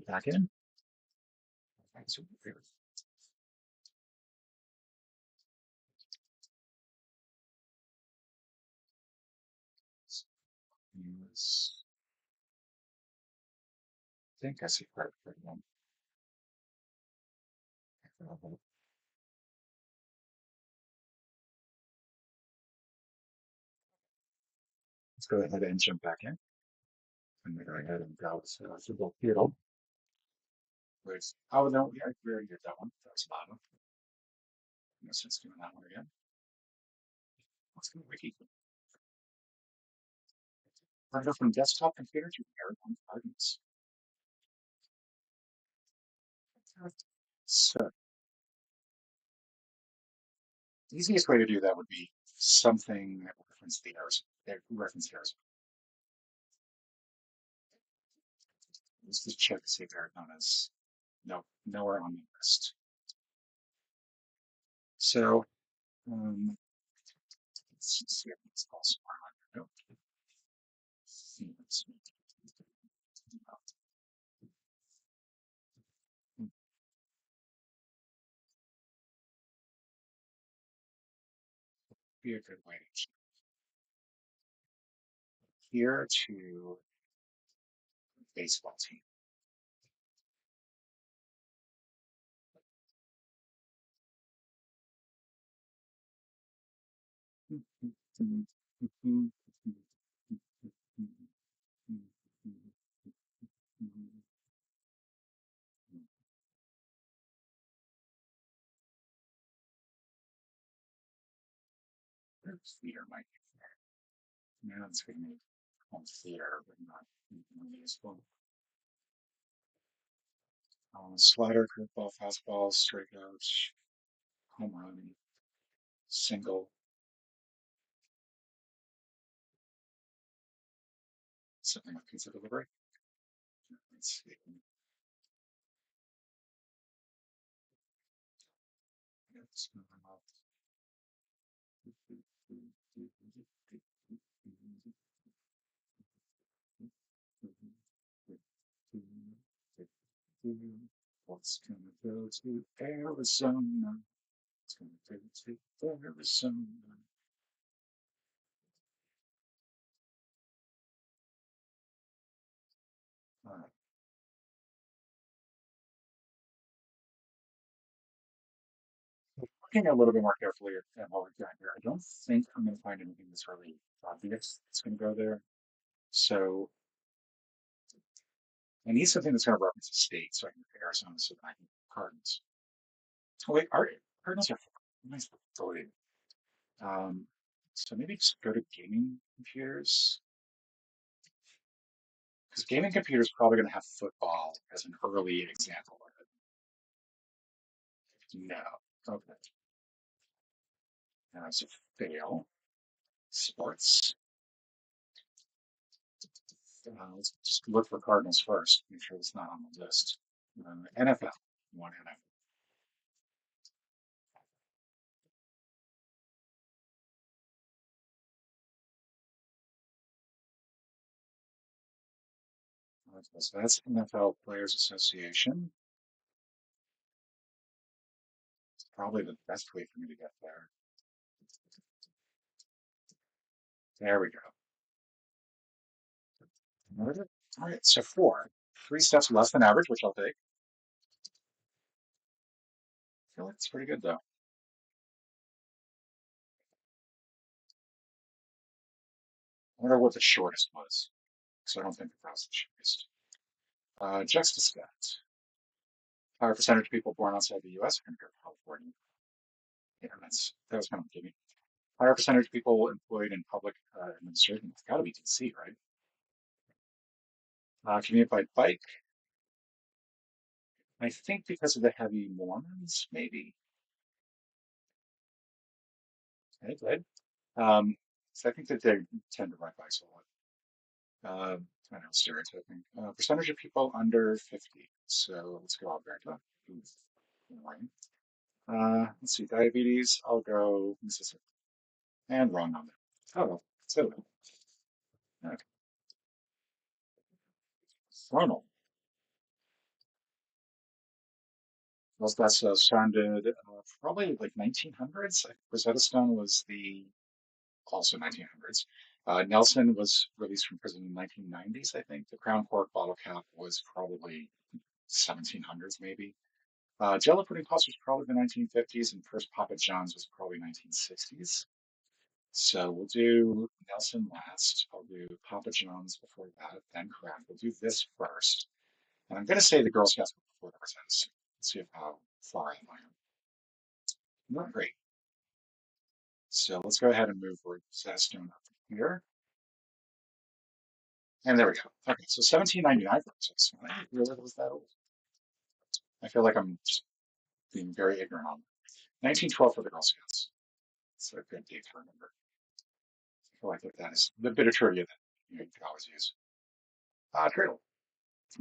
Back in. Thanks. Use, I think I see part of one. Let's go ahead and jump back in. And go ahead and browse football field. Which, oh no, we already did that one. That was bottom. No sense doing that one again. Let's go wiki. I go from desktop computer to Marathon Gardens. So the easiest way to do that would be something that reference the errors. Reference errors. Let's just check to see if Marathon is no nowhere on the list. So let's see if it's also on. Nope. Be a good way to check here to baseball team. Theater might be there. Now it's going to be home theater, but not useful. Slider, curveball, fastball, strikeout, home run, single, something like pizza delivery. Let's see. What's gonna go to Arizona? It's gonna go to Arizona. All right. Looking a little bit more carefully at what we've got here, I don't think I'm going to find anything that's really obvious that's going to go there. So I need something that's going to reference the state so I can compare Arizona so that I can Cardinals. Oh wait, Cardinals are nice three. So maybe just go to gaming computers because gaming computers are probably going to have football as an early example of it. No. Okay. So fail. Sports. Let's just look for Cardinals first. Make sure it's not on the list. NFL. One NFL. So that's NFL Players Association. It's probably the best way for me to get there. There we go. All right, so four. Three steps less than average, which I'll take. I feel like it's pretty good though. I wonder what the shortest was. So I don't think that was the shortest. Juxtastat. Higher percentage of people born outside the US are going to go to California. Yeah, that was kind of giving. Higher percentage of people employed in public administration. It's got to be DC, right? Commute by bike. I think because of the heavy Mormons, maybe. Okay, good. So I think that they tend to ride bikes a lot. I know, stereotyping. Percentage of people under 50. So let's go Alberta. Let's see, diabetes. I'll go Mississippi. And wrong on that. Oh, so okay. Frontal. Rosetta Stone did probably like 1900s. Rosetta Stone was the also 1900s. Nelson was released from prison in 1990s, I think. The Crown Cork bottle cap was probably 1700s, maybe. Jello pudding puffs was probably the 1950s, and first Papa John's was probably 1960s. So we'll do Nelson last. I'll do Papa John's before that, then Kraft. We'll do this first. And I'm going to say the Girl Scouts before the Rosetta Stone. Let's see how far I am. Not great. So let's go ahead and move Rosetta Stone up here. And there we go. Okay, so 1799 for Rosetta Stone. I didn't realize it was that old. I feel like I'm just being very ignorant on that. 1912 for the Girl Scouts. It's a good date to remember. I feel like that is the bit of trivia that you could always use. Turtle.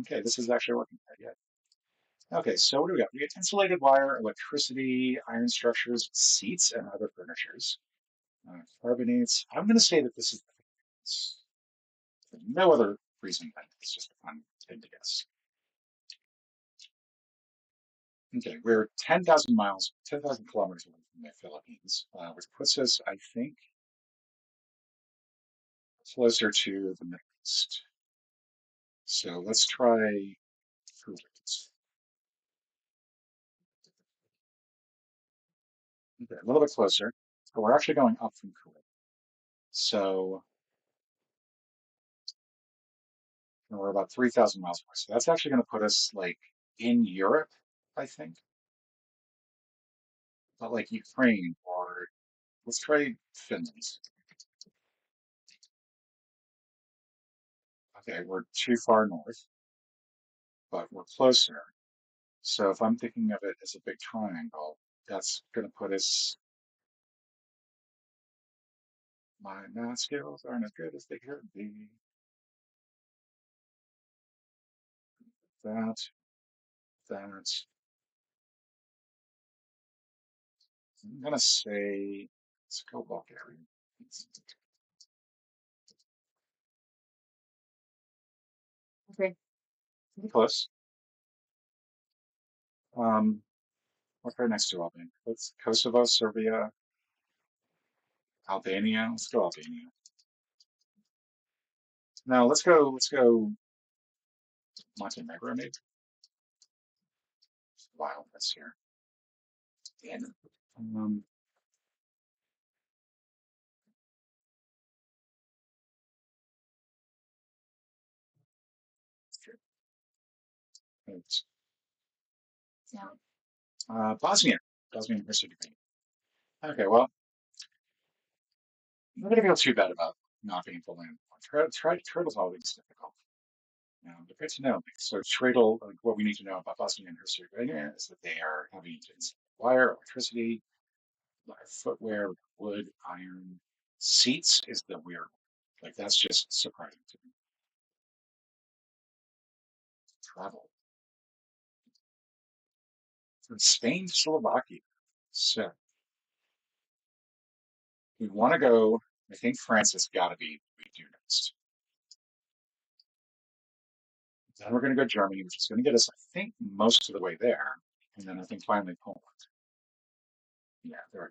Okay, this is actually working quite good. Okay, so what do we got? We get insulated wire, electricity, iron structures, seats, and other furnitures. Carbonates. I'm going to say that this is for no other reason than it's just a fun thing to guess. Okay, we're 10,000 miles, 10,000 kilometers away from the Philippines, which puts us, I think, closer to the Middle East. So let's try Kuwait. Okay, a little bit closer. But we're actually going up from Kuwait. So we're about 3,000 miles away. So that's actually going to put us like in Europe, I think. But like Ukraine or let's try Finland. Okay, we're too far north, but we're closer. So if I'm thinking of it as a big triangle, that's going to put us, my math skills aren't as good as they could be. That, that, I'm going to say, let's go Bulgaria. Okay, pretty close. Um, what's right next to Albania? Let's Kosovo, Serbia, Albania. Let's go Albania. Now let's go Montenegro maybe. Wow, that's here. Damn. Um, it's, Bosnia, Bosnia and Herzegovina. Okay, well, I'm not gonna feel too bad about not being full land. Turtle's always difficult. But good to know. So Treadle, like what we need to know about Bosnia and Herzegovina is that they are having to install wire, electricity, footwear, wood, iron. Seats is the weird one. Like that's just surprising to me. Travel from Spain to Slovakia. So we want to go. I think France has got to be we do next. Then we're going to go Germany, which is going to get us, I think, most of the way there. And then I think finally Poland. Yeah, there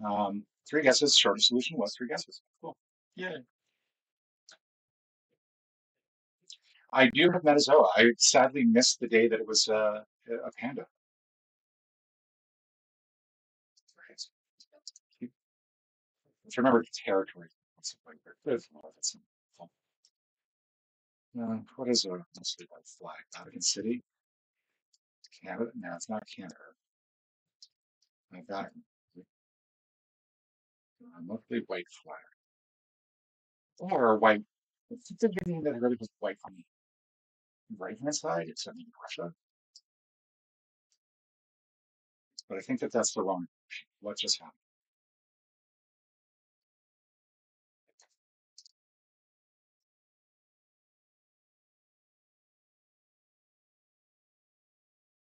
we go. Three guesses. Shortest solution was three guesses. Cool. Yeah. I do have Metazoa. I sadly missed the day that it was a panda. Right. If you remember the territory. Like there's a lot of it. What is a mostly white flag? Vatican City? Canada? No, it's not Canada. Vatican. Mostly white flag. Or white. What's the thing that really was white on the right hand side? It's in Russia. But I think that that's the wrong. What just happened?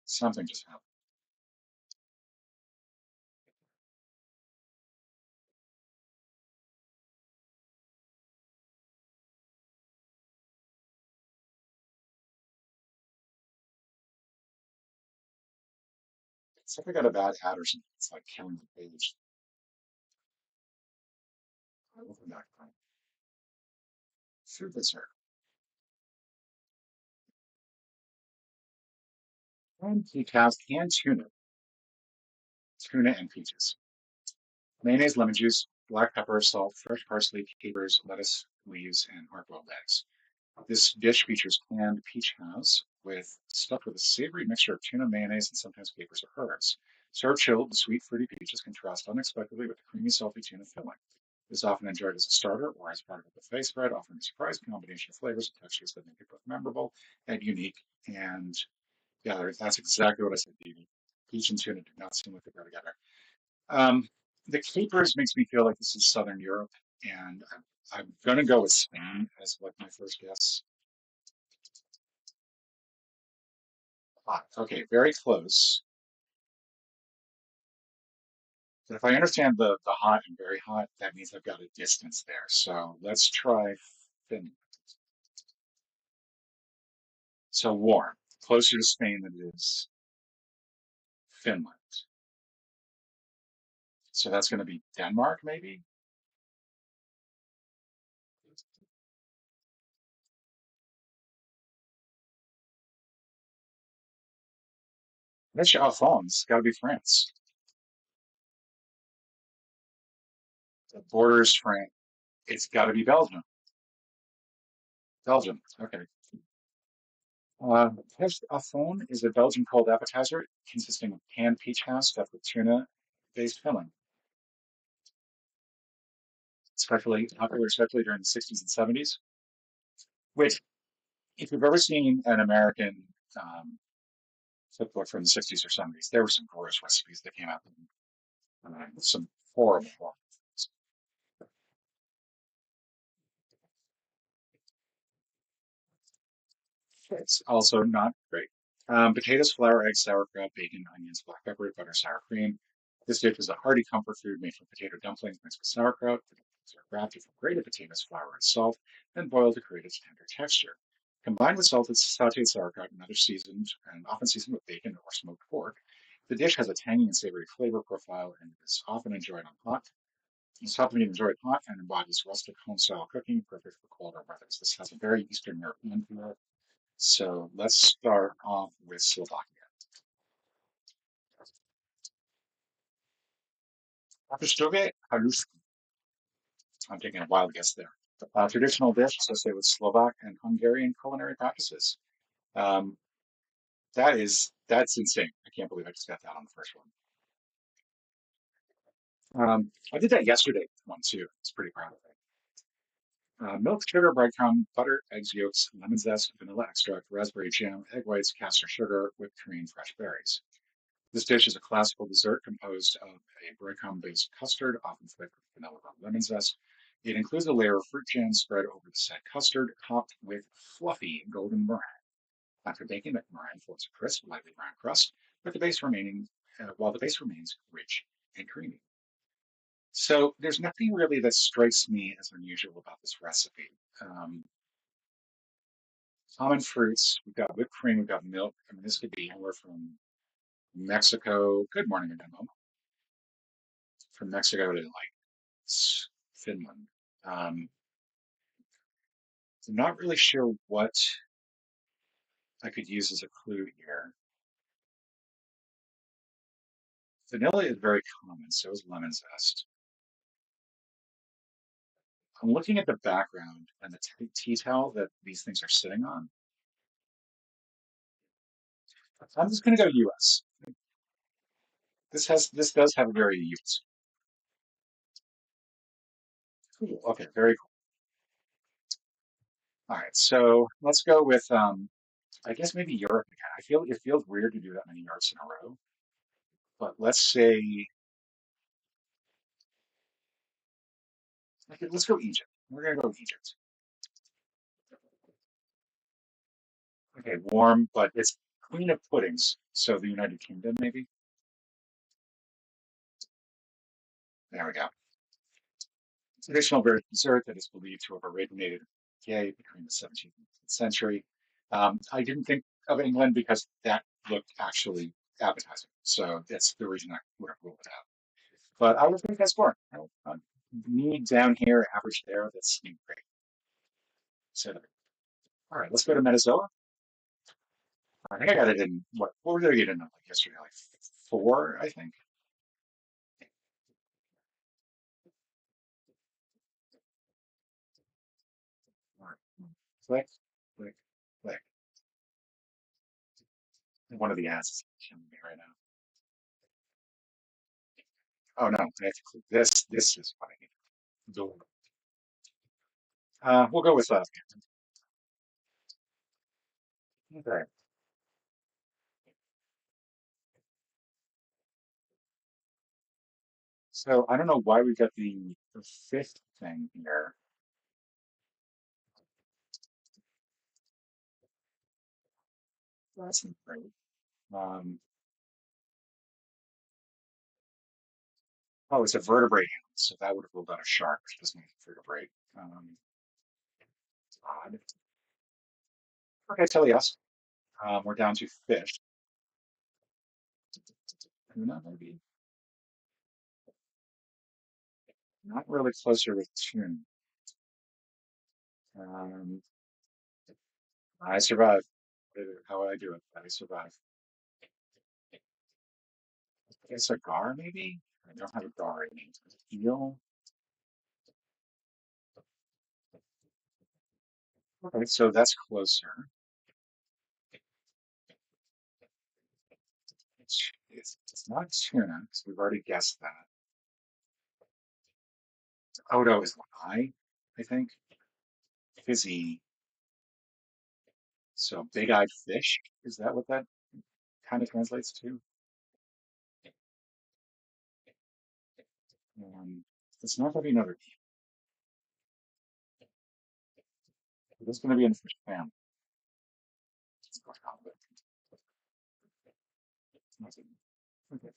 Something just happened. It's like I got a bad ad or something. It's like killing the page. I'll open that through this here. And decaf canned tuna and peaches. Mayonnaise, lemon juice, black pepper, salt, fresh parsley, capers, lettuce, leaves, and hard-boiled eggs. This dish features canned peach haze stuffed with a savory mixture of tuna, mayonnaise, and sometimes capers or herbs. Served chilled, the sweet, fruity peaches contrast unexpectedly with the creamy, salty tuna filling. It is often enjoyed as a starter or as part of a buffet spread, offering a surprise combination of flavors and textures that make it both memorable and unique. And yeah, that's exactly what I said, Dee. Peach and tuna do not seem like they go together. Um, the capers makes me feel like this is Southern Europe, and I'm going to go with Spain as like my first guess. Hot. Okay, very close. But if I understand the hot and very hot, that means I've got a distance there. So let's try Finland. So warm, closer to Spain than it is Finland. So that's going to be Denmark, maybe? That's your phone. It's got to be France. The borders France. It's got to be Belgium. Belgium. Okay. Pêche à fond is a Belgian cold appetizer consisting of canned peach hash stuffed with tuna-based filling, especially popular especially during the 60s and 70s. Which, if you've ever seen an American um, cookbook from the 60s or 70s, there were some gross recipes that came out, some horrible, horrible. It's also not great. Potatoes, flour, eggs, sauerkraut, bacon, onions, black pepper, butter, sour cream. This dish is a hearty comfort food made from potato dumplings mixed with sauerkraut. The dumplings are grafted from grated potatoes, flour, and salt, then boiled to create its tender texture. Combined with salted sauteed sauerkraut and other seasoned, and often seasoned with bacon or smoked pork, the dish has a tangy and savory flavor profile and is often enjoyed on hot. It's often enjoyed hot and embodies rustic home-style cooking, perfect for colder weather. This has a very Eastern European feel. So let's start off with Slovakia. Paprstoge haluski. I'm taking a wild guess there. Traditional dish associated with Slovak and Hungarian culinary practices. Um, that's insane. I can't believe I just got that on the first one. I did that yesterday, one too. It's pretty proud of it. Milk, sugar, breadcrumb, butter, eggs, yolks, lemon zest, vanilla extract, raspberry jam, egg whites, castor sugar, whipped cream, fresh berries. This dish is a classical dessert composed of a breadcrumb-based custard, often flavored with vanilla or lemon zest. It includes a layer of fruit jam spread over the said custard, topped with fluffy golden meringue. After baking, the meringue forms a crisp, lightly brown crust, while the base remains rich and creamy. So there's nothing really that strikes me as unusual about this recipe. Um, Common fruits, we've got whipped cream, we've got milk. I mean, this could be anywhere from Mexico. Good morning again, Mom. From Mexico to like Finland. Um, I'm not really sure what I could use as a clue here. Vanilla is very common, so is lemon zest. I'm looking at the background and the tea towel that these things are sitting on. I'm just going to go US. This does have a very US. Cool. Okay, very cool. All right, so let's go with I guess maybe Europe again. I feel it feels weird to do that many yards in a row, but let's say okay, let's go Egypt. We're gonna go with Egypt. Okay, warm, but it's Queen of Puddings, so the United Kingdom maybe. There we go. Traditional British dessert that is believed to have originated in the UK between the 17th and 18th century. I didn't think of England because that looked actually appetizing. So that's the reason I would have ruled it out. But I would think that's score. Me down here, average there. That's great. So, all right, let's go to Metazoa. I think I got it in what were they getting like yesterday? Like four, I think. All right. Click, click, click. One of the ads is killing me right now. Oh no, I have to click this. This is what I need. Do. We'll go with okay. So I don't know why we got the fifth thing here. That's not great. Um, oh, it's a vertebrate animal, so that would have ruled out a shark, which doesn't make it vertebrate. It's odd. Okay, tell yes. We're down to fish. Tuna, maybe. Not really closer with tuna. Um, I survived. How would I do it? I survived. I guess a gar, maybe? I don't have a gar in me. Eel. Okay, so that's closer. It's not tuna, because we've already guessed that. Odo is I think. Fizzy. So big-eyed fish. Is that what that kind of translates to? It's not going to be another E. It's going to be in the fish family. It's going on with nothing. Okay.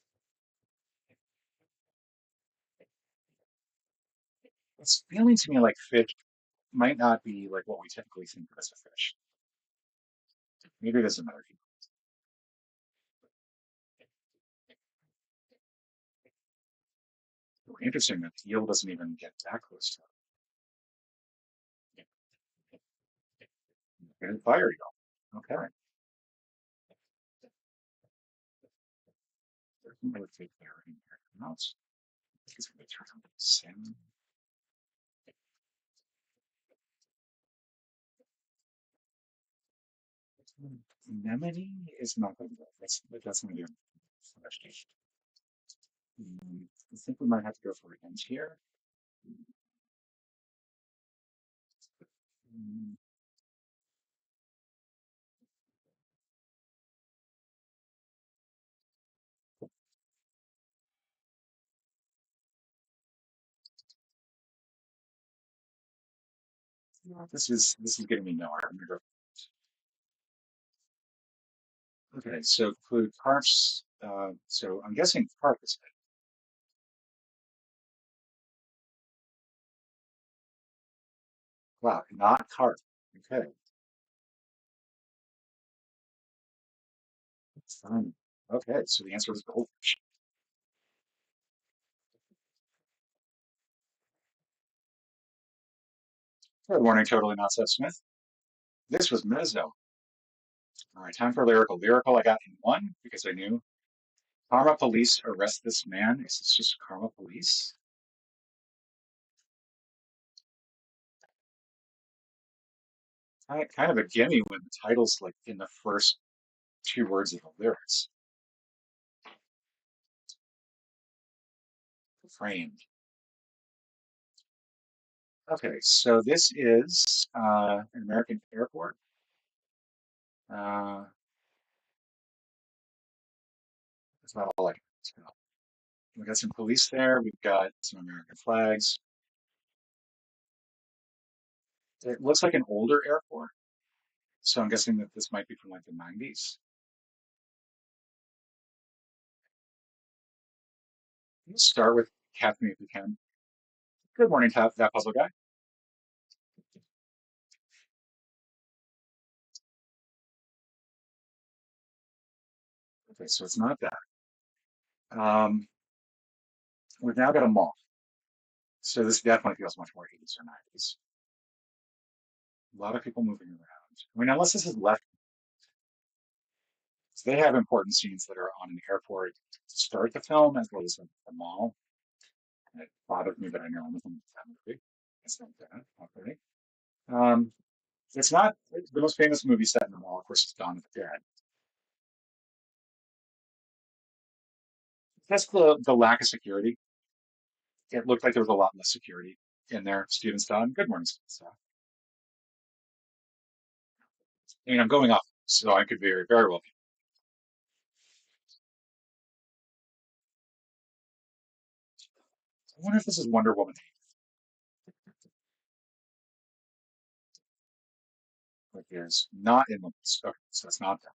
It's feeling to me like fish might not be like what we typically think of as a fish. Maybe there's another E. Interesting that the eel doesn't even get that close to it. Okay, fire eel. Okay. There's another fake there in here. No, it's going to turn out salmon. Anemone is not going to work. That's going to be fish. I think we might have to go for an inch here. Mm, this is getting me nowhere. I'm gonna go. Okay, so include carps. So I'm guessing carp is it. Wow, not carp. Okay, that's fine. Okay, so the answer is goldfish. Good morning, totally not Seth Smith. This was Mezzo. All right, time for lyrical. Lyrical, I got in one because I knew. Karma police arrest this man. Is this just karma police? Kind of a gimme when the title's like in the first two words of the lyrics. Framed. Okay, so this is an American airport. Uh, that's about all I can tell. We got some police there. We've got some American flags. It looks like an older airport, so I'm guessing that this might be from like the 90s. Let's start with Catherine if we can. Good morning, that puzzle guy. Okay, so it's not that. Um, we've now got a mall. So this definitely feels much more 80s or 90s. A lot of people moving around. I mean, unless this is left, so they have important scenes that are on an airport to start the film as well as in the mall. And it bothered me that I know nothing about that movie. It's not that. Okay. Um, it's not the most famous movie set in the mall, of course, it's Dawn of the Dead. That's the lack of security. It looked like there was a lot less security in there. Steven Stone. Good morning, Steven Stone. I mean, I'm going off, so I could very, very well be. I wonder if this is Wonder Woman. Like, there's not in the list. Okay, so it's not that.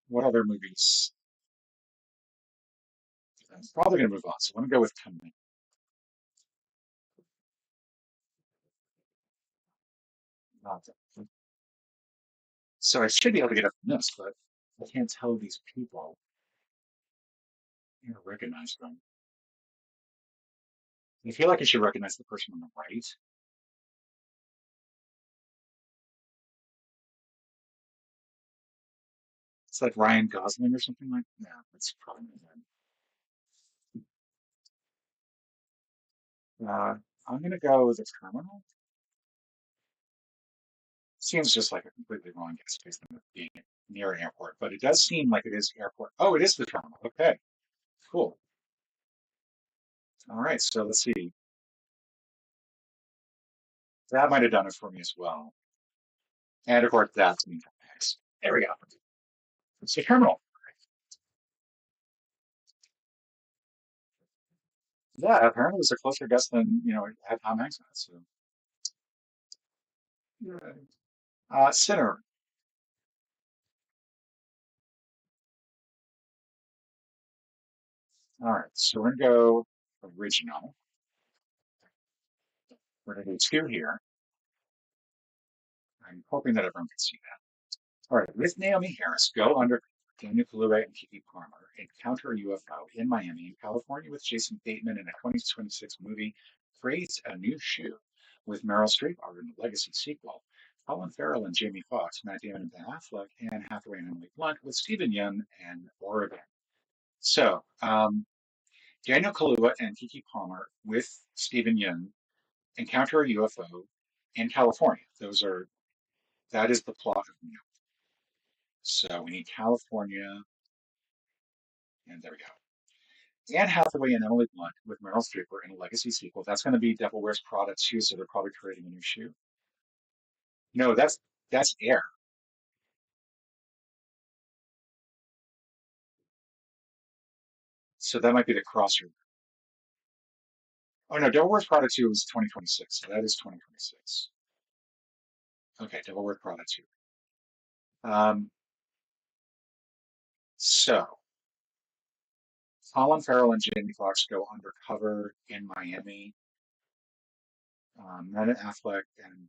What other movies? I'm probably going to move on. So let me go with Coming. Not that. So I should be able to get up from this, but I can't tell these people. I don't recognize them. I feel like I should recognize the person on the right. It's like Ryan Gosling or something like that. No, that's probably not him. I'm going to go with the terminal. Seems just like a completely wrong guess based on it being near an airport, but it does seem like it is airport. Oh, it is the terminal. Okay, cool. All right, so let's see. That might have done it for me as well. And of course, that's me. There we go. It's the terminal. Yeah, apparently it was a closer guess than, it had Tom Hanks in it. So, yeah. Sinner. All right, so we're gonna go original. We're gonna do two here. I'm hoping that everyone can see that. All right, with Naomi Harris, go under Daniel Kaluuya and Keke Palmer, encounter a UFO in Miami and California with Jason Bateman in a 2026 movie, creates a new shoe with Meryl Streep are in the Legacy sequel. Colin Farrell and Jamie Foxx, Matt Damon and Ben Affleck, Anne Hathaway and Emily Blunt with Stephen Yeun and Oregon. So, Daniel Kaluuya and Keke Palmer with Stephen Yeun encounter a UFO in California. That is the plot of New. So we need California, and there we go. Anne Hathaway and Emily Blunt with Meryl Streep are in a Legacy sequel. That's going to be Devil Wears Prada 2, so they're probably creating a new shoe. No, that's Air. So that might be the crossover. Oh no, Devil Wears Prada 2 is 2026. So that is 2026. Okay, Devil Wears Prada 2. Um, so Colin Farrell and Jamie Foxx go undercover in Miami. Ben Affleck and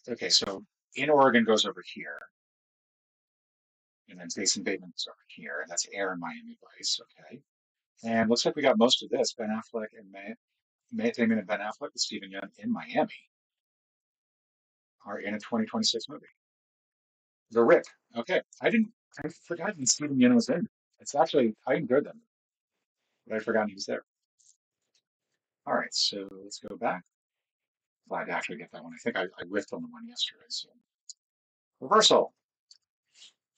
okay, so in Oregon goes over here, and then Jason Bateman goes over here, and that's Air and Miami Vice. Okay, and looks like we got most of this. Ben Affleck and Matt Damon and Ben Affleck with Stephen Yeun in Miami are in a 2026 movie. The Rip. Okay, I forgot that Stephen Yeun was in. It's actually I enjoyed them, but I forgot he was there. All right, so let's go back. Glad to actually get that one. I think I whiffed on the one yesterday. So reversal.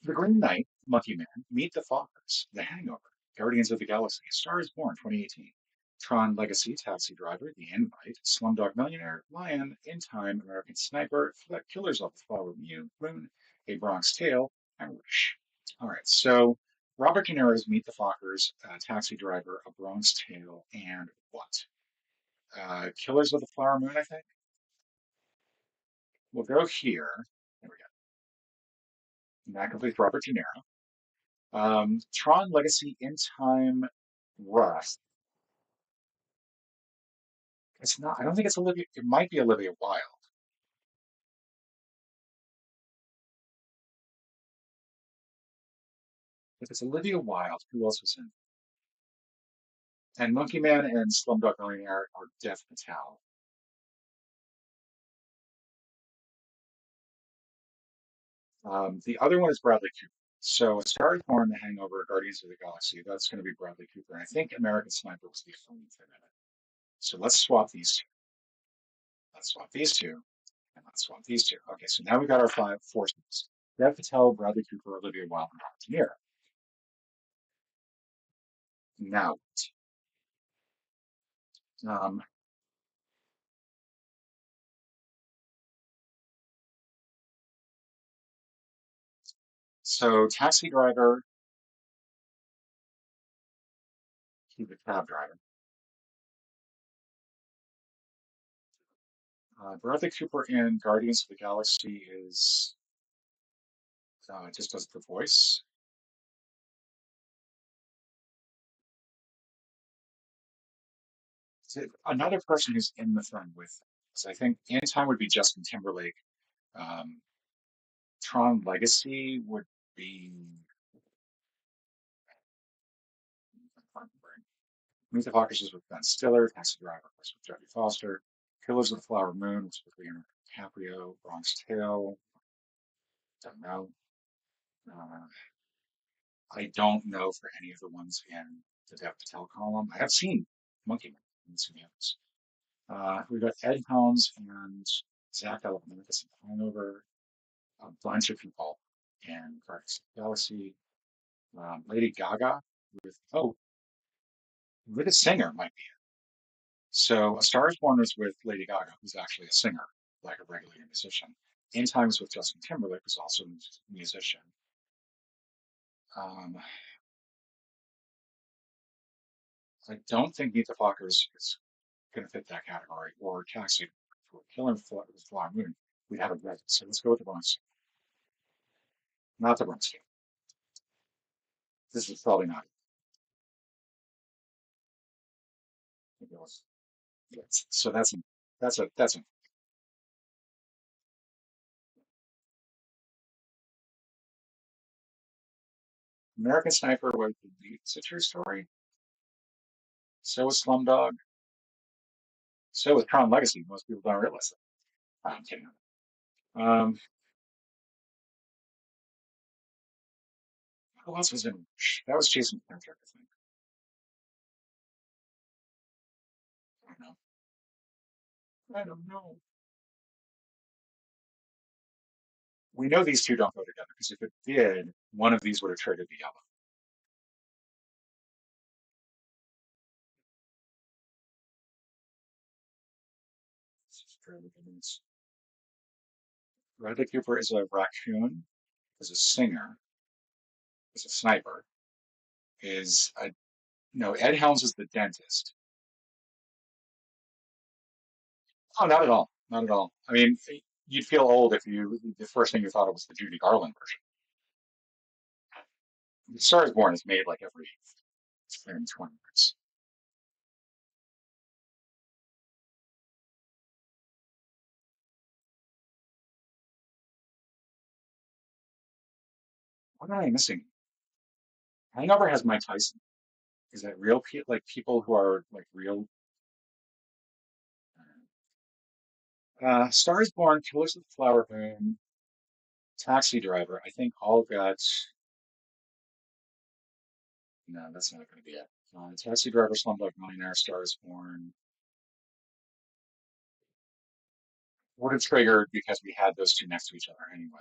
The Green Knight, Monkey Man, Meet the Fockers, The Hangover, Guardians of the Galaxy, A Star is Born 2018, Tron Legacy, Taxi Driver, The Invite, Slumdog Millionaire, Lion, In Time, American Sniper, Killers of the Flower Moon, A Bronx Tale, and Wish. All right, so Robert De Niro's Meet the Fockers, Taxi Driver, A Bronx Tale, and what? Killers of the Flower Moon, I think. We'll go here. There we go. And that completes Robert De Niro. Tron Legacy in Time Rust. It's not, I don't think it's Olivia, it might be Olivia Wilde. If it's Olivia Wilde, who else was in? And Monkey Man and Slumdog Millionaire are Dev Patel. The other one is Bradley Cooper. So A Star is Born, The Hangover, Guardians of the Galaxy. That's going to be Bradley Cooper. And I think American Sniper was the only thing in it. So let's swap these two. Let's swap these two. And let's swap these two. Okay, so now we got our four stars. Dev Patel, Bradley Cooper, Olivia Wilde, and Robert De Niro. Now, um, so Taxi Driver, he's a cab driver. Bradley Cooper in Guardians of the Galaxy is just does the voice. So another person who's in the film with, so I think in time would be Justin Timberlake. Um, Tron Legacy would be Meet the Fockers with Ben Stiller, Taxi Driver of course, with Jodie Foster, Killers of the Flower Moon was with Leonardo DiCaprio, Bronx Tale, don't know. Uh, I don't know for any of the ones in the Dev Patel column. I have seen Monkey Man and some others. We've got Ed Helms and Zach Galifianakis in Hangover, a bunch of people in Guardians of the Galaxy. Lady Gaga with with a singer might be it. So A Star Is Born was with Lady Gaga, who's actually a singer, like a regular musician. In Times with Justin Timberlake, who's also a musician. Um, I don't think Meet the Fockers is going to fit that category, or Taxi for Killing Flower Moon. We'd have a red. So let's go with the Bronx. Not the Bronx. This is probably not. It was. Yes. So that's a American Sniper was the lead. It's a true story. So was Slumdog. So was Tron Legacy. Most people don't realize that. I'm kidding. Um, who else was in? That was Jason Patrick, I think. I don't know. I don't know. We know these two don't go together because if it did, one of these would have triggered the other. Bradley Cooper is a raccoon, is a singer, is a sniper, is a no, Ed Helms is the dentist. Oh, not at all. Not at all. I mean, you'd feel old if the first thing you thought of was the Judy Garland version. The Star is Born is made like every 20 minutes. What am I missing? Hangover has Mike Tyson. Is that real? Like people who are like real? Star is Born, Killers of the Flower Moon, Taxi Driver. I think all got. No, that's not going to be it. Taxi Driver, Slumdog Millionaire, Star is Born. Would have triggered because we had those two next to each other anyway.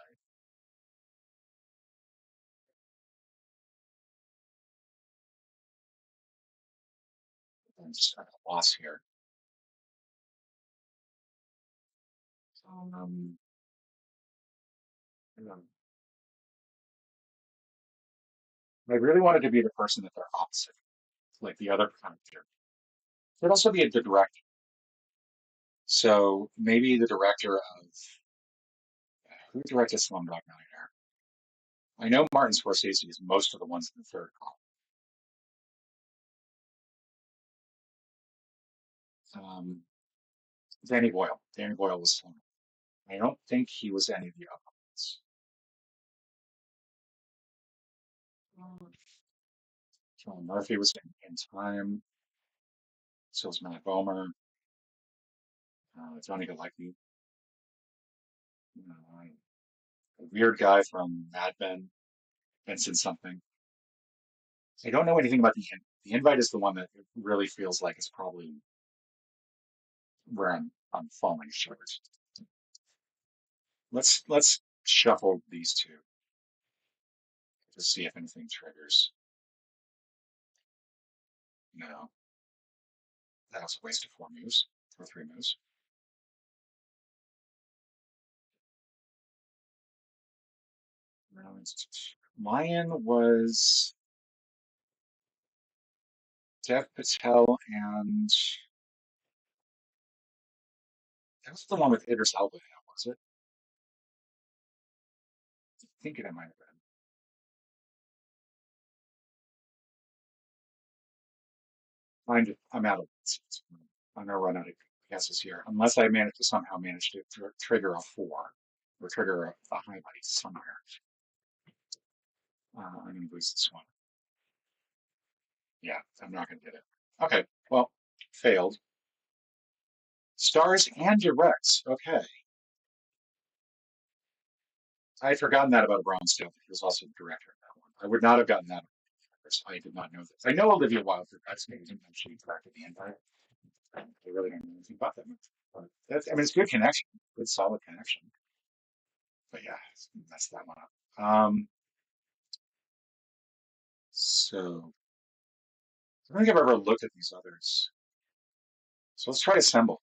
I'm just at a loss here. Um, um, I really wanted to be the person that they're opposite, like the other character. Could also be the director. So maybe the director of who directed Slumdog Millionaire. I know Martin Scorsese is most of the ones in the third column. Danny Boyle. Danny Boyle was Slumdog. I don't think he was any of the other ones. John Murphy was in time. So was Matt Bomer. Johnny Galecki. A weird guy from Mad Men, Vincent something. I don't know anything about the invite. The invite is the one that it really feels like is probably where I'm falling short. Let's shuffle these two to see if anything triggers. No, that was a waste of 4 moves or 3 moves. Mayan was Dev Patel, and that was the one with Idris Elba in it, was it? I think it might have been. I'm out of guesses. I'm gonna run out of guesses here, unless I somehow manage to trigger a 4 or trigger a highlight somewhere. I'm gonna lose this one. Yeah, I'm not gonna get it. Okay, well, failed. Stars and directs. Okay, I had forgotten that about Bronze Steel. He was also the director of that one. I would not have gotten that. I did not know this. I know Olivia Wilde for God's sake, and she directed the Empire. I really don't know anything about that movie. But I mean, it's good connection, good solid connection. But yeah, messed that one up. So I don't think I've ever looked at these others. So let's try assemble.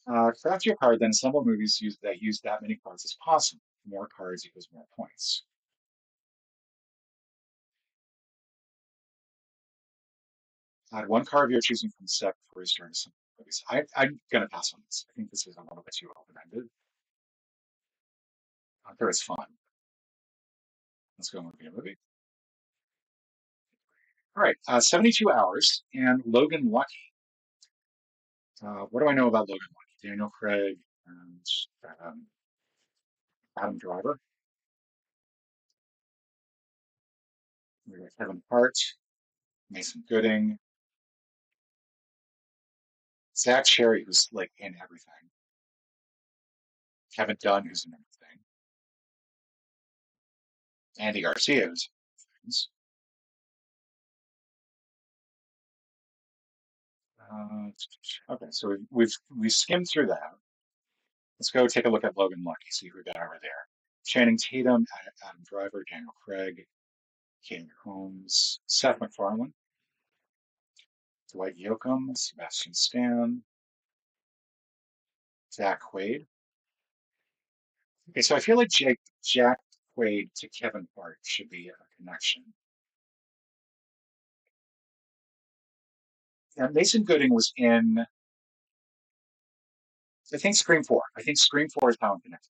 Craft your card, then assemble movies that use that many cards as possible. More cards equals more points. Add one card of your choosing from the set before you start assembling movies. I'm going to pass on this. I think this is a little bit too open-ended. There is fun. Let's go movie to movie. All right, 72 Hours and Logan Lucky. What do I know about Logan Lucky? Daniel Craig and um, Adam Driver. We got Kevin Hart, Mason Gooding, Zach Cherry, who's like in everything. Kevin Dunn, who's in everything. Andy Garcia, who's in things. Okay, so we've skimmed through that. Let's go take a look at Logan Lucky, see who we got over there. Channing Tatum, Adam Driver, Daniel Craig, Katie Holmes, Seth MacFarlane, Dwight Yoakam, Sebastian Stan, Zach Quaid. Okay, so I feel like Jack Quaid to Kevin Hart should be a connection. And Mason Gooding was in, I think, Scream 4. I think Scream 4 is how I'm connected.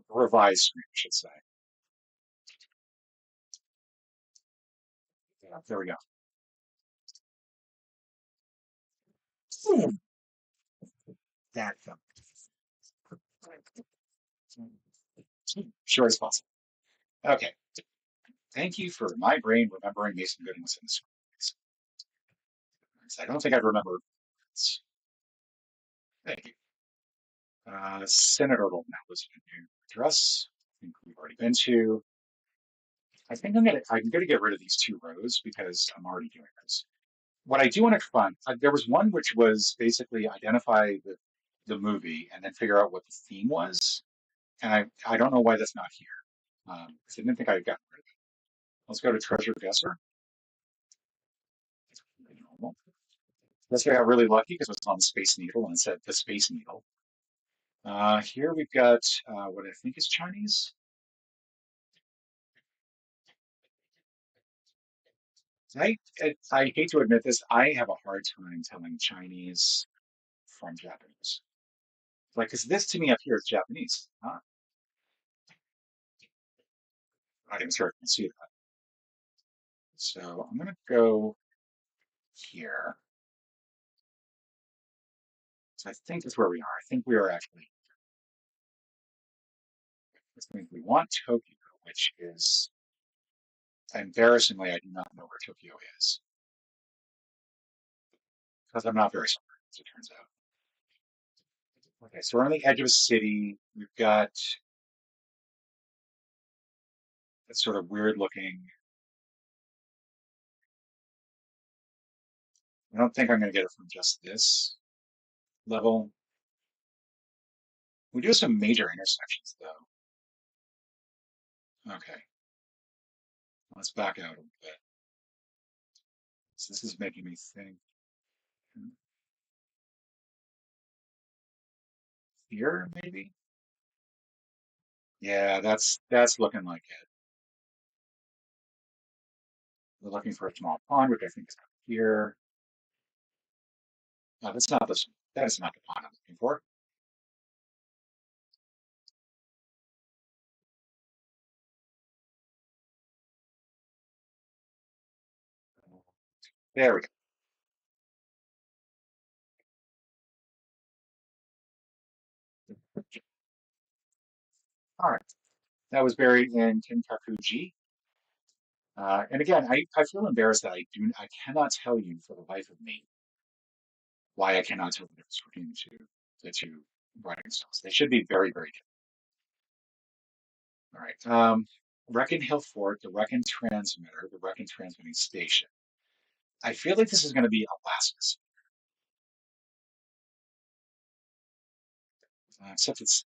Revised Scream, I should say. Yeah, there we go. Hmm, that film. Sure as possible. Okay. Thank you for my brain remembering Mason Gooding was in this. I don't think I'd remember this. Thank you. Senator Now was a new address. I think we've already been to. I'm gonna get rid of these 2 rows because I'm already doing this. What I do want to find, there was one which was basically identify the movie and then figure out what the theme was. And I don't know why that's not here. 'Cause I didn't think I had gotten rid of it. Let's go to Treasure Guesser. Normal. This I got really lucky because it was on the Space Needle and it said the Space Needle. Here we've got what I think is Chinese. I hate to admit this, I have a hard time telling Chinese from Japanese. Like, because this to me up here is Japanese. Huh? I'm not even sure I can see that. So I'm gonna go here. I think that's where we are. I think we are actually, I think we want Tokyo, which is, embarrassingly, I do not know where Tokyo is because I'm not very smart, as it turns out. Okay, so we're on the edge of a city. We've got that sort of weird looking. I don't think I'm going to get it from just this level. We do have some major intersections, though. Okay, let's back out a little bit. So this is making me think. Here, maybe? Yeah, that's looking like it. We're looking for a small pond, which I think is up here. That's not this. That is not the pond I'm looking for. There we go. All right. That was buried in Kinkakuji. And again, I feel embarrassed that I cannot tell you for the life of me why I cannot tell the difference between the two writing styles. They should be very, very different. All right. Wrekin Hill Fort, the Wrekin transmitter, the Wrekin transmitting station. I feel like this is going to be Alaska's, except it's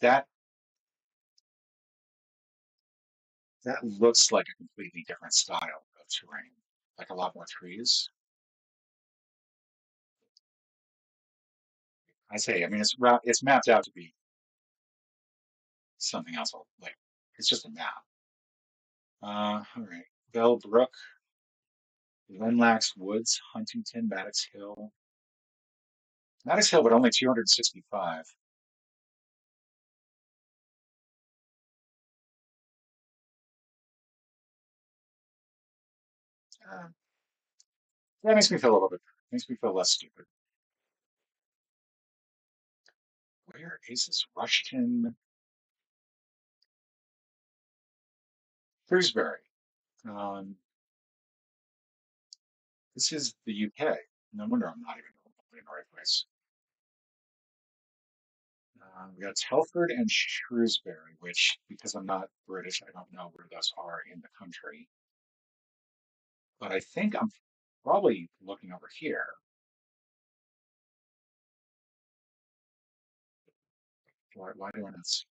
that that looks like a completely different style of terrain, like a lot more trees. I say, I mean, it's mapped out to be something else. Like it's just a map. All right. Bell Brook, Glenlax Woods, Huntington, Maddox Hill. Maddox Hill, but only 265. Uh, that makes me feel a little bit, makes me feel less stupid. Where is this? Rushton, Shrewsbury. Um, this is the UK. No wonder I'm not even in the right place. We got Telford and Shrewsbury, which, because I'm not British, I don't know where those are in the country. But I think I'm probably looking over here. Why do I not see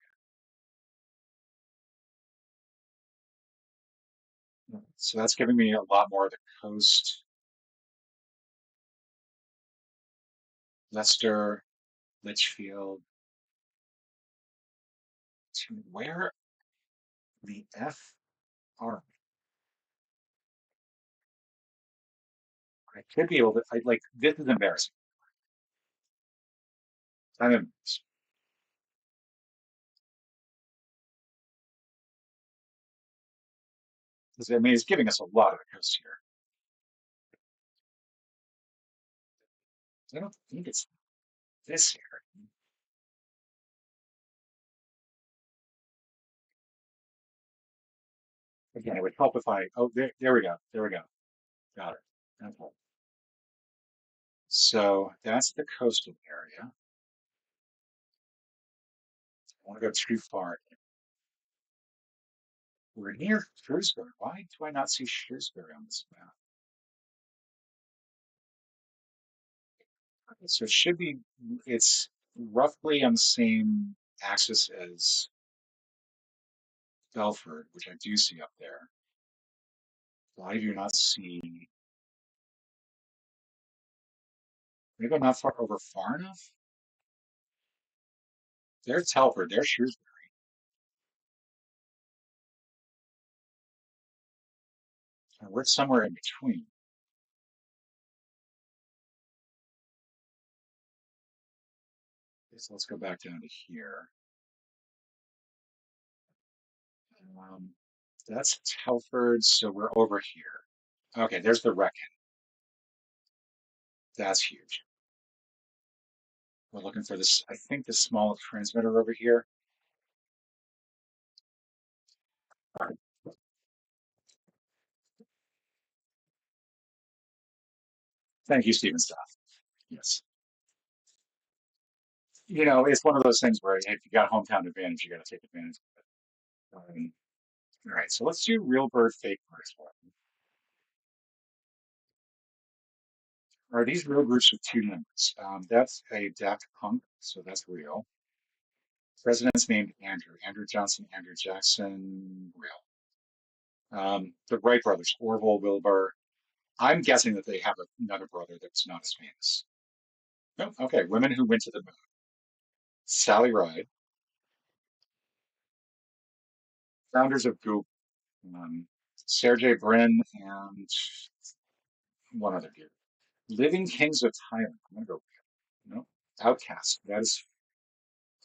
it? So that's giving me a lot more of the coast. Leicester, Litchfield. Where the F are we? I could be able to. I like this is embarrassing. I'm embarrassed. 'Cause, I mean, it's giving us a lot of the coast here. I don't think it's this here. Again, it would help if I. Oh, there we go. There we go. Got it. Okay. So that's the coastal area. I don't want to go too far. We're near Shrewsbury. Why do I not see Shrewsbury on this map? Okay, so it should be, it's roughly on the same axis as Belford, which I do see up there. Why do you not see, maybe I'm not far over far enough? There's Telford, there's Shrewsbury. And we're somewhere in between. Okay, so let's go back down to here. Um, that's Telford, so we're over here. Okay, there's the Wrekin. That's huge. We're looking for this, I think, the small transmitter over here. All right. Thank you, Stephen Staff. Yes. It's one of those things where if you got hometown advantage, you got to take advantage of it. All right, so let's do real bird, fake bird as well. Are these real groups with two numbers? That's a Daft Punk, so that's real. President's named Andrew. Andrew Johnson, Andrew Jackson, real. The Wright brothers, Orville, Wilbur. I'm guessing that they have another brother that's not as famous. No, okay. Women who went to the moon. Sally Ride, founders of Google. Um, Sergey Brin and one other dude. Living Kings of Thailand. I'm gonna go. No, Outcast. That is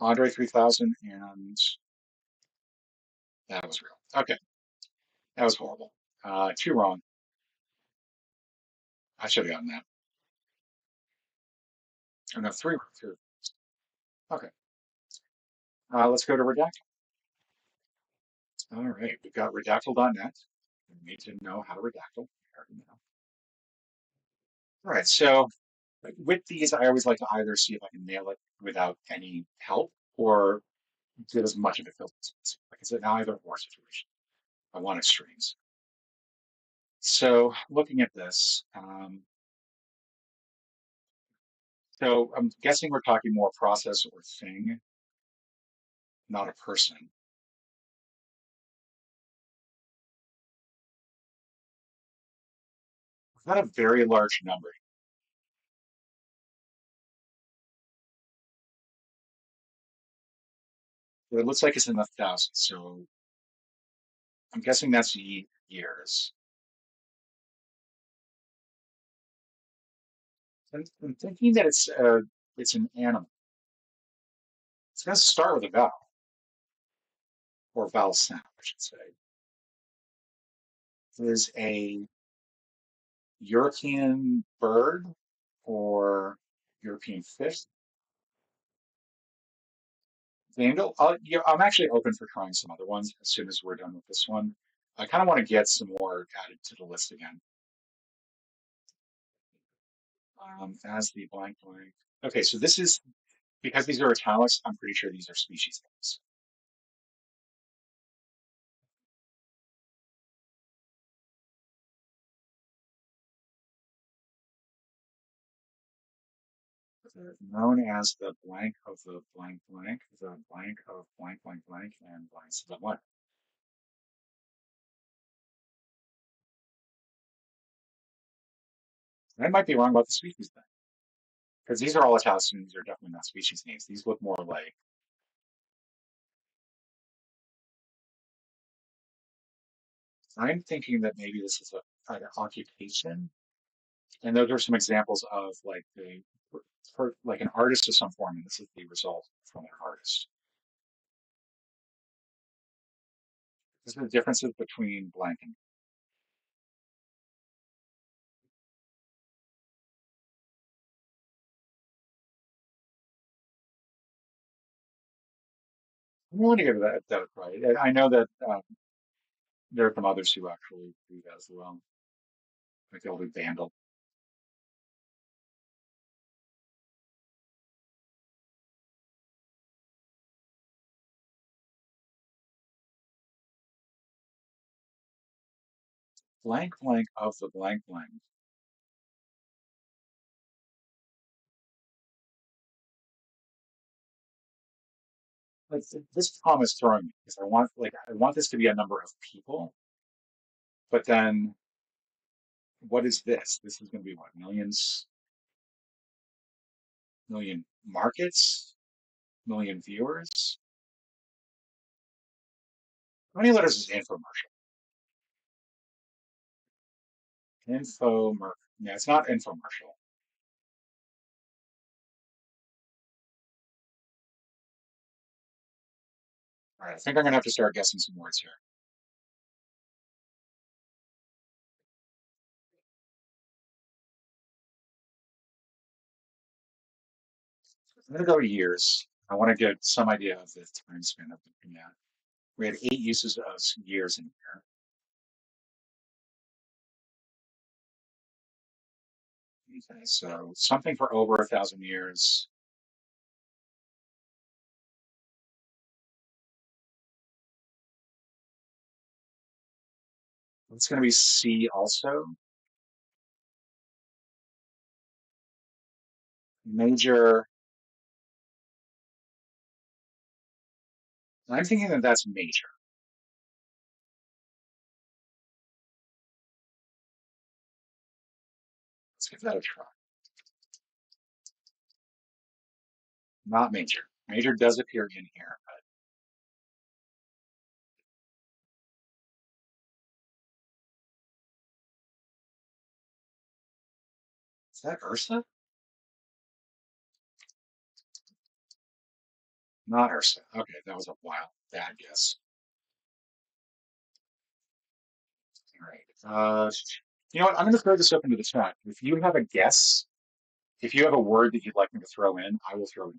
Andre 3000, and that was real. Okay, that was horrible. Two wrong. I should have gotten that. Oh, no, three wrong. Two. Okay. Let's go to Redactyl. All right, we've got redactyl.net. We need to know how to redactyl. We already know. All right, so with these, I always like to either see if I can nail it without any help or get as much of it built as possible. Like it's an either or situation. I want extremes. So looking at this, so I'm guessing we're talking more process or thing, not a person. We've got a very large number. It looks like it's in the thousands, so I'm guessing that's years. I'm thinking that it's an animal. It's going to start with a vowel or vowel sound, I should say. It is a European bird or European fish. Vandal. I'm actually open for trying some other ones as soon as we're done with this one. I kind of want to get some more added to the list again. As the blank blank. Okay, so this is because these are italics. I'm pretty sure these are species names. They're known as the blank of the blank blank, the blank of blank blank blank, and blank of the blank. I might be wrong about the species thing because these are all italics and these are definitely not species names. These look more like I'm thinking that maybe this is an occupation. And those are some examples of like like an artist of some form, and this is the result from an artist. These are the differences between blank and I'm willing to give that a try. I know that there are some others who actually do that as well. Like they'll do Vandal. Blank blank of the blank blank. Like this problem is throwing me because I want this to be a number of people, but then what is this? This is going to be what, millions, million markets, million viewers? How many letters is infomercial? Infomer. Yeah, it's not infomercial. All right, I think I'm gonna have to start guessing some words here. I'm going to go years. I want to get some idea of the time span of looking at. We had 8 uses of years in here. Okay, so something for over 1,000 years. It's going to be C also. Major. I'm thinking that that's major. Let's give that a try. Not major. Major does appear in here, but is that Ursa? Not Ursa. Okay, that was a wild, bad guess. All right. You know what? I'm going to throw this open to the chat. If you have a guess, if you have a word that you'd like me to throw in, I will throw it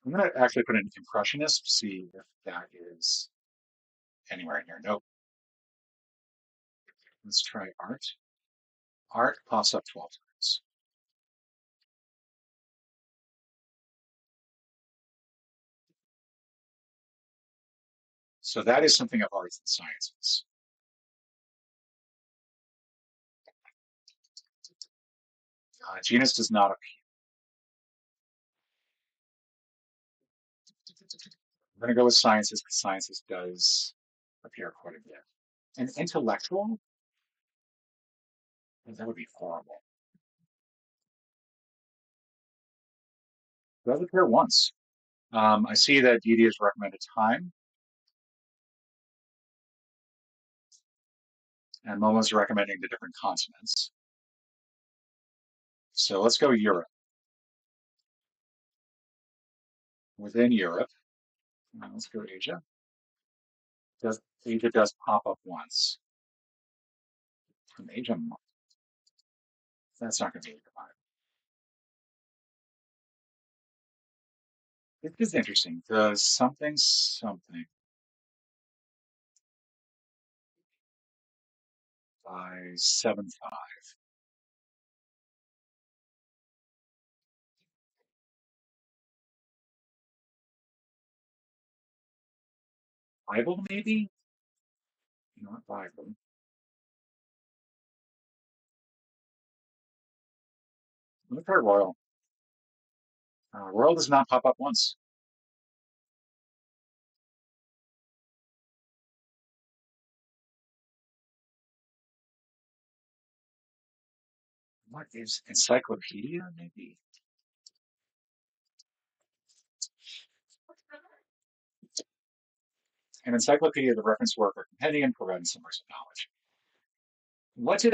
in. I'm going to actually put in impressionist to see if that is anywhere in here. Nope. Let's try art. Art pops up 12 times. So that is something of arts and sciences. Genus does not appear. We're going to go with sciences because sciences does appear quite a bit. And intellectual, that would be horrible. It does appear once. I see that DD has recommended time, and Momo's recommending the different continents. So let's go Europe. Within Europe, let's go Asia. Asia does pop up once. From Asia, that's not going to be a combined. This is interesting. The something something by 7-5. Bible maybe? Not Bible. Let me try Royal. Royal does not pop up once. What is encyclopedia maybe? An encyclopedia, the reference work or compendium providing some source of knowledge. What did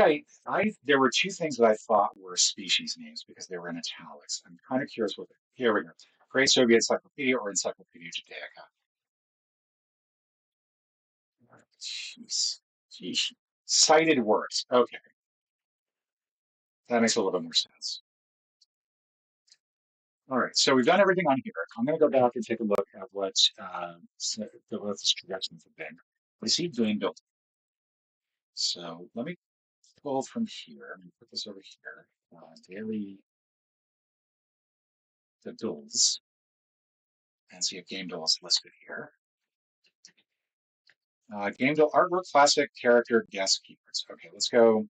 there were two things that I thought were species names because they were in italics. I'm kind of curious what here we go. Great Soviet Encyclopedia or Encyclopedia Judaica. Jeez. Jeez. Cited works. Okay. That makes a little bit more sense. All right. So we've done everything on here. I'm going to go back and take a look at what the suggestions have been. We see game building. So let me pull from here. I'm going to put this over here. Daily the duels and see if game duel is listed here. Game duel artwork, classic, character, guest, keywords. Okay, let's go.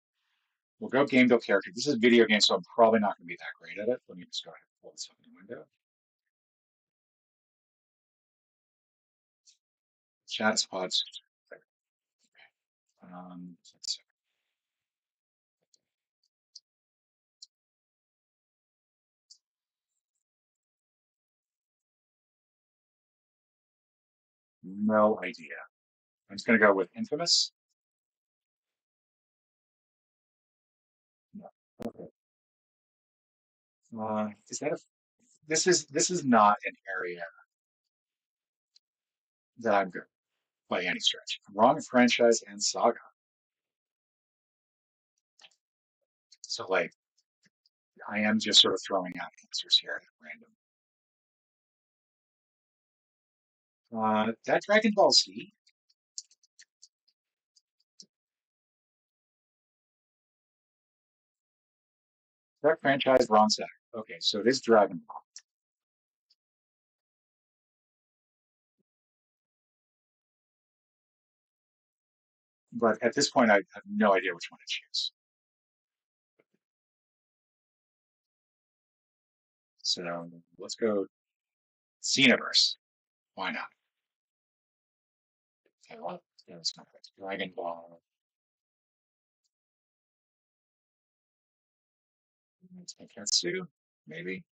We'll go game duel character. This is a video game, so I'm probably not going to be that great at it. Let me just go ahead and pull this up in the window. Chat spots. Um, no idea. I'm just going to go with infamous. No. Okay. Is that a? This is not an area that I'm good by any stretch. Wrong franchise and saga. So like I am just sort of throwing out answers here at random. That Dragon Ball Z, that franchise, wrong set. Okay, so it is Dragon Ball. But at this point, I have no idea which one to choose. So let's go Xenoverse. Why not? Okay, well, it's not it. Dragon Ball. Tenketsu, maybe?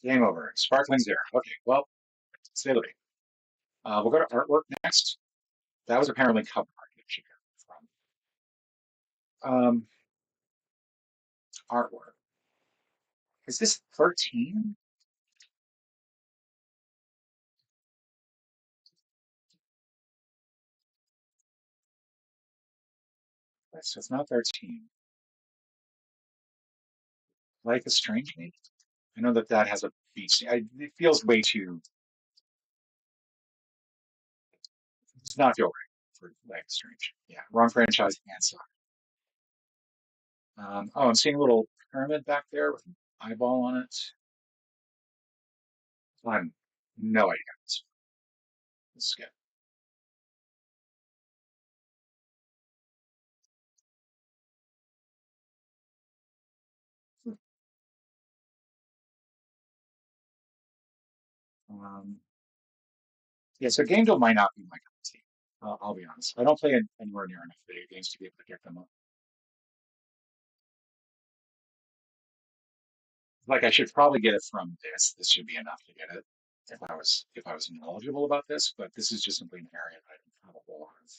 Game over. Sparkling Zero. Okay, well, Sailor. We'll go to artwork next. That was apparently cover art that she got from. Artwork. Is this 13? So it's not 13. Life is Strange, maybe? I know that that has a beach. It feels way too. It's not feel right for Life is Strange. Yeah, wrong franchise and suck. Oh, I'm seeing a little pyramid back there with an eyeball on it. I'm no idea. Let's skip. Um, yeah, so Game Dev might not be my cup of tea. I'll be honest. I don't play anywhere near enough video games to be able to get them up. Like I should probably get it from this. This should be enough to get it if I was knowledgeable about this, but this is just simply an area that I don't have a whole lot of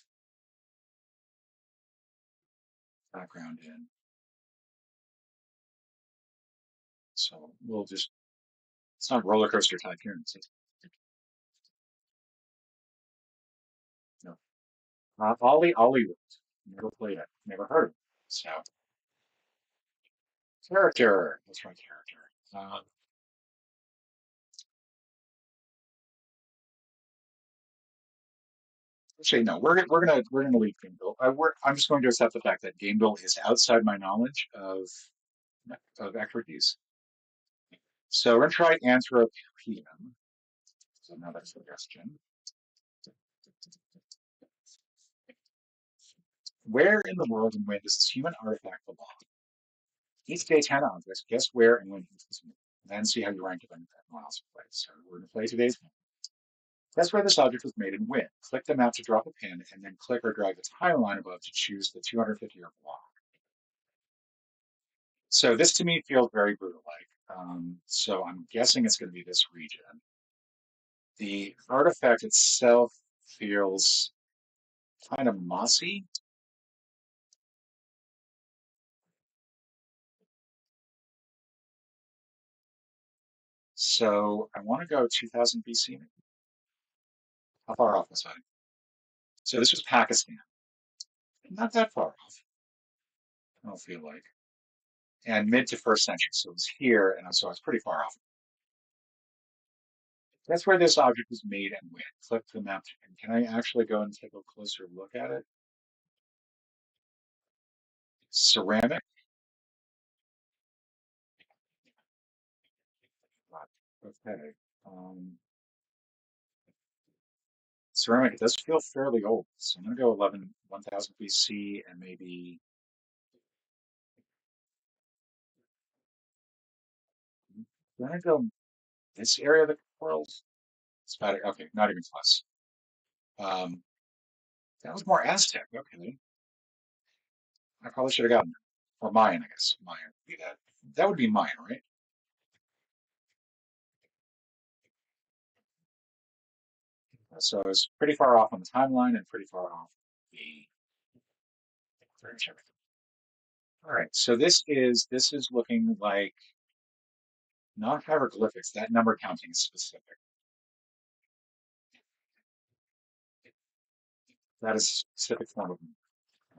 background in. So we'll just it's not roller coaster tycoon. No. Ollie World. Never played it. Never heard of it. So character. That's right, character. Actually, no. We're gonna leave Gameville. I'm just going to accept the fact that Gameville is outside my knowledge of expertise. So we're gonna try Anthropium. So another suggestion. Where in the world and when does this human artifact belong? Each day 10 objects. Guess where and when it was made. Then see how you rank it on everyone else plays. So we're gonna play today's game. Guess where this object was made and when. Click the map to drop a pin, and then click or drag the timeline above to choose the 250-year block. So this to me feels very brutal-like. So I'm guessing it's going to be this region. The artifact itself feels kind of mossy. So I want to go 2000 BC. How far off was I? So this was Pakistan. Not that far off, I don't feel like. And mid to first century. So it was here, and so I was pretty far off. That's where this object was made and when. Click the map. And can I actually go and take a closer look at it? Ceramic. Okay. Um, ceramic, it does feel fairly old. So I'm going to go 1000 BC and maybe, I'm going to go this area of the world. It's about, okay, not even close. Um, that was more Aztec. Okay. I probably should have gotten, or Mayan, I guess. Mayan would be that. That would be Mayan, right? So I was pretty far off on the timeline and pretty far off the furniture. All right. So this is looking like not hieroglyphics. That number counting is specific. That is a specific form of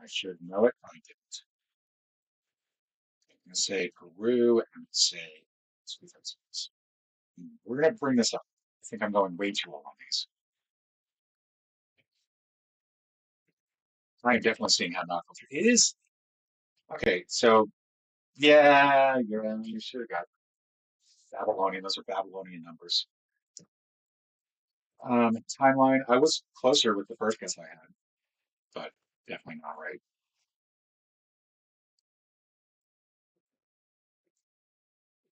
I should know it. I didn't. gonna say Peru, and I'm gonna say 2006. We're gonna bring this up. I think I'm going way too long on these. I am definitely seeing how not culture. It is okay. So yeah, you should have got Babylonian. Those are Babylonian numbers. Timeline. I was closer with the first guess I had, but definitely not right.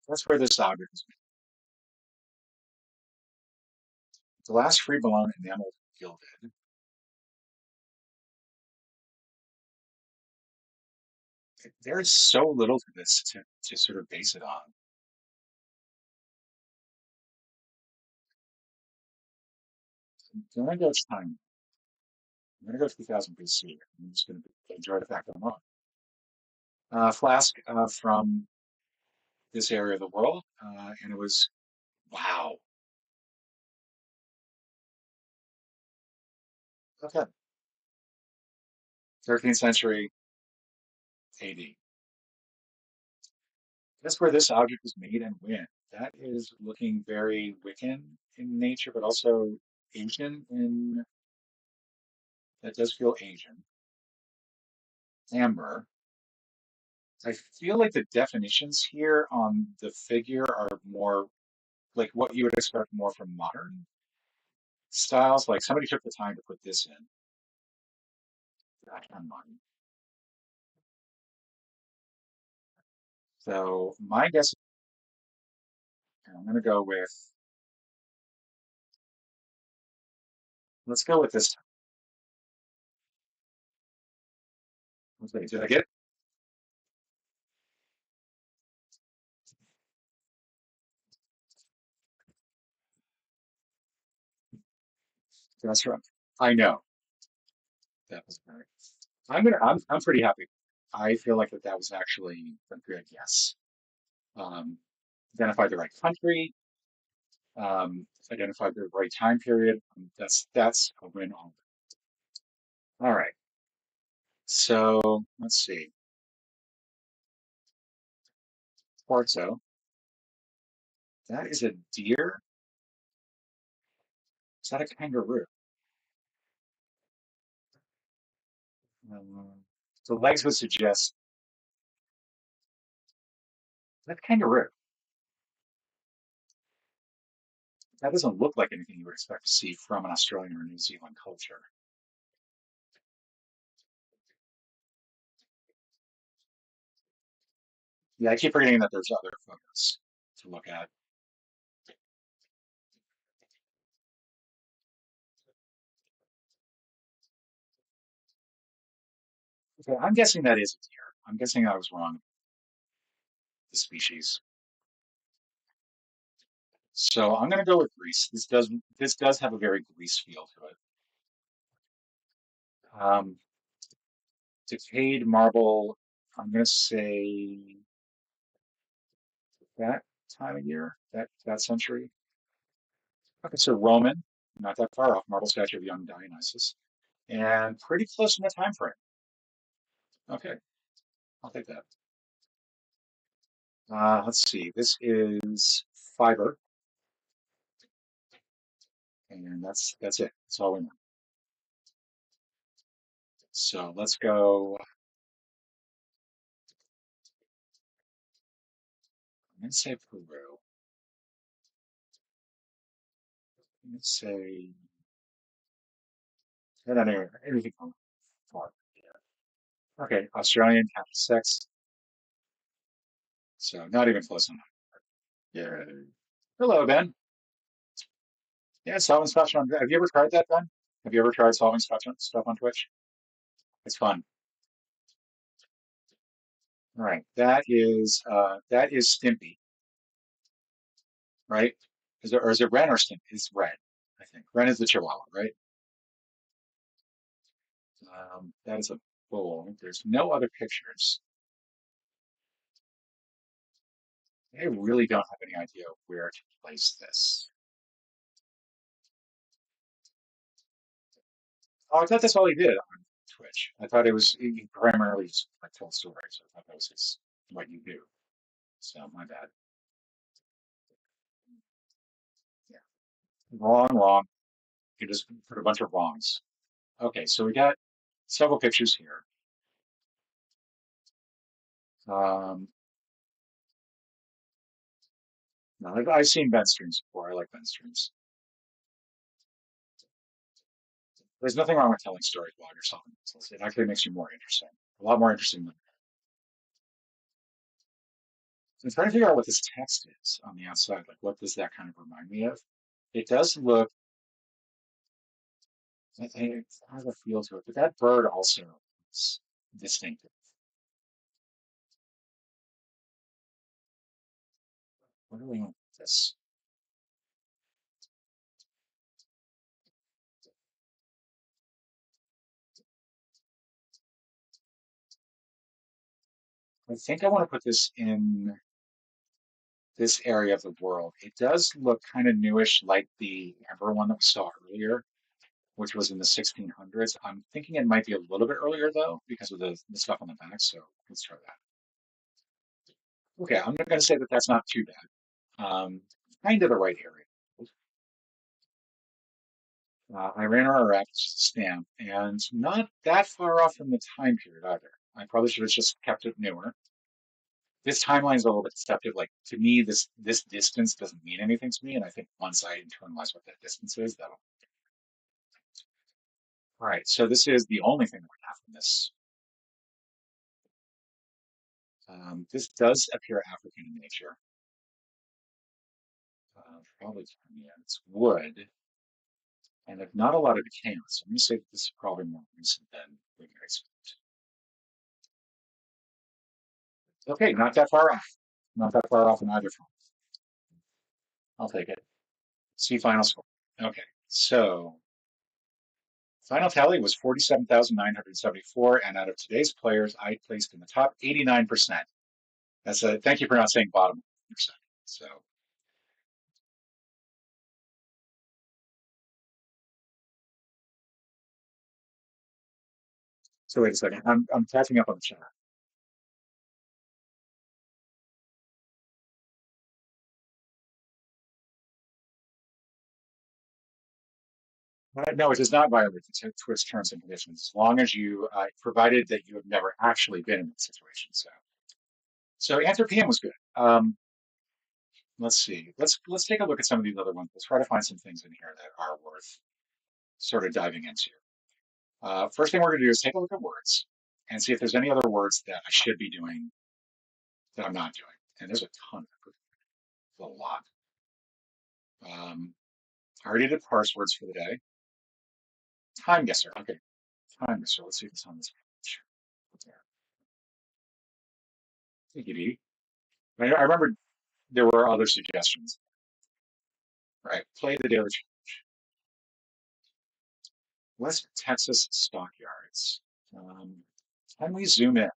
That's where this object is. The last free balloon enameled and gilded. There's so little to this to sort of base it on. I'm gonna go time. I'm gonna go 2000 BC. I'm just gonna enjoy the fact that I'm wrong. Flask from this area of the world, and it was wow. Okay, 13th century AD. That's where this object was made and when. That is looking very Wiccan in nature, but also Asian in that does feel Asian. Amber. I feel like the definitions here on the figure are more like what you would expect more from modern styles. Like somebody took the time to put this in. Back on mine. So my guess, and I'm gonna go with, let's go with this. Okay, did I get it? That's right. I know that was right. I'm pretty happy. I feel like that was actually a good guess. Um, identified the right country, identified the right time period. That's a win all right. So let's see. Quartzo. That is a deer. Is that a kangaroo? Um, the legs would suggest that kangaroo. That doesn't look like anything you would expect to see from an Australian or New Zealand culture. Yeah, I keep forgetting that there's other photos to look at. Okay, I'm guessing that is a deer. I'm guessing I was wrong. The species. So I'm going to go with Greece. This does have a very Greece feel to it. Um, decayed marble. I'm going to say that time of year, that century. Okay, so Roman, not that far off. Marble statue of young Dionysus, and pretty close in the time frame. Okay, I'll take that. Let's see. This is fiber, and that's it. That's all we know. So let's go. I'm going to say Peru. Let's say I don't know anything from far. Okay, Australian capital sex. So not even close enough. Yeah. Hello, Ben. Yeah, solving stuff on. Have you ever tried that, Ben? Have you ever tried solving stuff on Twitch? It's fun. All right, that is Stimpy, right? Or is it Ren or Stimpy? It's Ren, I think. Ren is the Chihuahua, right? That is a bull. There's no other pictures. I really don't have any idea where to place this. Oh, I thought that's all he did on Twitch. I thought it was he primarily just like told stories. I thought that was his. what you do. So my bad. Yeah. Wrong, wrong. You just put a bunch of wrongs. Okay, so we got several pictures here. Um, now I've seen Ben streams before. I like Ben streams. There's nothing wrong with telling stories while you're solving puzzles. It actually makes you more interesting. A lot more interesting than I'm trying to figure out what this text is on the outside. Like, what does that kind of remind me of? It does look, it has a feel to it, but that bird also is distinctive. What do we want with this? I think I want to put this in this area of the world. It does look kind of newish, like the amber one that we saw earlier, which was in the 1600s. I'm thinking it might be a little bit earlier though, because of the stuff on the back. So let's try that. Okay, I'm not going to say that that's not too bad. Kind of the right area. Iran or Iraq is just a stamp, and not that far off from the time period either. I probably should have just kept it newer. This timeline is a little bit deceptive. Like to me, this distance doesn't mean anything to me, and I think once I internalize what that distance is, that'll. All right, so this is the only thing that we have from this. This does appear African in nature. Probably yeah, it's wood, and if not a lot of decay on it. So I'm going to say that this is probably more recent than we can expect. Okay, not that far off. Not that far off in either front. I'll take it. See final score. Okay, so final tally was 47,974, and out of today's players, I placed in the top 89%. That's a thank you for not saying bottom percent. So wait a second. I'm catching up on the chat. No, it does not violate the Twitch terms and conditions, as long as you, provided that you have never actually been in that situation. So answer PM was good. Let's see. Let's take a look at some of these other ones. Let's try to find some things in here that are worth sort of diving into. First thing we're going to do is take a look at words and see if there's any other words that I should be doing that I'm not doing. And there's a ton of a lot. I already did parse words for the day. Time guesser. Okay, time guesser. Let's see if it's on this page. There. Take it easy. I remember there were other suggestions. Right. Play the daily challenge. West Texas stockyards. Um, can we zoom in?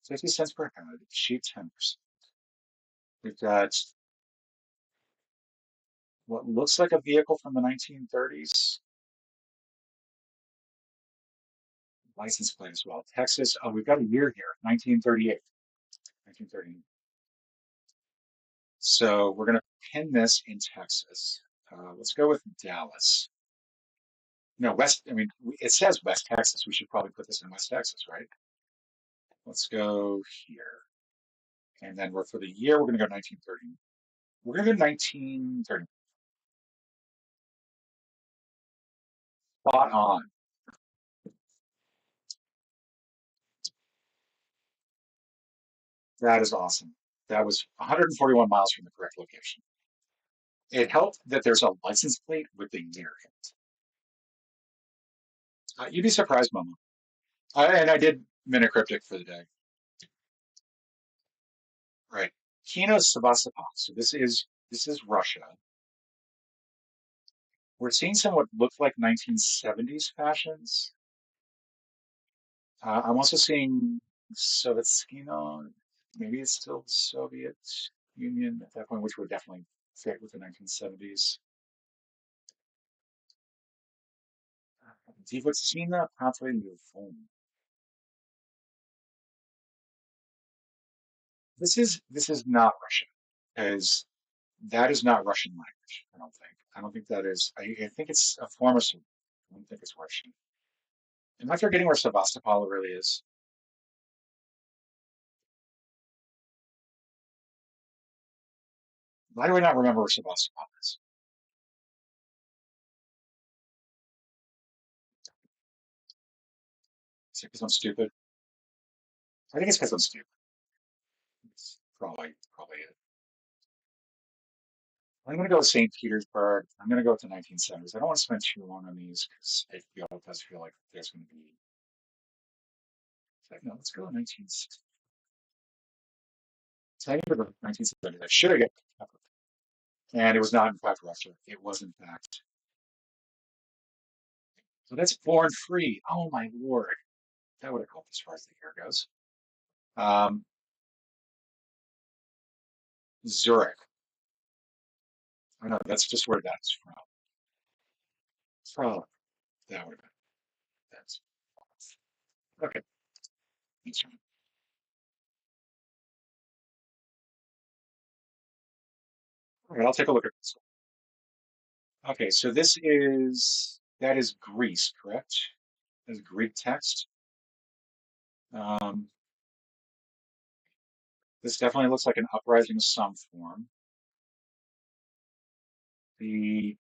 50 cents per head, sheep 10%. We've got what looks like a vehicle from the 1930s. License plate as well. Texas. Oh, we've got a year here, 1938. 1930. So we're going to pin this in Texas. Let's go with Dallas. No, West. I mean, it says West Texas. We should probably put this in West Texas, right? Let's go here. And then we're for the year, we're going to go 1930. We're going to go 1930. Spot on. That is awesome. That was 141 miles from the correct location. It helped that there's a license plate with the year in it. You'd be surprised, Mama. And I did Minute Cryptic for the day. Right. Kino Sevastopol. So this is Russia. We're seeing some what look like 1970s fashions. I'm also seeing Sovetskino. Maybe it's still the Soviet Union at that point, which would definitely fit with the 1970s. Die Vakzine pathway gefunden. This is not Russian, because that is not Russian language. I don't think. I don't think that is. I think it's a form of. I don't think it's Russian. Am I forgetting where Sevastopol really is? Why do I not remember where Sevastopol is? Is it because I'm stupid? I think it's because I'm stupid. It's probably it. I'm going to go with St. Petersburg. I'm going to go with the 1970s. I don't want to spend too long on these because it does feel like there's going to be. It's like, no, let's go with 1960. St. Petersburg, 1970s. I should have got. And it was not, in fact, Russia. It was, in fact. So that's born free. Oh, my Lord. That would have helped as far as the year goes. Um, Zurich. I know that's just where that's from. From that would have been. That's okay. That's fine. All right, I'll take a look at this one. Okay, so that is Greece, correct? That's Greek text. Um, this definitely looks like an uprising of some form. The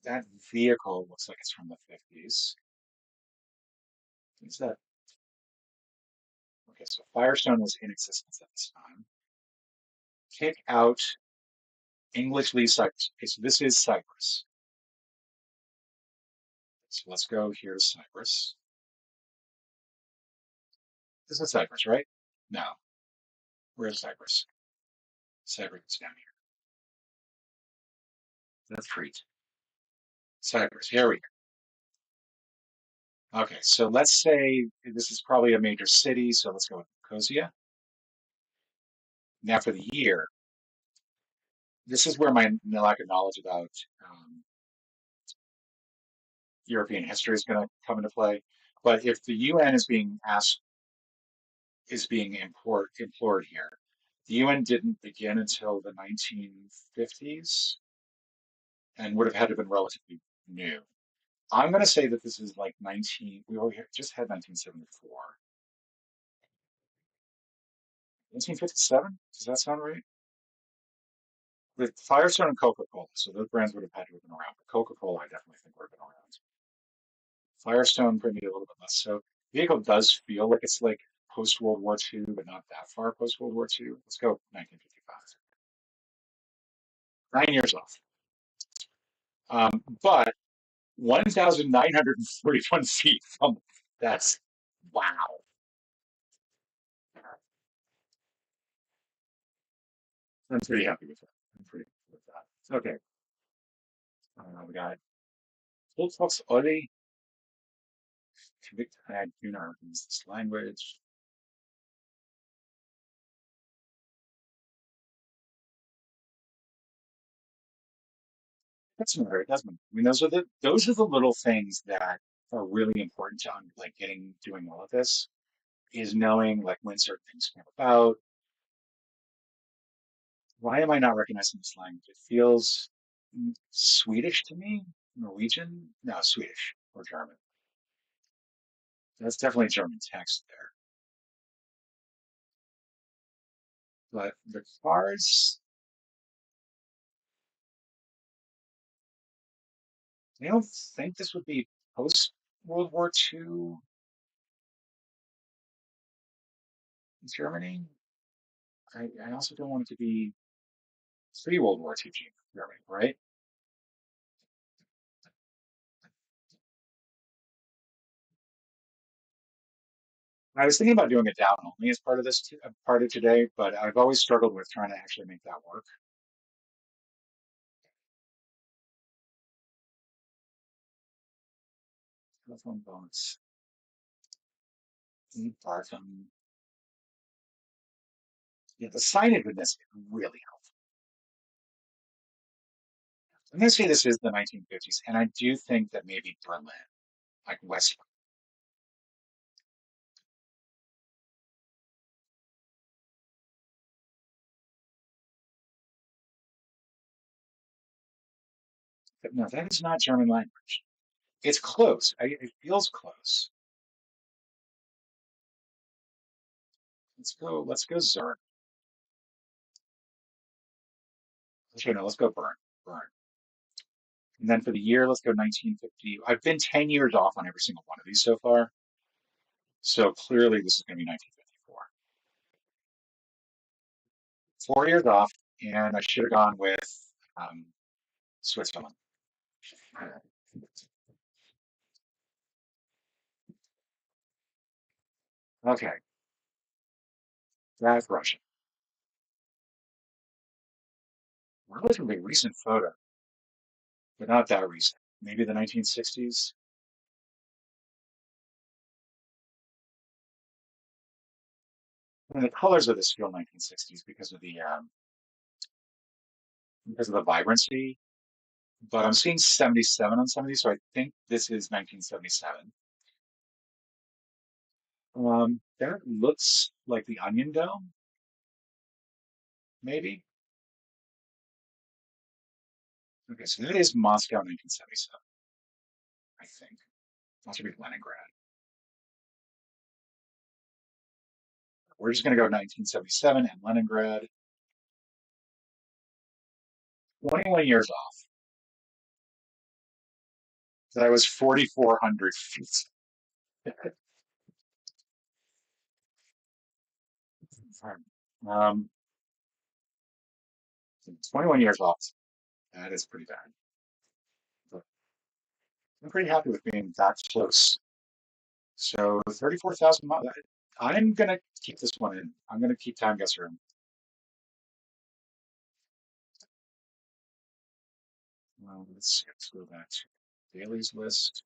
That vehicle looks like it's from the 50s. Is that okay? So Firestone was in existence at this time. Kick out English leave Cyprus. Okay, so this is Cyprus. So let's go here to Cyprus. This is Cyprus, right? No. Where's Cyprus? Cyprus is down here. That's Crete. Cyprus. Here we go. Okay, so let's say this is probably a major city, so let's go with Nicosia. Now for the year, this is where my lack of knowledge about um, European history is going to come into play. But if the UN is being implored here, the UN didn't begin until the 1950s and would have had to have been relatively new. I'm going to say that this is like just had 1974. 1957? Does that sound right? With Firestone and Coca-Cola, so those brands would have had to have been around. But Coca-Cola, I definitely think would have been around. Firestone, maybe a little bit less so. Vehicle does feel like it's like post World War II, but not that far post World War II. Let's go 1955. 9 years off. But 1,941 feet from that's wow. I'm pretty happy with that. I'm pretty happy with that. Okay. We got Volkswagen Ollie Convict Gunnar use this language. That's not very, doesn't it? I mean, those are the little things that are really important to like doing all of this is knowing like when certain things came about. Why am I not recognizing this language? It feels Swedish to me. Norwegian? No, Swedish or German. That's definitely German text there. But the cars, I don't think this would be post World War II Germany. I also don't want it to be pre World War II Germany, right? I was thinking about doing it down only as part of part of today, but I've always struggled with trying to actually make that work. Telephone box, Barton. Yeah, the signage in this is really helpful. I'm going to say this is the 1950s, and I do think that maybe Berlin, like West. But no, that is not German language. It's close. It feels close. Let's go. Let's go Zurich. Actually, no, let's go Bern. Bern. And then for the year, let's go 1950. I've been 10 years off on every single one of these so far. So clearly this is going to be 1954. 4 years off, and I should have gone with um, Switzerland. Okay, that's Russia. Relatively recent photo, but not that recent. Maybe the 1960s. And the colors of this feel 1960s because of the vibrancy. But I'm seeing 77 on some of these, so I think this is 1977. That looks like the Onion Dome, maybe. Okay, so that is Moscow 1977, I think. That should be Leningrad. We're just going to go 1977 and Leningrad. 21 years off. So that was 4,400 feet. Um, 21 years off. That is pretty bad. But I'm pretty happy with being that close. So 34,000 miles. I'm going to keep this one in. I'm going to keep Time Guesser in. Let's see. Let's go back to Dailies list.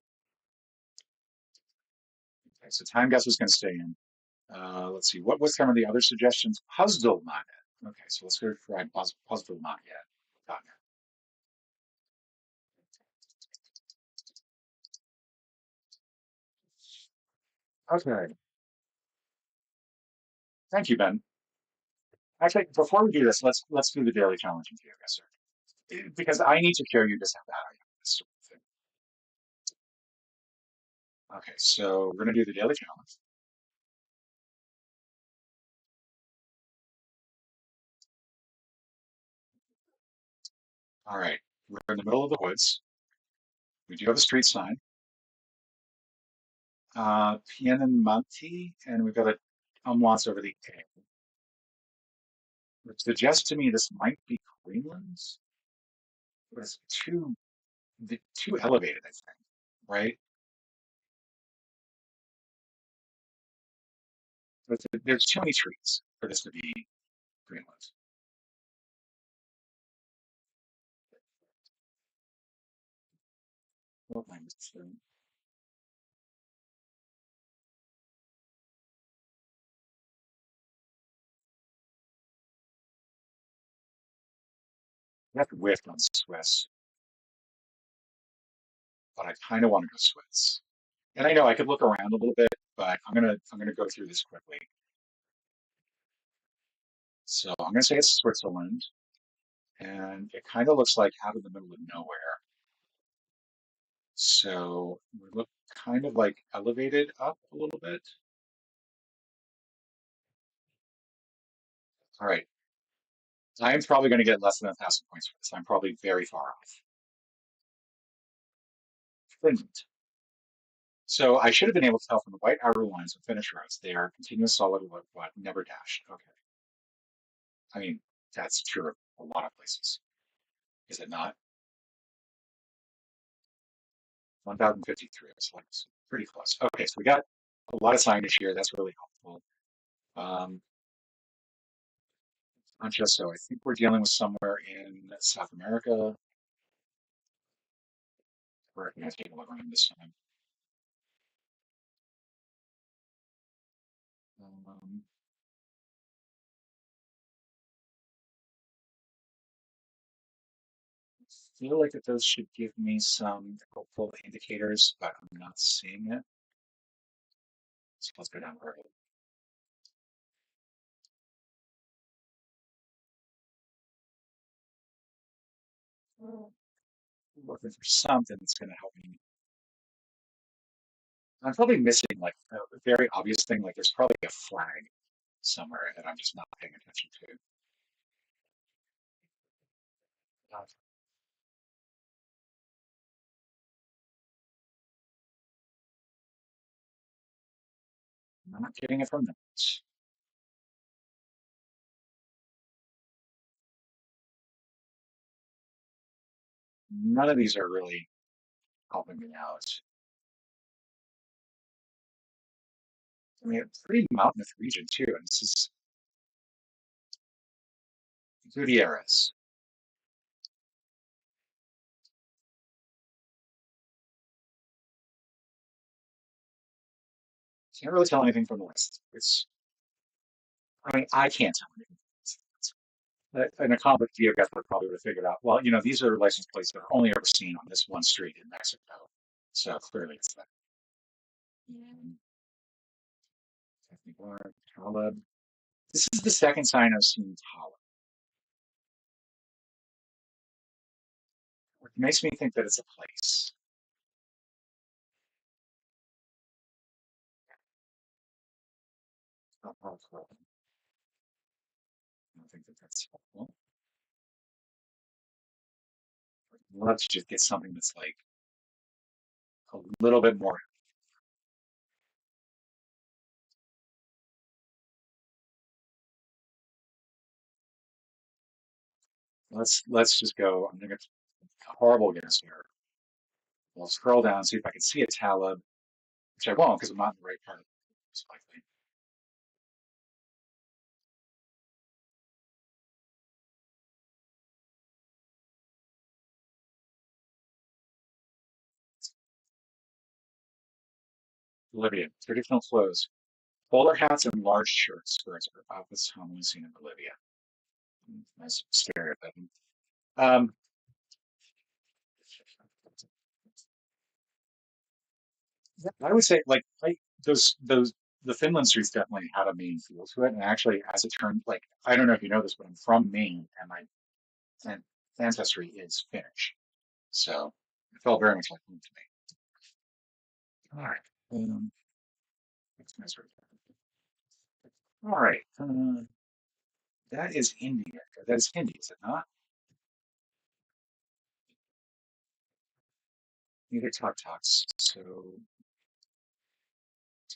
Okay, so Time Guesser is going to stay in. Let's see. What was some of the other suggestions? Puzzle not yet. Okay, so let's go try Puzzle not yet. Not yet. Okay. Thank you, Ben. Actually, before we do this, let's do the daily challenge with you, guys, sir. Because I need to hear you just how bad I am at this sort of thing. Okay, so we're gonna do the daily challenge. All right, we're in the middle of the woods. We do have a street sign. Pienmonte, and we've got a umlauts over the A, which suggests to me this might be Greenland, but it's too elevated, I think, right? There's too many trees for this to be Greenland. What line is this? That's width on Swiss, but I kind of want to go Swiss. And I know I could look around a little bit, but I'm gonna go through this quickly. So I'm gonna say it's Switzerland, and it kind of looks like out of the middle of nowhere. So we look kind of like elevated up a little bit. All right, I'm probably going to get less than 1,000 points for this. I'm probably very far off. Finland. So I should have been able to tell from the white outer lines of Finnish roads. They are continuous solid wood, but never dashed. Okay. I mean, that's true of a lot of places. Is it not? 1,053. It's like pretty close. Okay, so we got a lot of signage here. That's really helpful. Um, not just so. I think we're dealing with somewhere in South America. We're going to take a look around this time. Um, feel like that those should give me some helpful indicators, but I'm not seeing it. So let's go down the road. Looking for something that's going to help me. I'm probably missing like a very obvious thing, like there's probably a flag somewhere that I'm just not paying attention to. Uh, I'm not getting it from notes. None of these are really helping me out. I mean, it's a pretty mountainous region too, and this is Gutierrez. Can't really tell anything from the list. I mean, I can't tell anything. An accomplished geographer probably would have figured out, well, these are license plates that are only ever seen on this one street in Mexico. So clearly it's that. And Technibar, Taleb. This is the second sign I've seen Taleb, which makes me think that it's a place. I don't think that that's helpful. I'd love to just get something that's like a little bit more. Let's just go. I'm gonna get a horrible guess here. I'll scroll down, see if I can see a Taleb, which I won't because I'm not in the right part of it, most likely. Bolivia, traditional clothes. Bowler hats and large shirt skirts are outfits commonly seen in Bolivia. Nice stereotype. Um, yeah, I would say like those the Finland streets definitely had a Maine feel to it, and actually, as it turned, like I don't know if you know this, but I'm from Maine, and my an- ancestry is Finnish, so it felt very much like home to me. All right, that's nice right there. All right, that is India. That is Hindi, is it not? These are Tuk Tuks, so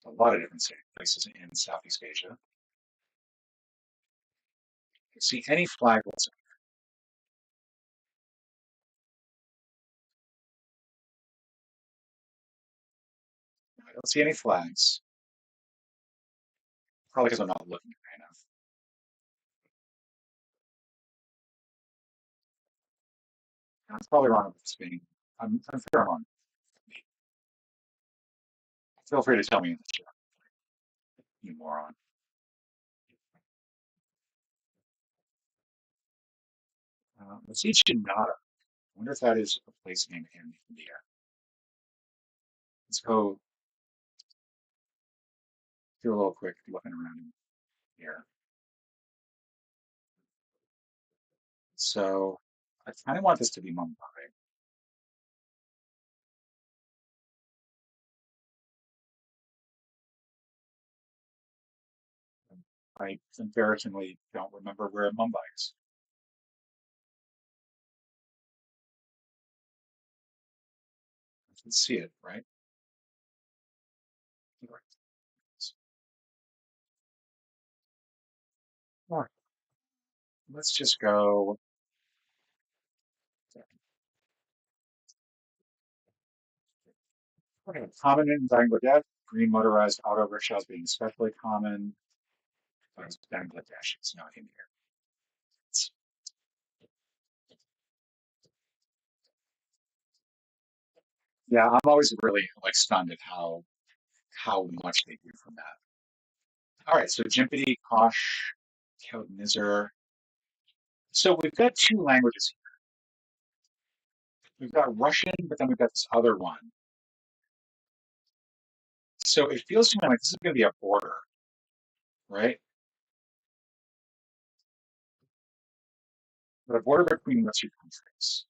a lot of different places in Southeast Asia. See any flag whatsoever. I don't see any flags, probably because I'm not looking high enough. I'm probably wrong with Spain. I'm sure I'm wrong. Feel free to tell me in the chat, you moron. Let's see Chinada. I wonder if that is a place name in India. Let's go do a little quick looking around in here. So I kind of want this to be Mumbai. I embarrassingly don't remember where Mumbai is. I can see it, right? All right, let's just go. Okay, common in Bangladesh, green motorized auto rickshaws being especially common. It's Bangladesh, it's not India. It's, yeah, I'm always really like stunned at how much they do from that. All right, so Jimpity, Kosh, Keltnizar. So we've got two languages We've got Russian, but then we've got this other one. So it feels to me like this is going to be a border, right? But a border between what two countries? Is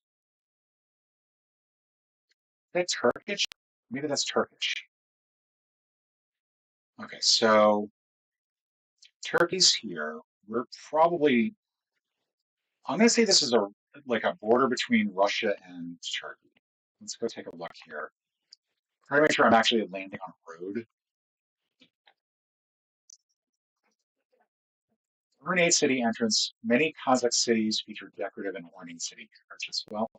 that Turkish? Maybe that's Turkish. Okay, so Turkey's here. We're probably, I'm going to say this is a like a border between Russia and Turkey. Let's go take a look here. Try to make sure I'm actually landing on a road. Ornate city entrance. Many Kazakh cities feature decorative and ornate city churches. Well,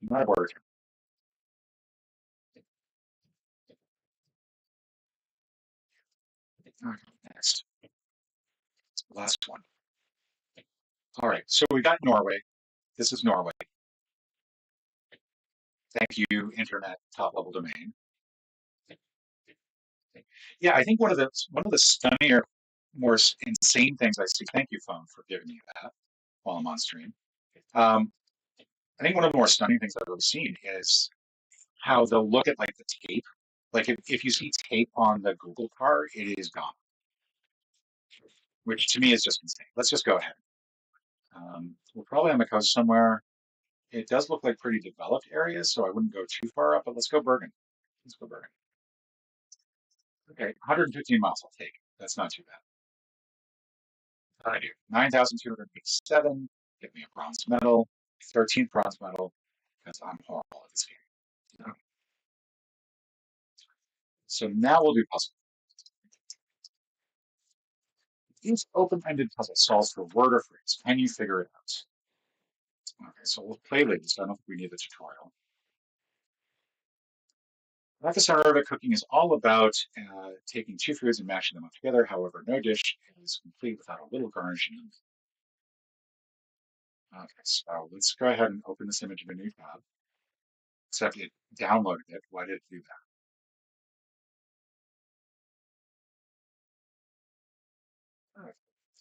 not a border. Okay, next, last one. All right, so we got Norway. This is Norway. Thank you, internet top level domain. Yeah, I think one of the stunninger, more insane things I see. Thank you, phone, for giving me that while I'm on stream. Um, I think one of the more stunning things I've ever seen is how they'll look at like the tape. Like if you see tape on the Google car, it is gone, which to me is just insane. Let's just go ahead. We're probably on the coast somewhere. It does look like pretty developed areas, so I wouldn't go too far up, but let's go Bergen. Let's go Bergen. Okay, 115 miles, I'll take it. That's not too bad. I do. 9,287. Give me a bronze medal. 13th bronze medal because I'm horrible at this game. Okay, so now we'll do puzzle. Each open-ended puzzle solves for word or phrase. Can you figure it out? Okay, so we'll play later. I don't think we need the tutorial. Breakfast Arabic cooking is all about taking two foods and mashing them up together. However, no dish is complete without a little garnishing. Okay, so let's go ahead and open this image of a new tab. Except it downloaded it. Why did it do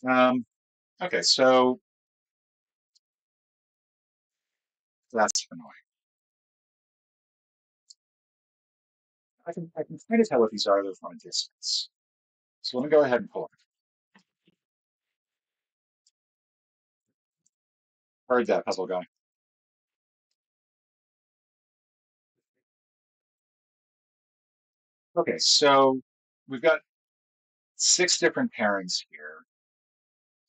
that? Okay, so that's annoying. I can kind of tell what these are though from a distance. So let me go ahead and pull up. Heard that puzzle going. Okay, so we've got six different pairings here.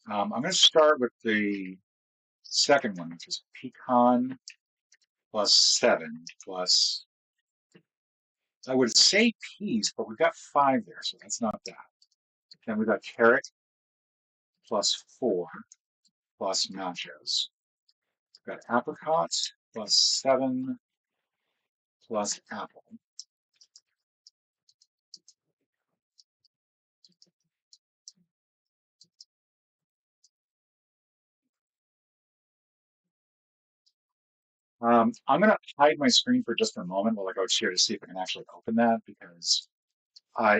I'm going to start with the second one, which is pecan plus 7 plus, I would say peas, but we've got 5 there, so that's not that. Then we've got carrot plus 4 plus nachos. We've got apricot plus 7 plus apple. I'm going to hide my screen for just a moment while I go here to see if I can actually open that because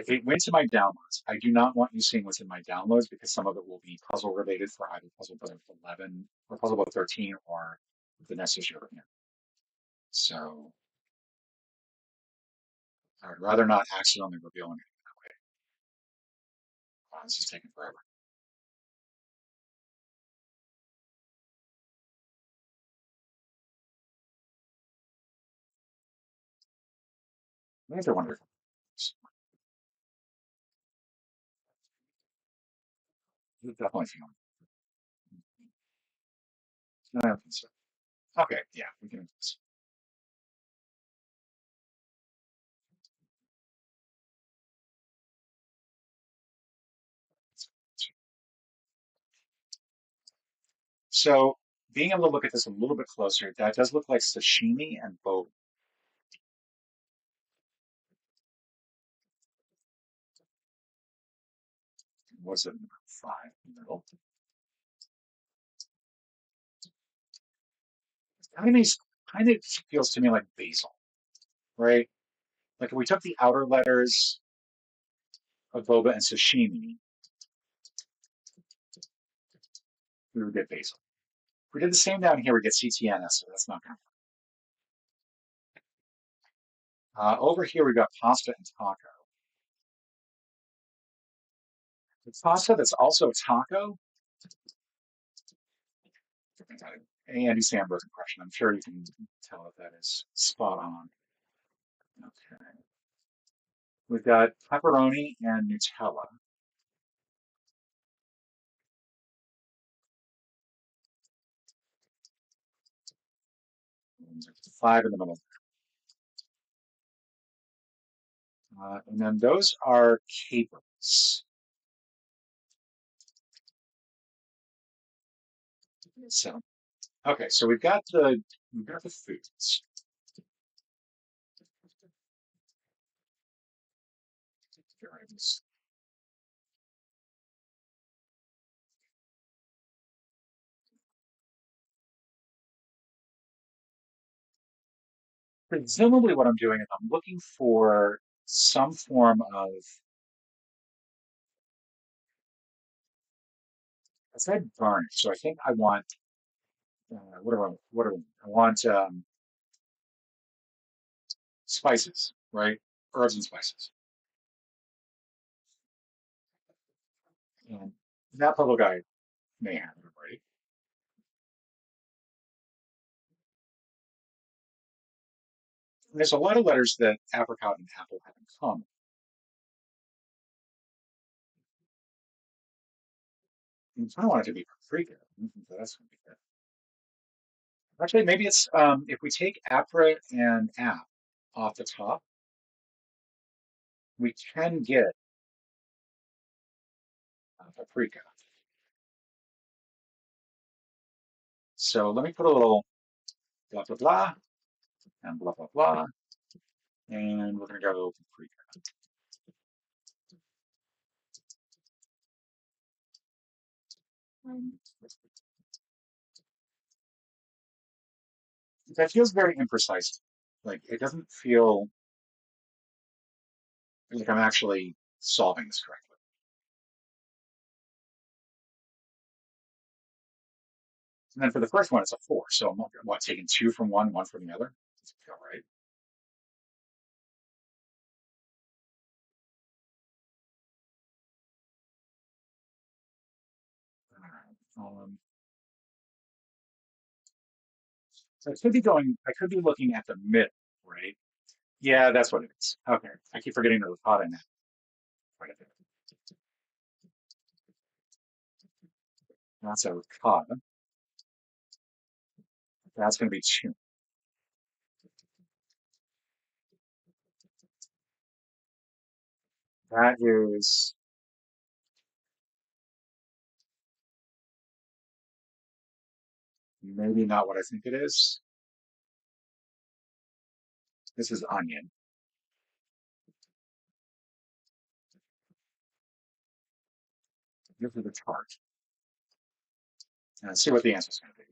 it went to my downloads. I do not want you seeing what's in my downloads because some of it will be puzzle related for either puzzle book 11 or puzzle book 13 or the next issue over here. So I would rather not accidentally reveal anything that way. This is taking forever. I think they're wonderful. Definitely feeling. I don't think so. Okay, yeah, we can do this. So being able to look at this a little bit closer, that does look like sashimi and boba. What's it, number 5 in the middle? Kind of, kind of feels to me like basil, right? Like if we took the outer letters of boba and sashimi, we would get basil. If we did the same down here, we get CTNS, so that's not going to work. Over here we've got pasta and taco. The pasta that's also a taco. Andy Samberg impression. I'm sure you can tell if that is spot on. Okay. We've got pepperoni and Nutella. And there's five in the middle. And then those are capers. So, okay, so we've got the foods. Presumably, what I'm doing is I'm looking for some form of. I said garnish, so I think I want. I want spices, right? Herbs and spices. And that little guy may have it already. There's a lot of letters that apricot and apple have in common. And I want it to be paprika. So that's going to be good. Actually, maybe it's if we take apra and app off the top, we can get paprika. So let me put a little blah blah blah and blah blah blah, and we're going to go paprika. That feels very imprecise. Like it doesn't feel like I'm actually solving this correctly. And then for the first one, it's a four. So I'm what, taking two from one, one from the other? Doesn't feel right. So I could be looking at the mid, right? Yeah, that's what it is. Okay. I keep forgetting the ricotta in that. Quite a bit. That's a ricotta. That's going to be two. That is maybe not what I think it is. This is onion. This is the tart. And let's see what the answer is going to be.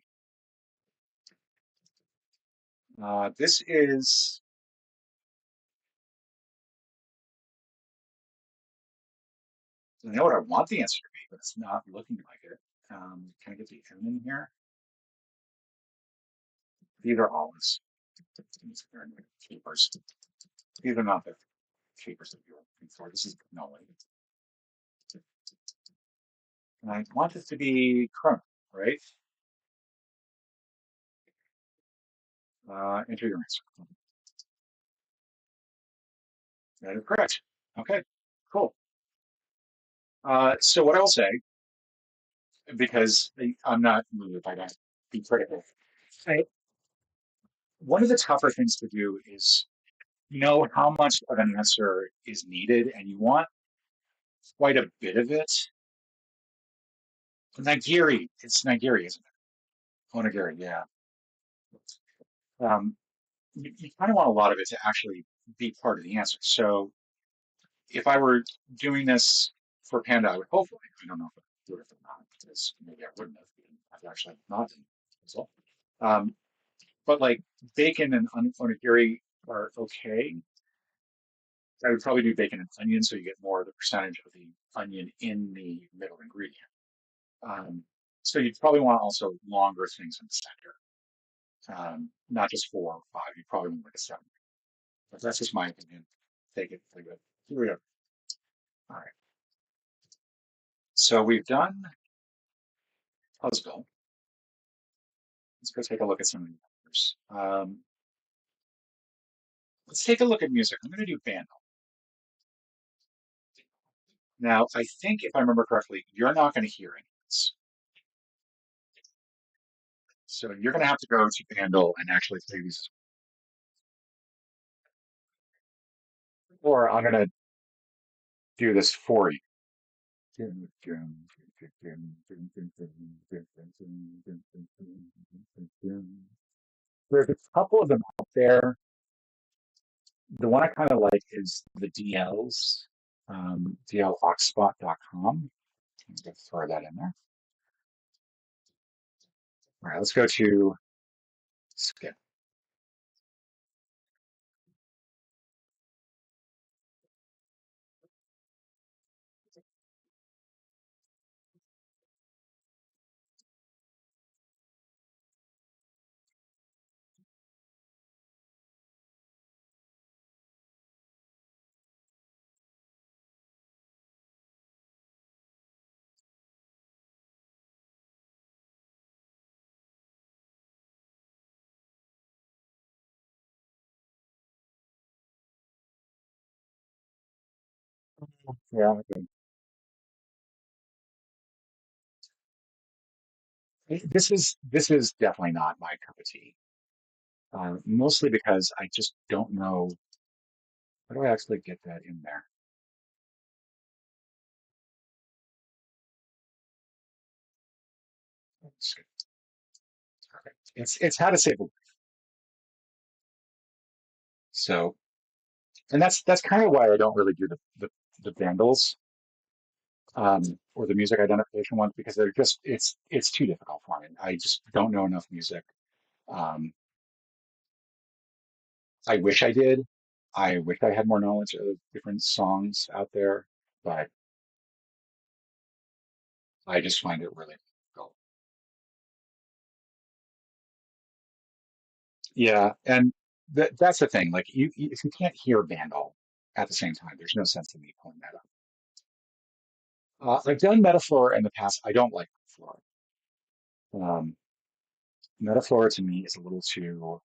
This is, I know what I want the answer to be, but it's not looking like it. Can I get the M in here? These are olives. These are capers. These are not the capers that you're looking for. This is cannoli. And I want this to be crumb, right? Enter your answer. That is correct. Okay, cool. So what I'll say, because I'm not moved by that, be critical. I, one of the tougher things to do is know how much of an answer is needed, and you want quite a bit of it. Nigiri, it's Nigiri, isn't it? Onigiri, yeah. Um, you kind of want a lot of it to actually be part of the answer. So if I were doing this for Panda, I would hopefully, I don't know if I would do it or not, because maybe I wouldn't have been, I've actually not done as well. Um, but like bacon and onigiri are okay. I would probably do bacon and onion so you get more of the percentage of the onion in the middle ingredient. Um, so you'd probably want also longer things in the center, not just four or five. You probably want like a seven. That's just my opinion. Take it, leave it. Here we go. All right. So we've done Puzzle. Let's go take a look at some of the numbers. Let's take a look at music. I'm going to do band. Now, I think if I remember correctly, you're not going to hear any of this. So you're going to have to go to Vandal and actually play these, or I'm going to do this for you. There's a couple of them out there. The one I kind of like is the DLs, dlhawkspot.com. Let's throw that in there. All right, let's go to skip. Yeah, okay. This is definitely not my cup of tea. Mostly because I just don't know how do I actually get that in there. It's, it's how to save a life. So, and that's kind of why I don't really do the Vandals or the music identification ones because they're just it's too difficult for me. I just don't know enough music. Um, I wish I did. I wish I had more knowledge of different songs out there, but I just find it really difficult. Yeah, and that's the thing. Like if you can't hear Vandal at the same time, there's no sense in me pulling that up. I've done Metaphor in the past. I don't like Metaphor. Um, Metaphor to me is a little too.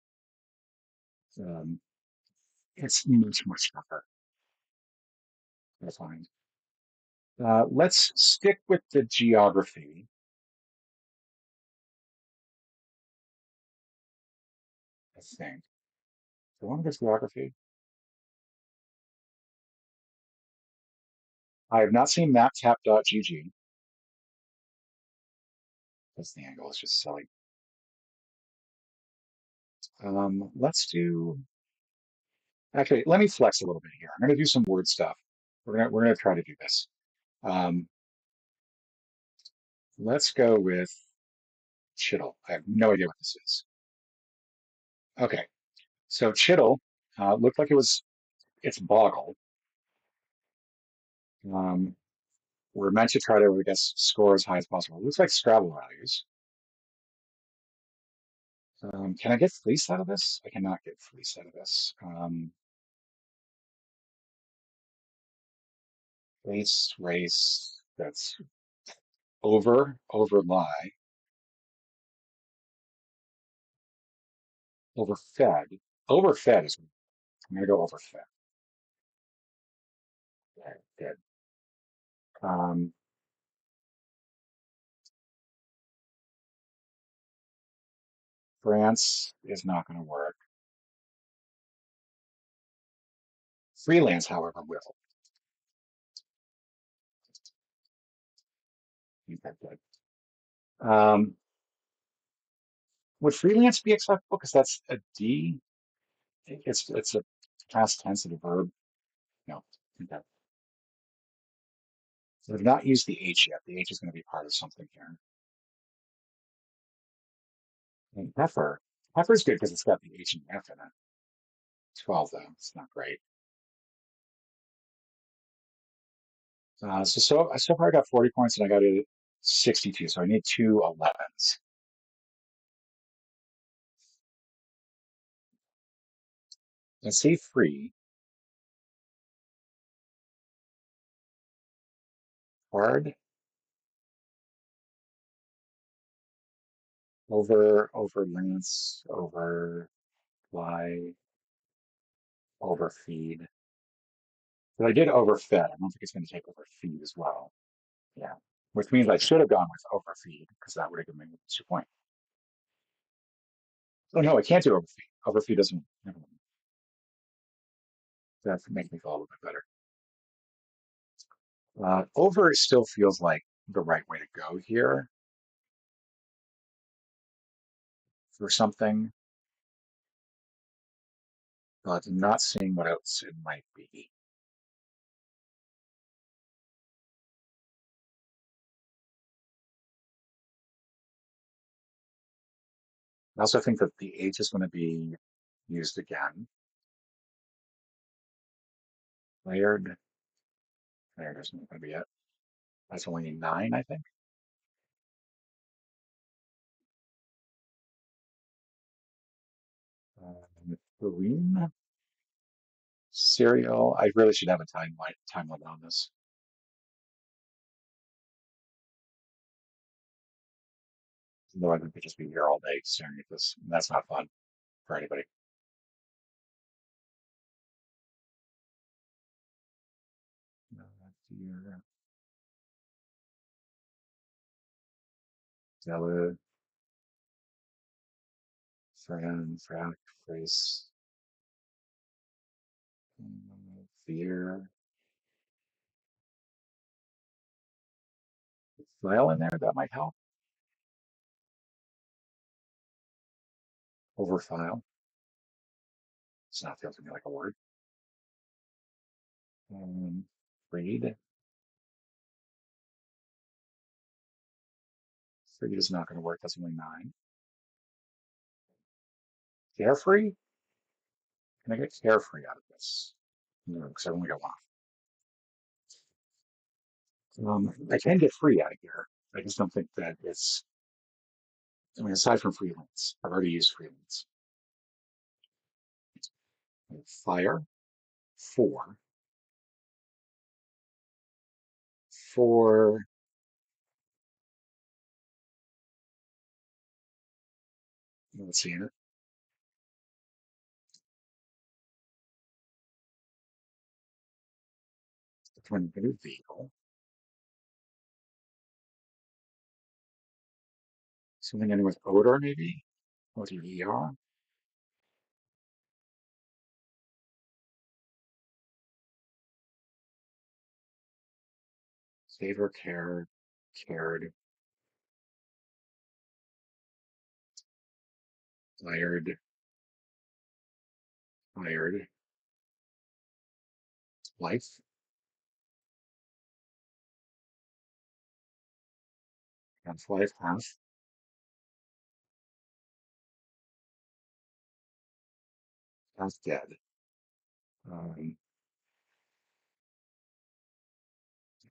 Um, it's much tougher, I find. Let's stick with the geography, I think. The one with geography. I have not seen maptap.gg. That's the angle. It's just silly. Let's do. Actually, let me flex a little bit here. I'm going to do some word stuff. We're gonna try to do this. Um, let's go with Chittle. I have no idea what this is. Okay, so Chittle looked like it's Boggle. Um, we're meant to try to, I guess, score as high as possible. It looks like Scrabble values. Can I get fleece out of this? I cannot get fleece out of this. Race, that's lie, overfed. Overfed is, I'm gonna go overfed. Okay, good. Um, France is not gonna work. Freelance, however, will. Okay, good. Um, would freelance be acceptable? Because that's a D. It's a past tense of a verb. No. Okay. So I've not used the H yet. The H is going to be part of something here. And heifer. Heifer's good because it's got the H and F in it. 12 though. It's not great. So far I got 40 points and I got a 62. So I need two 11s. I say free, hard, overlance, overfly, overfeed. But I did overfed. I don't think it's going to take overfeed as well. Yeah. Which means I should have gone with overfeed because that would have given me an extra point. Oh no, I can't do overfeed. Overfeed doesn't, never mind. That makes me feel a little bit better. Over still feels like the right way to go here for something, but I'm not seeing what else it might be. I also think that the H is going to be used again. Layered, layered isn't going to be it. That's only nine, I think. Green, cereal. I really should have a time limit on this. Otherwise, I could just be here all day staring at this. And that's not fun for anybody. Deer, Zella, Fran, Frack, Face, Fear, file in there. That might help. Over file. It's not feels to me like a word. Read. Read is not going to work. That's only nine. Carefree? Can I get carefree out of this? No, because I only got one. I can get free out of here. I just don't think that it's, I mean, aside from freelance, I've already used freelance. Fire, four, four, let's see, twin vehicle, something ending with odor, maybe? ODER, savor, care, cared, fired, fired, life, and life, half dead, um,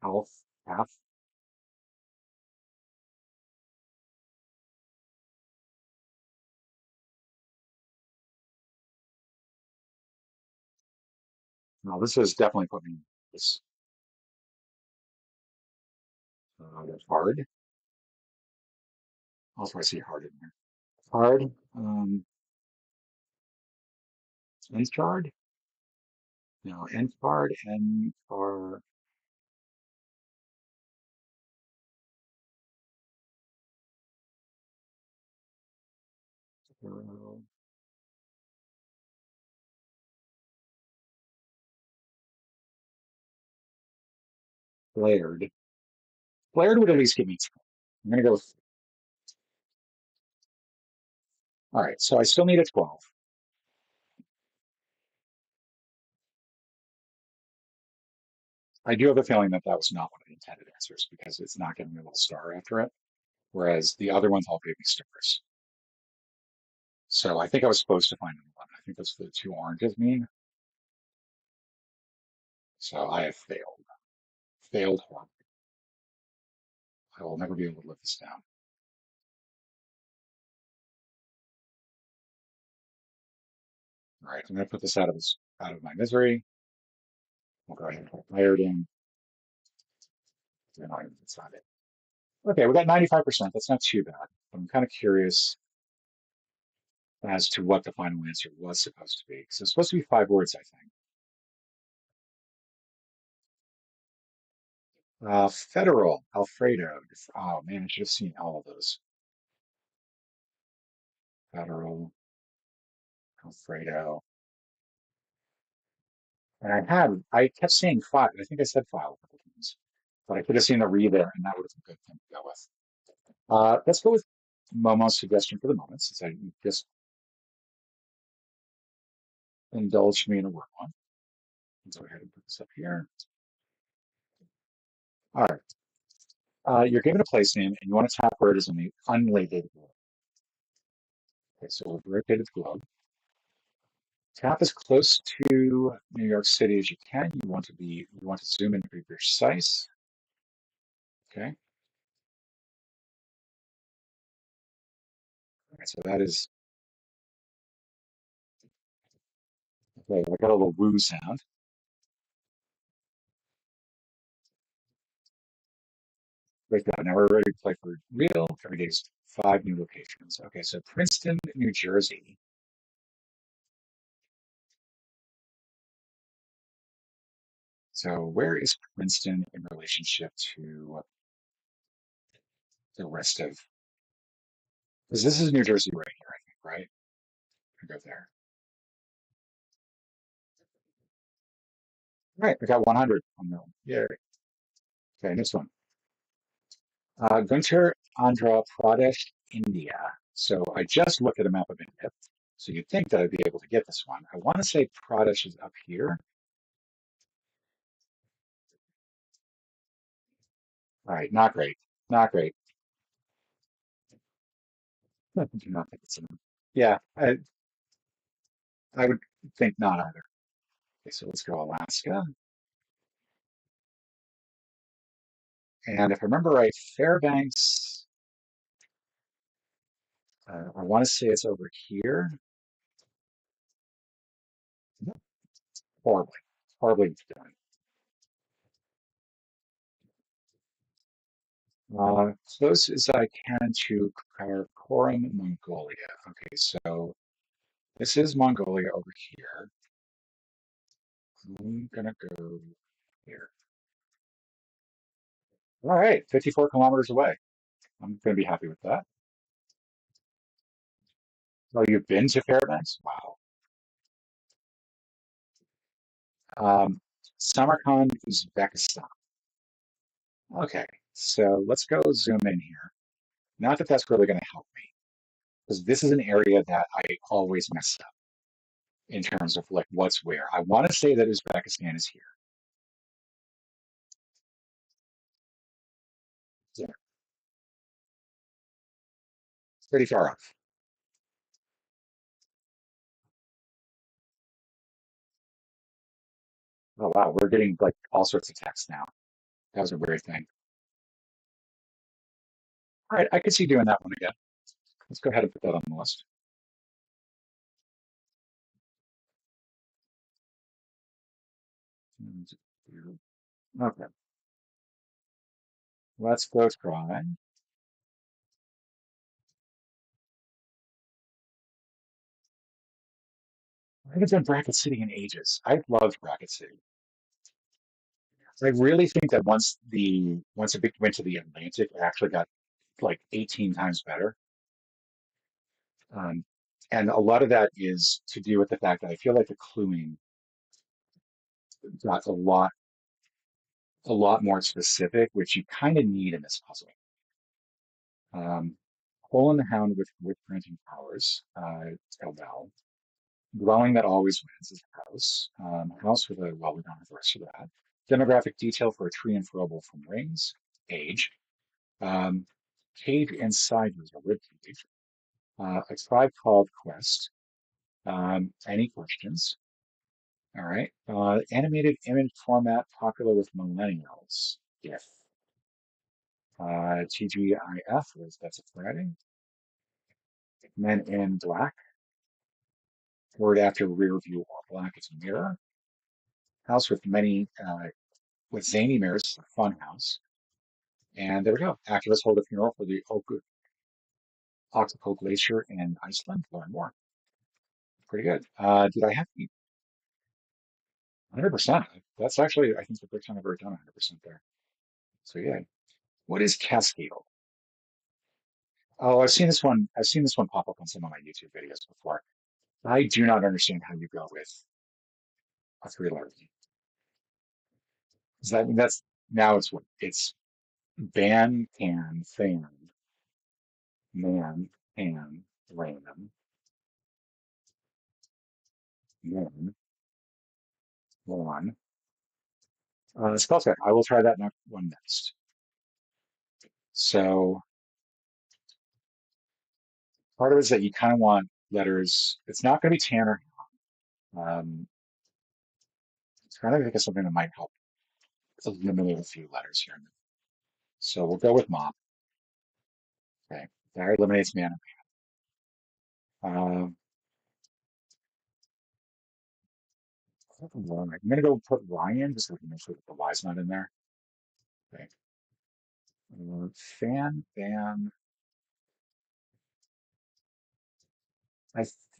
health, half. No, this has definitely put me this hard. Also, I see hard in there. Hard, end card? No, end card, end card, flared. Flared would at least give me 10. I'm gonna go with, all right, so I still need a 12. I do have a feeling that that was not one of the intended answers because it's not giving me a little star after it, whereas the other ones all gave me stars. So I think I was supposed to find an 11. I think that's the two oranges mean. So I have failed. Failed horribly. I will never be able to live this down. All right, I'm going to put this out of my misery. We'll go ahead and put hired in. It's not it. Okay, we got 95%. That's not too bad. I'm kind of curious as to what the final answer was supposed to be. So it's supposed to be 5 words, I think. Federal, Alfredo. Oh man, I should have seen all of those. Federal, Alfredo. And I kept saying five. I think I said file a couple times, but I could have seen the re there, and that would have been a good thing to go with. Let's go with Momo's suggestion for the moment, since I you just indulged me in a word one. Let's go ahead and put this up here. All right. You're given a place name, and you want to tap where it is on the unlaid globe. Okay, so we've rotated the globe. Tap as close to New York City as you can. You want to zoom in to be precise. Okay. All right, so that is, okay, I got a little woo sound. Great job. Now we're ready to play for real. Every day's 5 new locations. Okay, so Princeton, New Jersey. So where is Princeton in relationship to the rest of, because this is New Jersey right here, I think, right? I go there. All right, I got 100 on that one. Yeah. Okay, next one. Guntur, Andhra Pradesh, India. So I just looked at a map of India. So you'd think that I'd be able to get this one. I want to say Pradesh is up here. All right, not great. Not great. I do not think it's in. Yeah, I would think not either. Okay, so let's go Alaska. And if I remember right, Fairbanks, I want to say it's over here. Horribly, horribly done. Close as I can to Karakoram, Mongolia. Okay, so this is Mongolia over here. I'm gonna go here. All right, 54 kilometers away. I'm gonna be happy with that. Oh, you've been to Fairbanks? Wow. Um, Samarkand, Uzbekistan. Okay, so let's go zoom in here. Not that that's really going to help me, because this is an area that I always mess up in terms of like what's where. I want to say that Uzbekistan is here. Yeah, it's pretty far off. Oh wow, we're getting like all sorts of text now. That was a weird thing. All right, I could see doing that one again. Let's go ahead and put that on the list. Okay, let's go try. I haven't done Bracket City in ages. I loved Bracket City. I really think that once it went to the Atlantic, it actually got like 18 times better. Um, and a lot of that is to do with the fact that I feel like the cluing got a lot more specific, which you kind of need in this puzzle. Hole in the Hound with printing powers, Bell. Dwelling that always wins is a house. House with a, well, we don't have the rest of that. Demographic detail for a tree inferable from rings. Age. Um, Cage inside was a rib cage. A tribe called Quest. Any questions? All right. Animated image format popular with millennials. GIF. TGIF is that's a Friday. Men in Black. Word after rear view or black is mirror. House with many, with zany mirrors is a fun house. And there we go. Activists hold a funeral for the Octopo Glacier in Iceland. Learn more. Pretty good. Did I have 100%? That's actually, I think, the first time I've ever done 100% there. So yeah. What is Cascadal? Oh, I've seen this one. I've seen this one pop up on some of my YouTube videos before. I do not understand how you go with a three-letter name. Does that mean that's now it's what it's ban, can, fan, man, can, ran, man, one. Spell check. I will try that next one next. So part of it is that you kind of want letters. It's not going to be Tanner. It's kind of think of something that might help eliminate a few letters here. So we'll go with mop. Okay, that eliminates man. Um, I'm gonna go put Ryan just so we can make sure that the Y's not in there. Okay. Fan, ban,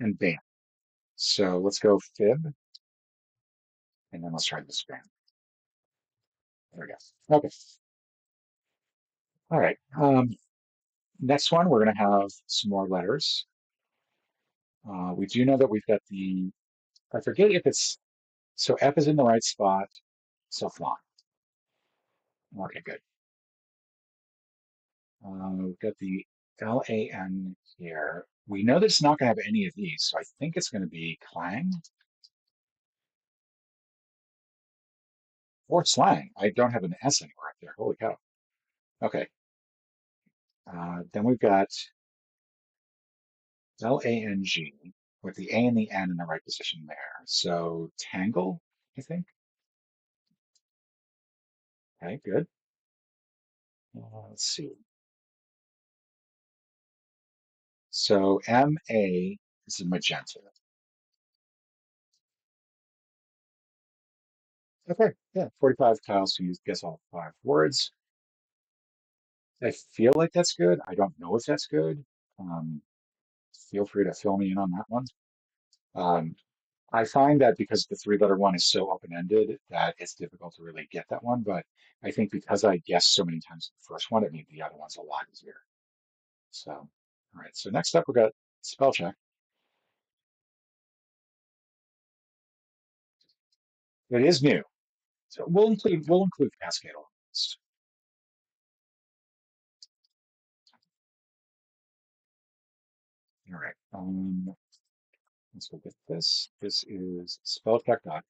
and ban. So let's go fib, and then let's try this ban. There we go. Okay. All right. Next one, we're gonna have some more letters. We do know that we've got I forget if it's, so F is in the right spot, so flan. Okay, good. We've got the LAN here. We know that it's not going to have any of these, so I think it's going to be clang or slang. I don't have an S anywhere up there. Holy cow. Okay. Then we've got LANG with the A and the N in the right position there. So tangle, I think. Okay, good. Let's see. So MA is a magenta. Okay, yeah, 45 tiles to use, guess all 5 words. I feel like that's good. I don't know if that's good. Um, Feel free to fill me in on that one. Um, I find that because the three-letter one is so open-ended that it's difficult to really get that one. But I think because I guessed so many times the first one, it made the other ones a lot easier. So, all right. So next up, we got spell check. It is new, so we'll include Cascade on the list. All right. Let's go get this. This is spellcheck.xyz.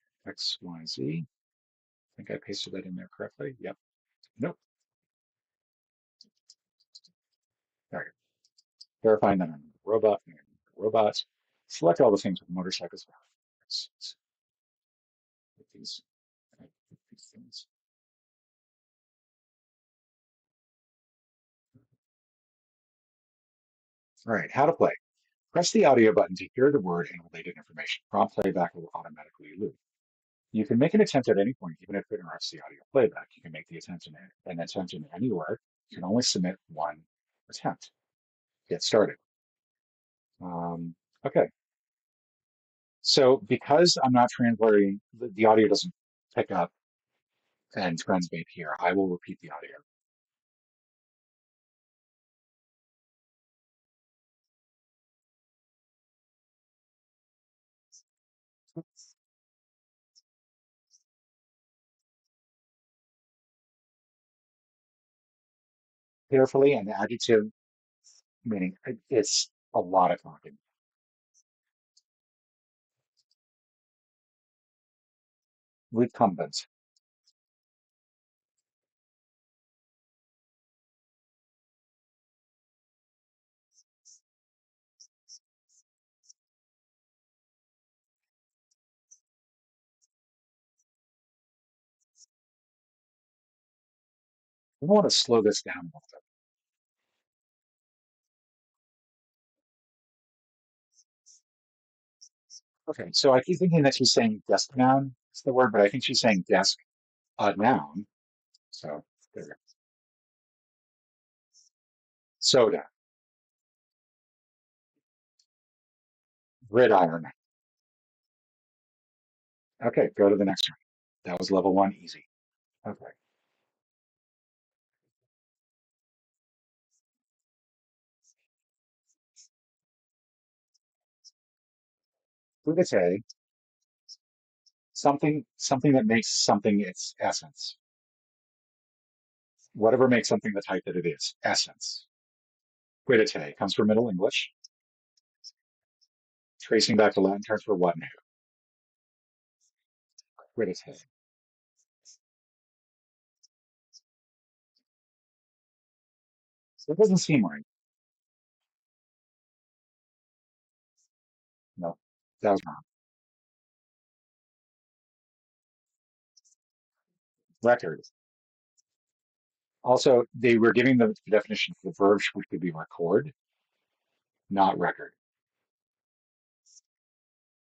I think I pasted that in there correctly. Yep. Nope. There you go. Verifying that I'm a robot. Robots. Select all the things with motorcycles. These, these things. All right, how to play. Press the audio button to hear the word and related information. Prompt playback will automatically loop. You can make an attempt at any point, even if it interrupts the audio playback. You can make the attempt in any word. You can only submit one attempt. Get started. Um, okay, so because I'm not translating, the audio doesn't pick up and transmit here, I will repeat the audio. Carefully, an adjective meaning it's a lot of talking. Recumbent. I want to slow this down a little bit. Okay, so I keep thinking that she's saying desk noun is the word, but I think she's saying desk noun. So there. Soda, gridiron. Okay, go to the next one. That was level one, easy. Okay, crudite, something that makes something its essence. Whatever makes something the type that it is, essence. Quiddite comes from Middle English, tracing back to Latin terms for what and who. Quiddite. So it doesn't seem right. No, that was wrong. Record. Also, they were giving the definition for the verb, which could be record, not record.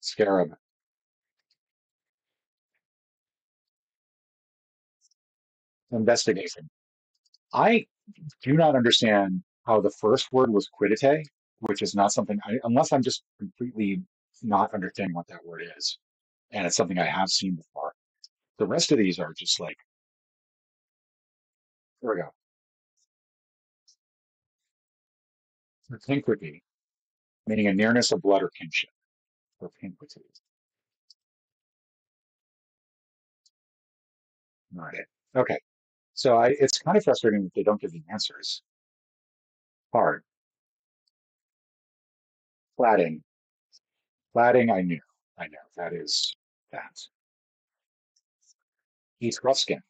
Scarab. Investigation. I do not understand how the first word was quiddite, which is not something unless I'm just completely not understanding what that word is, and it's something I have seen before. The rest of these are just like, here we go. Propinquity, meaning a nearness of blood or kinship. Propinquity. All right. Okay. So it's kind of frustrating that they don't give the answers. Hard. Flatting. Flatting, I knew. I know. That is that. Etruscan,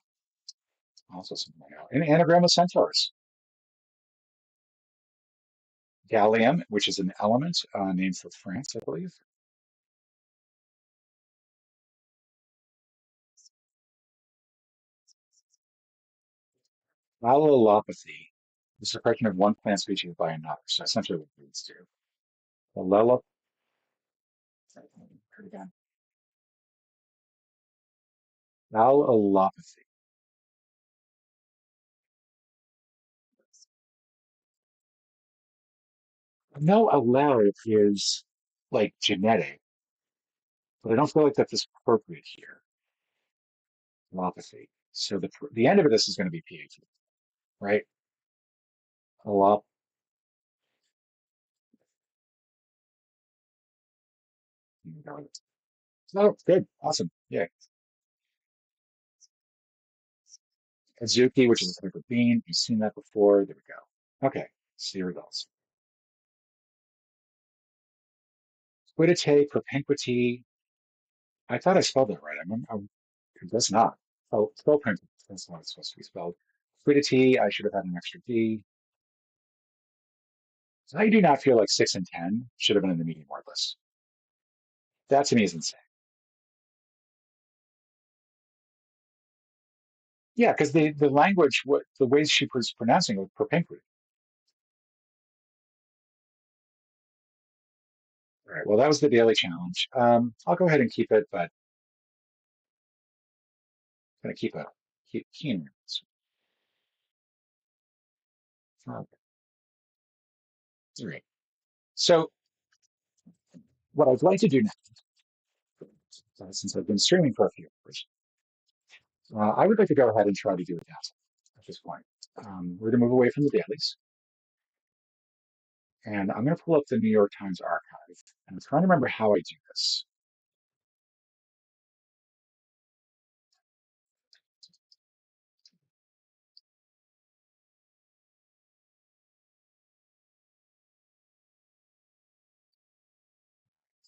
also something I know. An anagram of centaurs. Gallium, which is an element named for France, I believe. Allelopathy. The suppression of one plant species by another. So essentially what it leads to. Allelop, again. Allelopathy. No, allele is like genetic, but I don't feel like that's appropriate here. Allopathy. So the end of this is going to be PhD, right? Allop. Oh, good. Awesome. Yeah. Kazuki, which is a type of bean. You've seen that before. There we go. Okay. See your results. Quiddite, propinquity. I thought I spelled that right. That's not. Oh, spell print. That's not it's supposed to be spelled. Quiddity, I should have had an extra D. So I do not feel like 6 and 10 should have been in the medium word list. That to me is insane. Yeah, because the language, what the ways she was pronouncing it was propinquity. All right. Well, that was the daily challenge. I'll go ahead and keep it, but I'm going to keep keen. All right. So what I'd like to do now, since I've been streaming for a few hours, I would like to go ahead and try to do a task at this point. We're going to move away from the dailies, and I'm going to pull up the New York Times archive, and I'm trying to remember how I do this.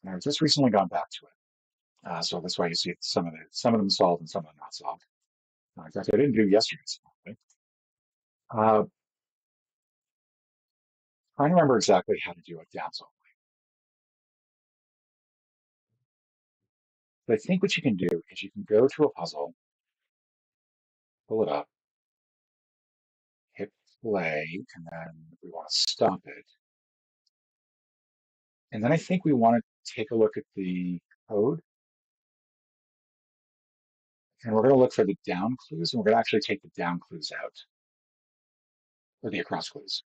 And I've just recently gone back to it, so that's why you see some of them solved and some of them not solved. In fact, I didn't do yesterday's. Uh, trying to remember exactly how to do it down. So but I think what you can do is you can go to a puzzle, pull it up, hit play, and then we want to stop it. And then I think we want to take a look at the code, and we're going to look for the down clues, and we're going to actually take the down clues out, or the across clues.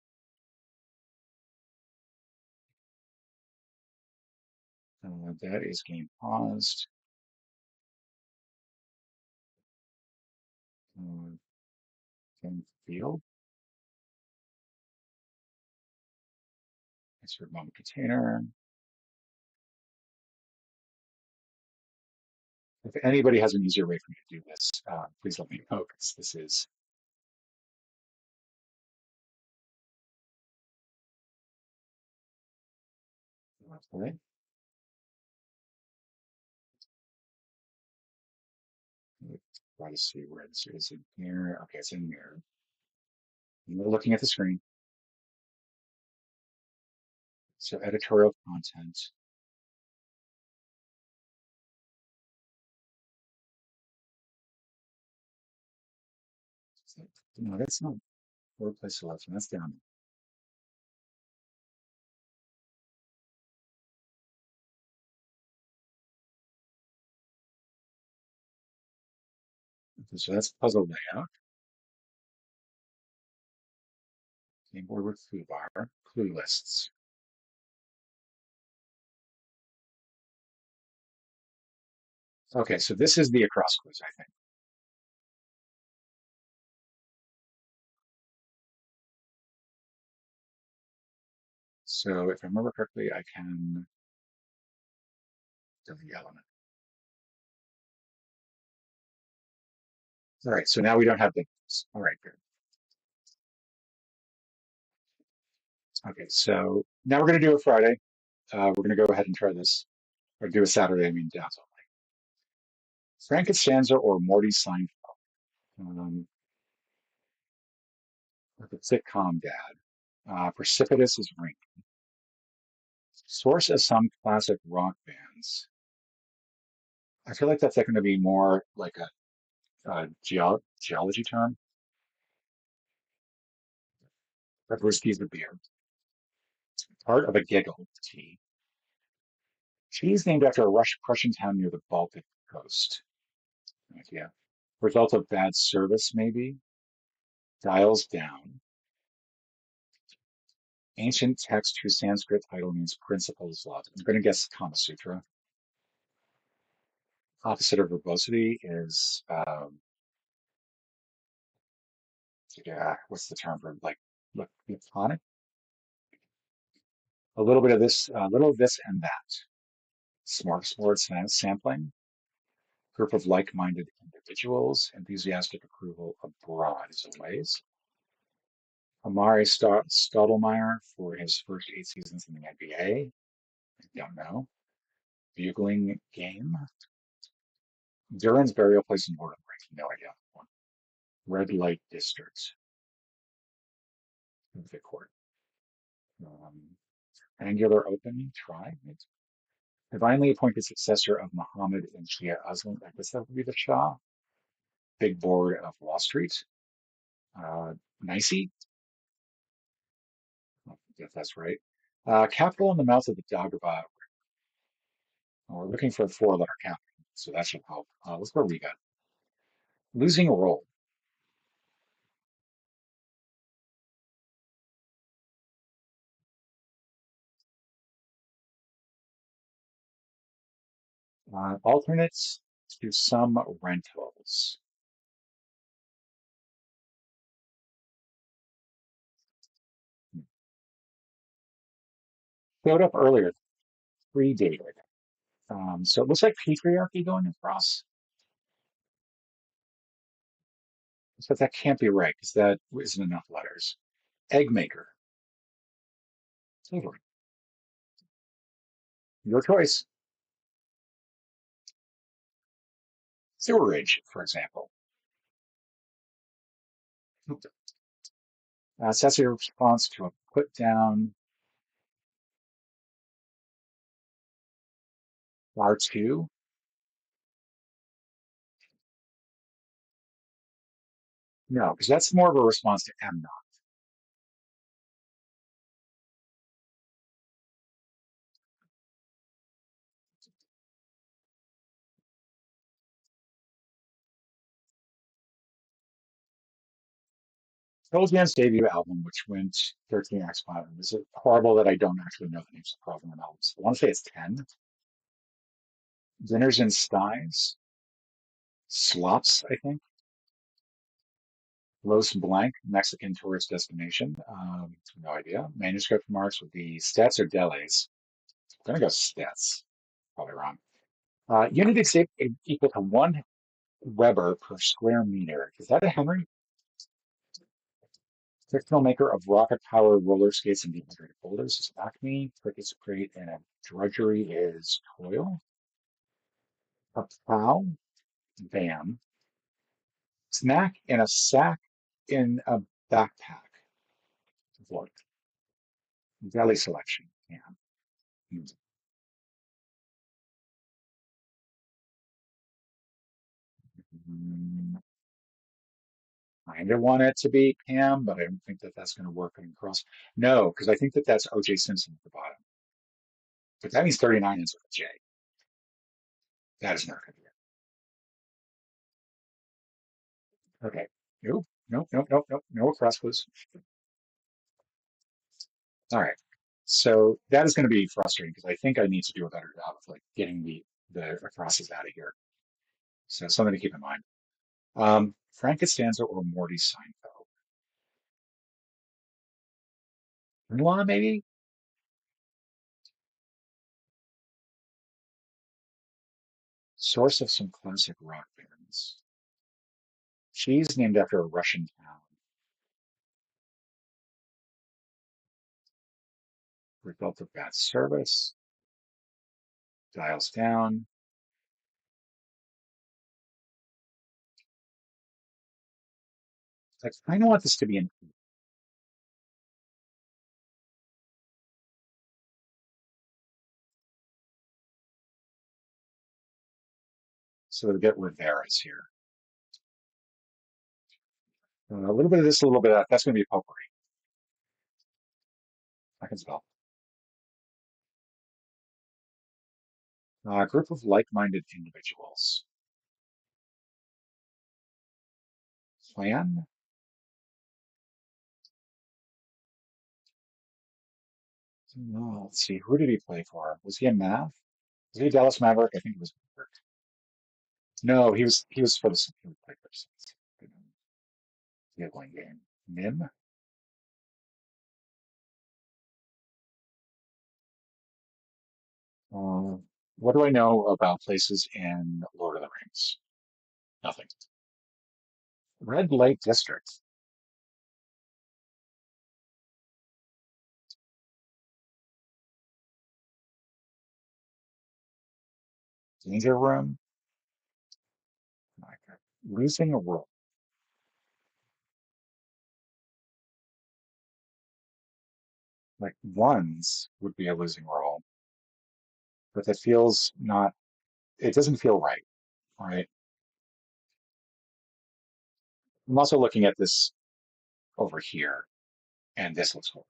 That is game paused. Uh, Game field. Insert moment container. If anybody has an easier way for me to do this, please let me know because this is okay. Let's try to see where this is in here. Okay, it's in here. We're looking at the screen. So editorial content. No, that's not workplace selection. That's down. Okay, so that's puzzle layout. Game board with clue bar. Clue lists. Okay, so this is the across quiz, I think. So if I remember correctly, I can delete the element. All right, so now we don't have the. All right, good. Okay, so now we're going to do a Friday. We're going to go ahead and try this, or do a Saturday, I mean, down. So Frank Costanza or Morty Seinfeld. Like a sitcom dad. Precipitous is Ring. Source of some classic rock bands. I feel like that's like going to be more like a geology term. But whiskey's the beer. Part of a giggle. Tea. Cheese named after a Russian town near the Baltic coast. Yeah. Result of bad service, maybe. Dials down. Ancient text whose Sanskrit title means principles law. I'm going to guess Kama Sutra. Opposite of verbosity is, yeah, what's the term for like, look, laconic? A little bit of this, a little of this and that. Smorgasbord sampling. Group of like-minded individuals. Enthusiastic approval abroad is a ways. Amari Stoudemire for his first 8 seasons in the NBA. I don't know. Bugling game. Duran's burial place in Lord of the Rings. No idea. Red light district. The court. Um, Angular opening. Try. Divinely appointed successor of Muhammad and Shia Azlan. I guess that would be the Shah. Big board of Wall Street. Nicey. If that's right. Capital in the mouth of the Dagobah. We're looking for a four-letter capital, so that should help. Let's go Riga. Losing a role. Alternates to some rentals. Showed up earlier, predated. So it looks like patriarchy going across. But that can't be right because that isn't enough letters. Egg maker. Totally. Your choice. Sewerage, for example. Accessory response to a put down. R2. No, because that's more of a response to M not. Pearl Jam's debut album, which went 13x platinum. Is it horrible that I don't actually know the names of Pearl Jam albums? I want to say it's 10. Dinners and Steins, Slops, I think. Los Blanc, Mexican tourist destination. No idea. Manuscript marks would be Stats or Delis. I'm gonna go Stats. Probably wrong. Unit is equal to 1 Weber per square meter. Is that a Henry? Fictional maker of rocket powered roller skates and dehydrated boulders is Acme. Cricket's crate and a drudgery is toil. A plow, van. Snack in a sack in a backpack. What? Deli selection. Yeah. Mm, I kind of want it to be Pam, but I don't think that that's going to work across. No, because I think that that's OJ Simpson at the bottom. But that means 39 ends with a J. That is not going to be it. Okay. Nope. Nope. Nope. Nope. Nope. No across clues. All right. So that is going to be frustrating because I think I need to do a better job of like getting the acrosses out of here. So something to keep in mind. Frank Costanza or Morty Seinfeld. Noir, maybe? Source of some classic rock bands. She's named after a Russian town. Result of bad service. Dials down. I kind of want this to be an E. So we get Rivera's here. A little bit of this, a little bit of that. That's going to be potpourri. I can spell. A group of like-minded individuals. Plan? Oh, let's see. Who did he play for? Was he a Mav? Was he a Dallas Maverick? I think it was Maverick. No, he was for the he played for the Saints. He had one game. Nim? Uh, what do I know about places in Lord of the Rings? Nothing. Red Light District. Danger Room. Like, losing a role. Like ones would be a losing role, but it feels not, it doesn't feel right. Right. I'm also looking at this over here, and this looks horrible.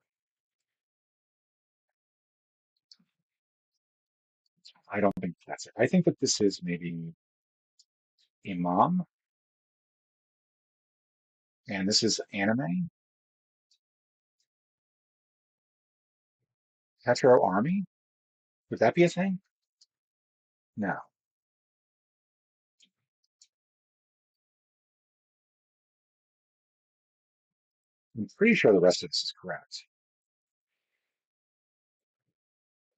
I don't think that's it. I think that this is maybe Imam, and this is anime. Hetero Army. Would that be a thing? No. I'm pretty sure the rest of this is correct.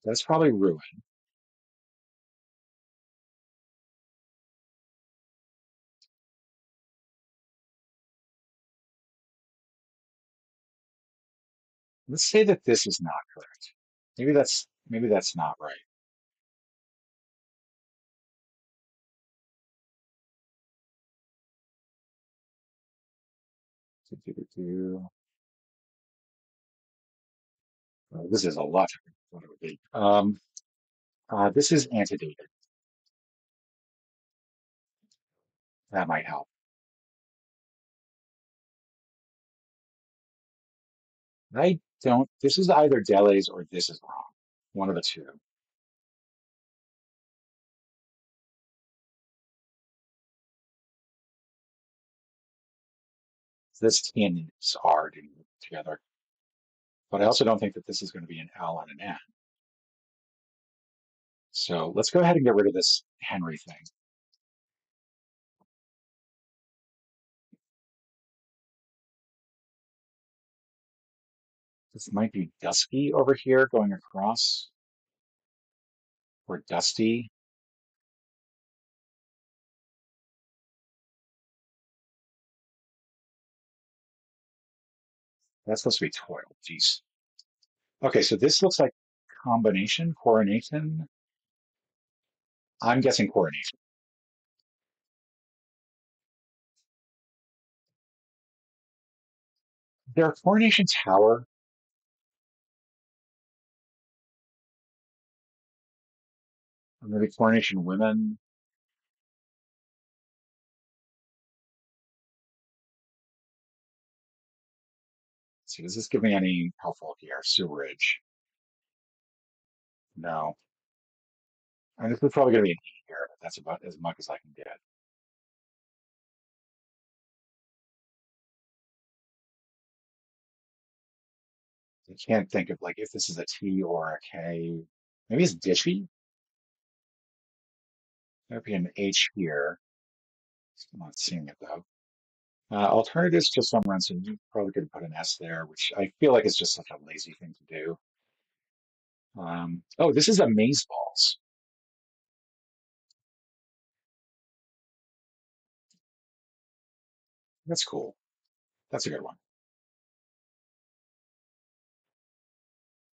That's probably Ruin. Let's say that this is not correct. Maybe that's not right. Do, do, do, do. This is a lot of what it would be. This is antedated. That might help. I don't. This is either Dele's or this is wrong. One of the two. This T and this R didn't move together, but I also don't think that this is going to be an L and an N. So let's go ahead and get rid of this Henry thing. This might be Dusky over here going across, or Dusty. That's supposed to be toil. Jeez. Okay, so this looks like combination, coronation. I'm guessing coronation. Their coronation tower, or maybe coronation women. Let's see, does this give me any helpful here? Sewerage. No. I mean, this is probably going to be an E here, but that's about as much as I can get. I can't think of like if this is a T or a K. Maybe it's Dishy. There'd be an H here. I'm not seeing it though. Alternatives to some run, so you probably could put an S there, which I feel like is just such a lazy thing to do. Oh, this is amaze balls. That's cool. That's a good one.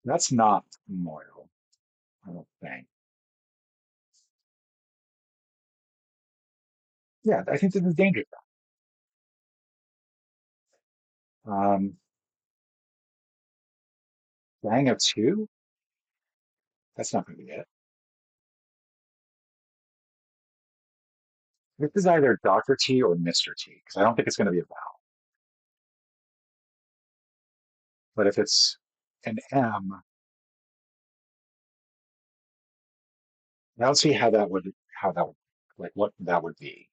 That's not Moyle, I don't think. Yeah, I think this is danger zone. Gang of two? That's not going to be it. This is either Dr. T or Mr. T, because I don't think it's going to be a vowel. But if it's an M, I don't see how that would, like what that would be.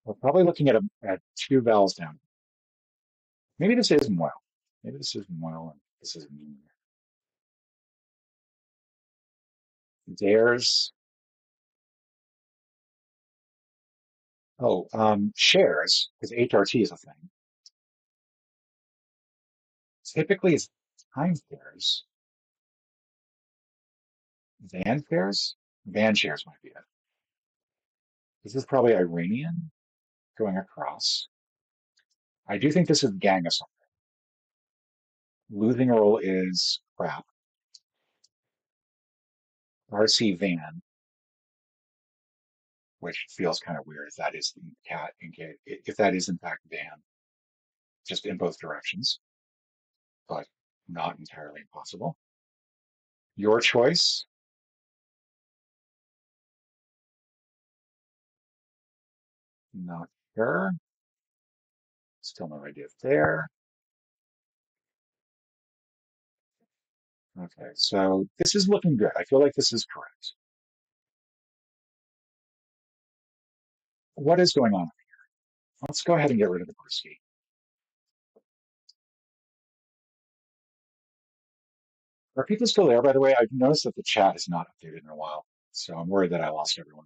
We're probably looking at two vowels down. Maybe this is Moyle. Maybe this is Moyle and this is mean. Dares. Oh, shares, because HRT is a thing. Typically, it's time shares. Van shares? Van shares might be it. This is probably Iranian going across. I do think this is gang of something. Losing roll is crap. RC van, which feels kind of weird if that is the cat in case, if that is in fact van, just in both directions, but not entirely impossible. Your choice. Not sure. Still no idea there. Okay, so this is looking good. I feel like this is correct. What is going on? Let's go ahead and get rid of the Brewski. Are people still there, by the way? I've noticed that the chat is not updated in a while, so I'm worried that I lost everyone.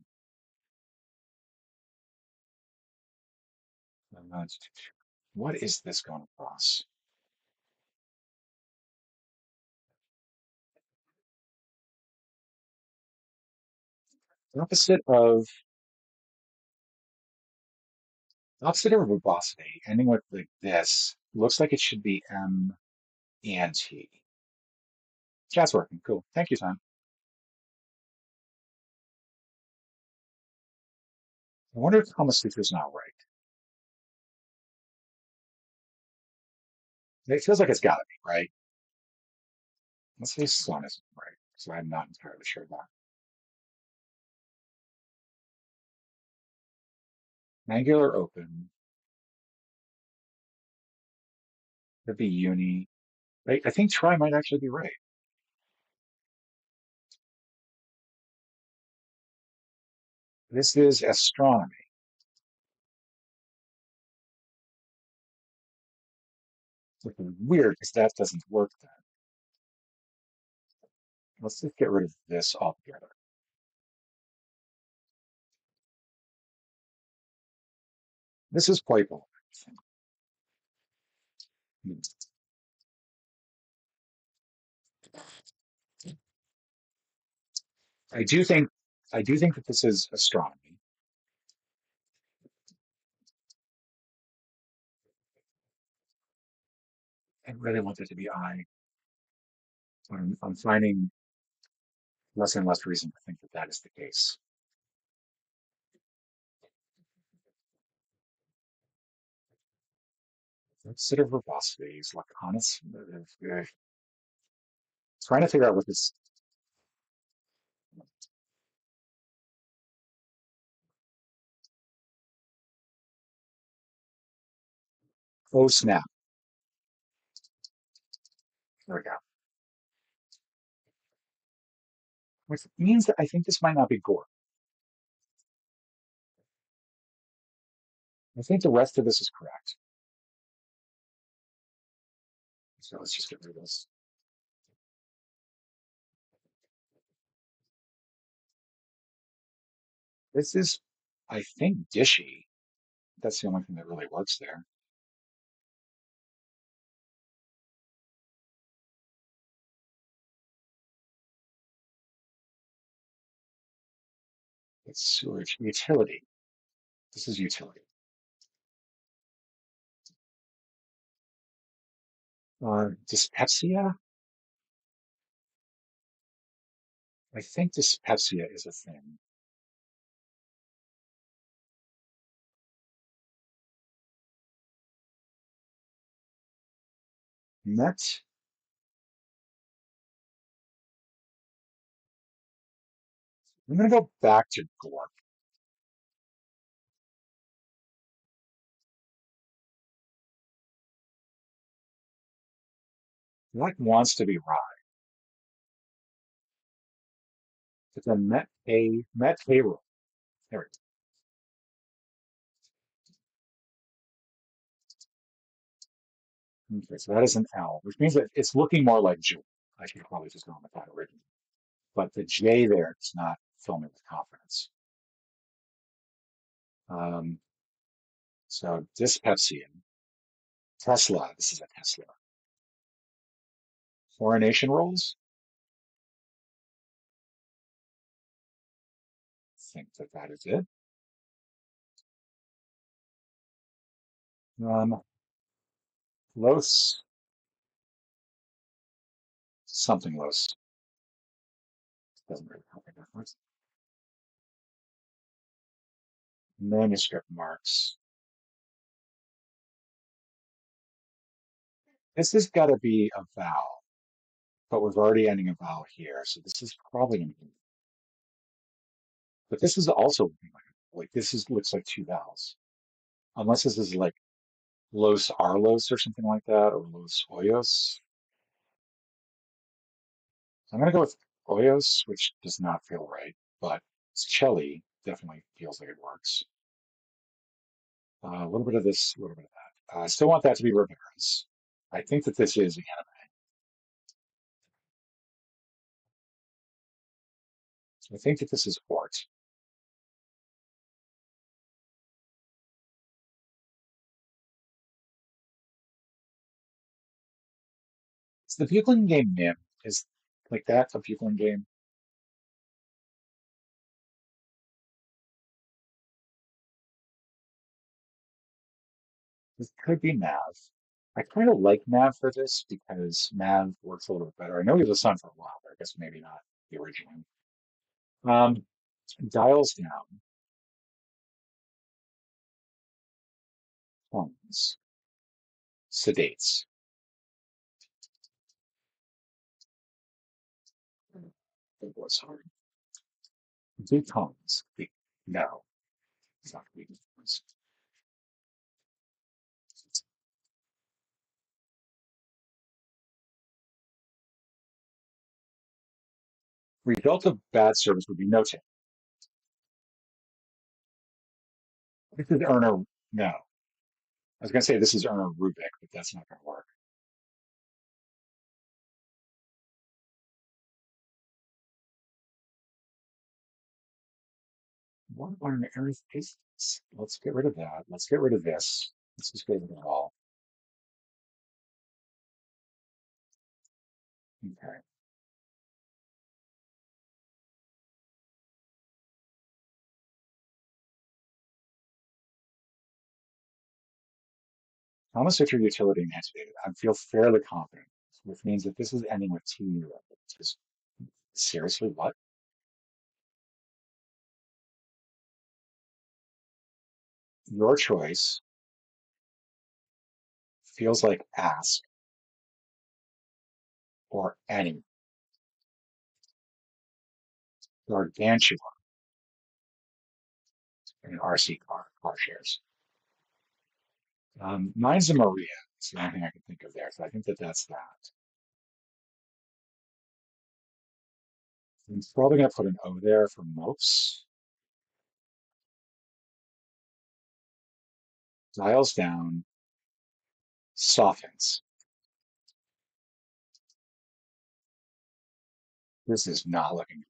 Uh, what is this going across? Opposite of opposite of verbosity, ending with like this, looks like it should be M and T. Chat's working. Cool. Thank you, Tom. I wonder if Thomas Luther is not right. It feels like it's got to be, right? Let's say Sun isn't right, so I'm not entirely sure about. Angular open, could be uni. Right? I think try might actually be right. This is astronomy. Which is weird because that doesn't work then. Let's just get rid of this altogether. This is quite boring. I do think I do think that this is astronomy. I really want it to be I. I'm finding less and less reason to think that that is the case. Sort of verbosities, laconis, trying to figure out what this. Oh snap! There we go. Which means that I think this might not be gore. I think the rest of this is correct. So let's just get rid of this. This is, I think, dishy. That's the only thing that really works there. It's sewage utility. This is utility. Dyspepsia. I think dyspepsia is a thing. Met. I'm gonna go back to Glorp. What wants to be right? It's a Met payroll. There we go. Okay, so that is an L, which means that it's looking more like Jewel. I should have probably just gone with that originally. But the J there does not fill me with confidence. Um, so dyspepsia. Tesla. This is a Tesla. Coronation rolls. I think that that is it. Los. Something Los. Doesn't really help me that much. Manuscript marks. This has got to be a vowel, but we're already ending a vowel here, so this is probably going to be. But this is also looking like this is looks like two vowels, unless this is like Los Arlos or something like that, or Los Hoyos. I'm going to go with Hoyos, which does not feel right, but Chelly definitely feels like it works. A little bit of this, a little bit of that. I still want that to be Rivera's. I think that this is anime. So I think that this is Ort. Is the Bugling game Nim? Is like that a Bugling game? This could be Mav. I kind of like Mav for this because Mav works a little bit better. I know he was a son for a while, but I guess maybe not the original. Um, dials down, tones, sedates. It was hard. Do tones. No, it's not going to be tones. Result of bad service would be no tip. This is Erna. No, I was gonna say this is Erna Rubik, but that's not gonna work. What on earth is this? Let's get rid of that. Let's get rid of this. Let's just get rid of it all. Okay. Thomas Sutra utility and antedated. I feel fairly confident, which means that this is ending with T. Just seriously, what? Your choice feels like ask or any gargantua in RC car shares. Mine's a Maria. It's the only thing I can think of there. So I think that that's that. I'm probably going to put an O there for mopes. Dials down, softens. This is not looking.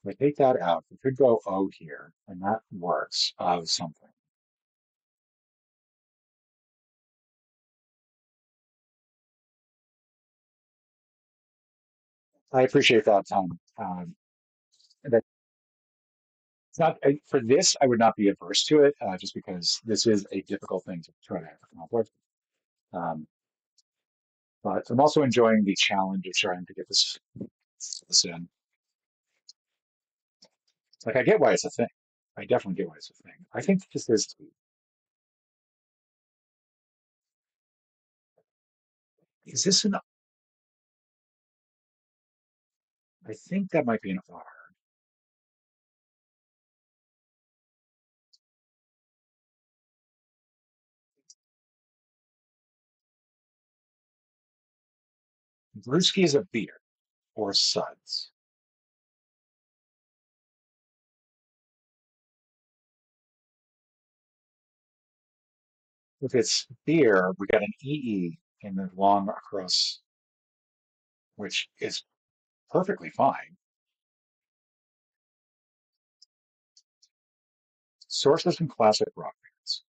If I take that out, we could go O here, and that works of something. I appreciate that, Tom. That it's not for this. I would not be averse to it, just because this is a difficult thing to try to accomplish. Um, but I'm also enjoying the challenge of trying to get this in. Like I get why it's a thing. I definitely get why it's a thing. I think this is. Is this an? I think that might be an R. Brewski is a beer or suds. If it's beer, we got an EE in the long across, which is perfectly fine. Sources and classic rock bands.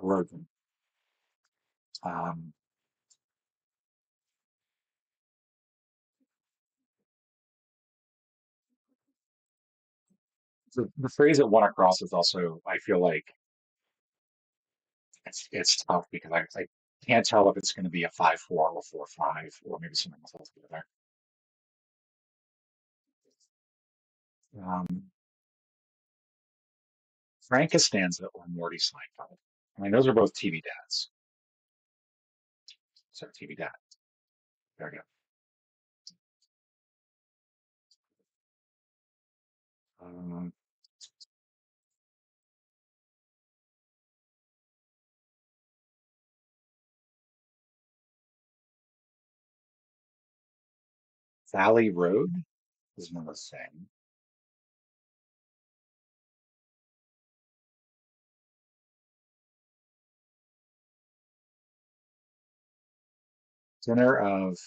Erosion. Um, the phrase that won across is also, I feel like it's tough because I can't tell if it's going to be a 5-4 or 4-5 or maybe something else altogether. Um, Frank Costanza or Morty Seinfeld. I mean, those are both TV dads. So TV dad. There you go. Valley Road is another thing. Dinner of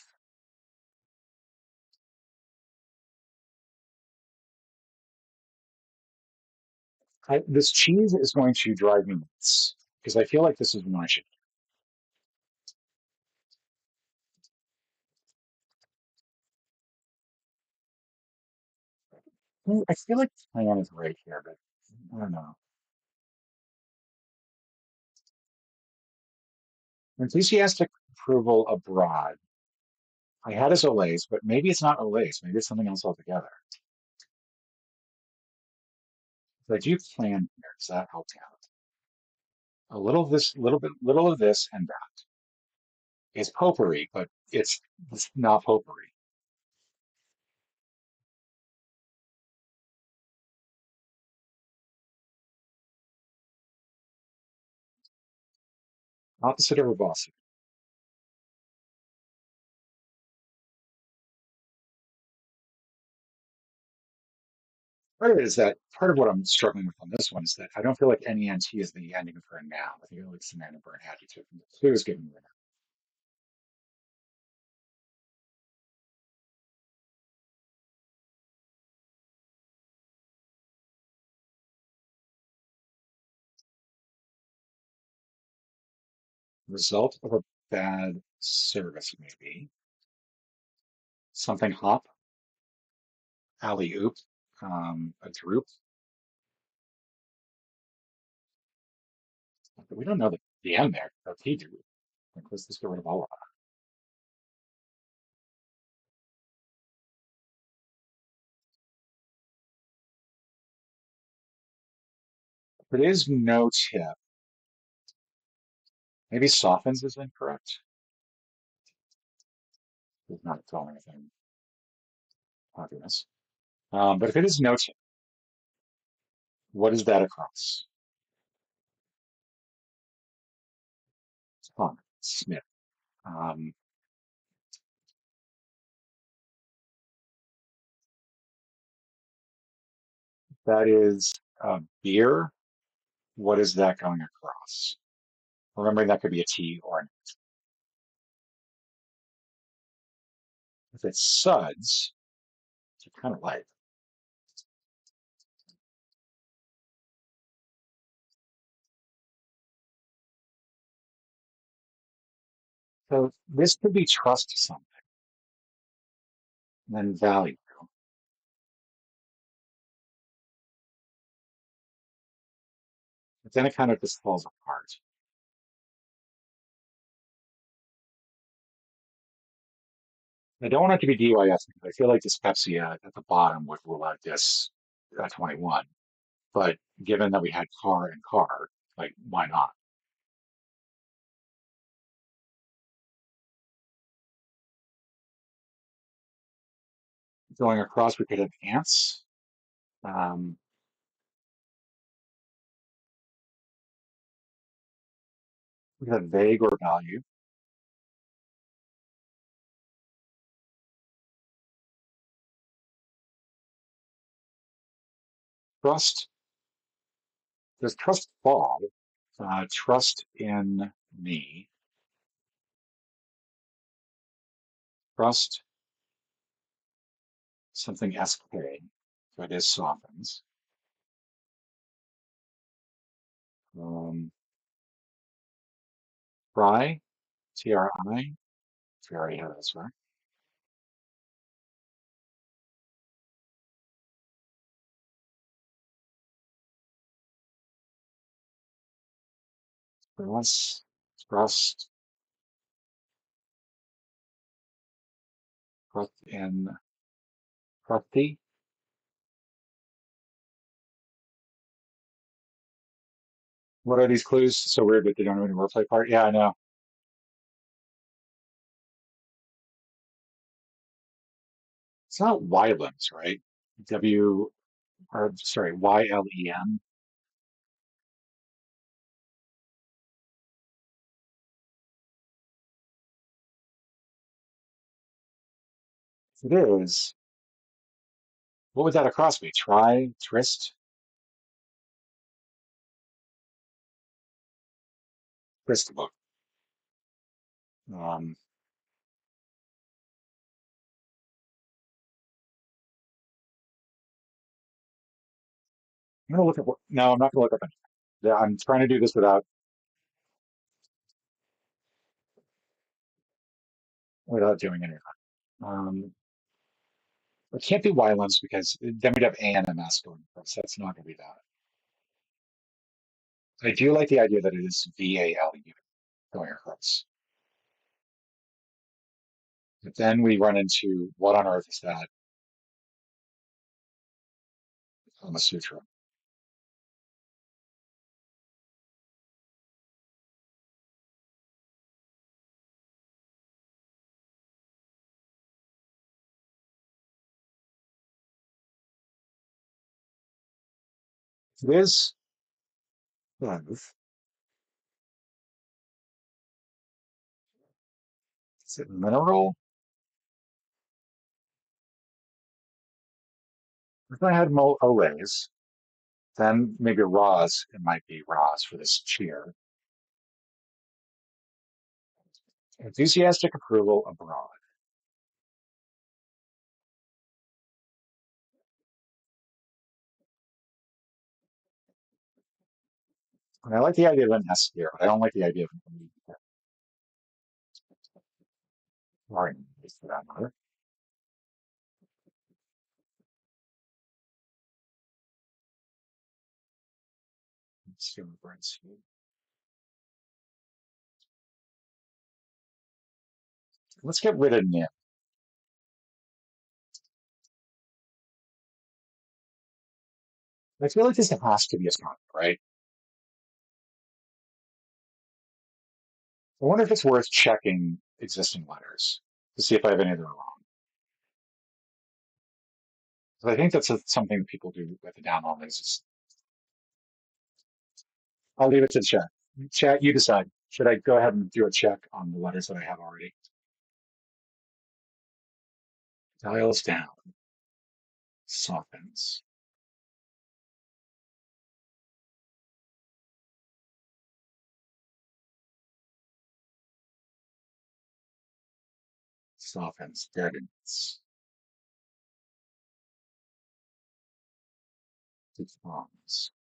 this cheese is going to drive me nuts because I feel like this is one I should. I feel like plan is right here, but I don't know. Enthusiastic approval abroad. I had as Olays, but maybe it's not Olays. Maybe it's something else altogether. So I do plan here. Does that help out? A little of this, little of this, and that is potpourri, but it's not potpourri. Opposite of verbosity. Part of it is that part of what I'm struggling with on this one is that I don't feel like NENT is the ending for a noun. I think it's an ending for an adjective. And the clue is giving me a result of a bad service, maybe. Something hop, alley oop, a droop. But we don't know the end there. Okay, droop. Like, let's just get rid of all of that. If it is no tip, maybe softens is incorrect. It's not telling anything obvious. But if it is no tip, what is that across? Tongue, snip. Um, that is beer. What is that going across? Remembering that could be a T or an. If it's suds, it's kind of like. So this could be trust something, and then value. But then it kind of just falls apart. I don't want it to be DYS because I feel like dyspepsia at the bottom would rule out this 21. But given that we had car and car, like, why not? Going across, we could have ants. Um, we could have vague or value. Trust, does trust fall? Trust in me. Trust something SK. So it is softens. Um, try, TRI. We already have this, right? Trust, trust, trust in trusty. What are these clues? So weird that they don't have any wordplay part. Yeah, I know. It's not Wylands, right? W, or sorry, YLEN. If it is, what would that across be? Try, tryst, tryst book. Um, I'm gonna look at what, no, I'm not gonna look up anything. Yeah, I'm trying to do this without doing anything. Um, it can't be Wylands because then we'd have A and MS going across. That's not gonna be that. I do like the idea that it is VALU going across. But then we run into what on earth is that Kama Sutra? It is love. Is it mineral? If I had Olays, then maybe Roz, it might be Roz for this cheer. Enthusiastic approval abroad. And I like the idea of an S here, but I don't like the idea of an E. Sorry, for that matter. Consumer brands. Let's get rid of Nim. I feel like this has to be a song, right? I wonder if it's worth checking existing letters to see if I have any that are wrong. 'Cause I think that's something that people do with the download is I'll leave it to the chat. Chat, you decide. Should I go ahead and do a check on the letters that I have already? Dials down, softens, softens, deadens, deforms.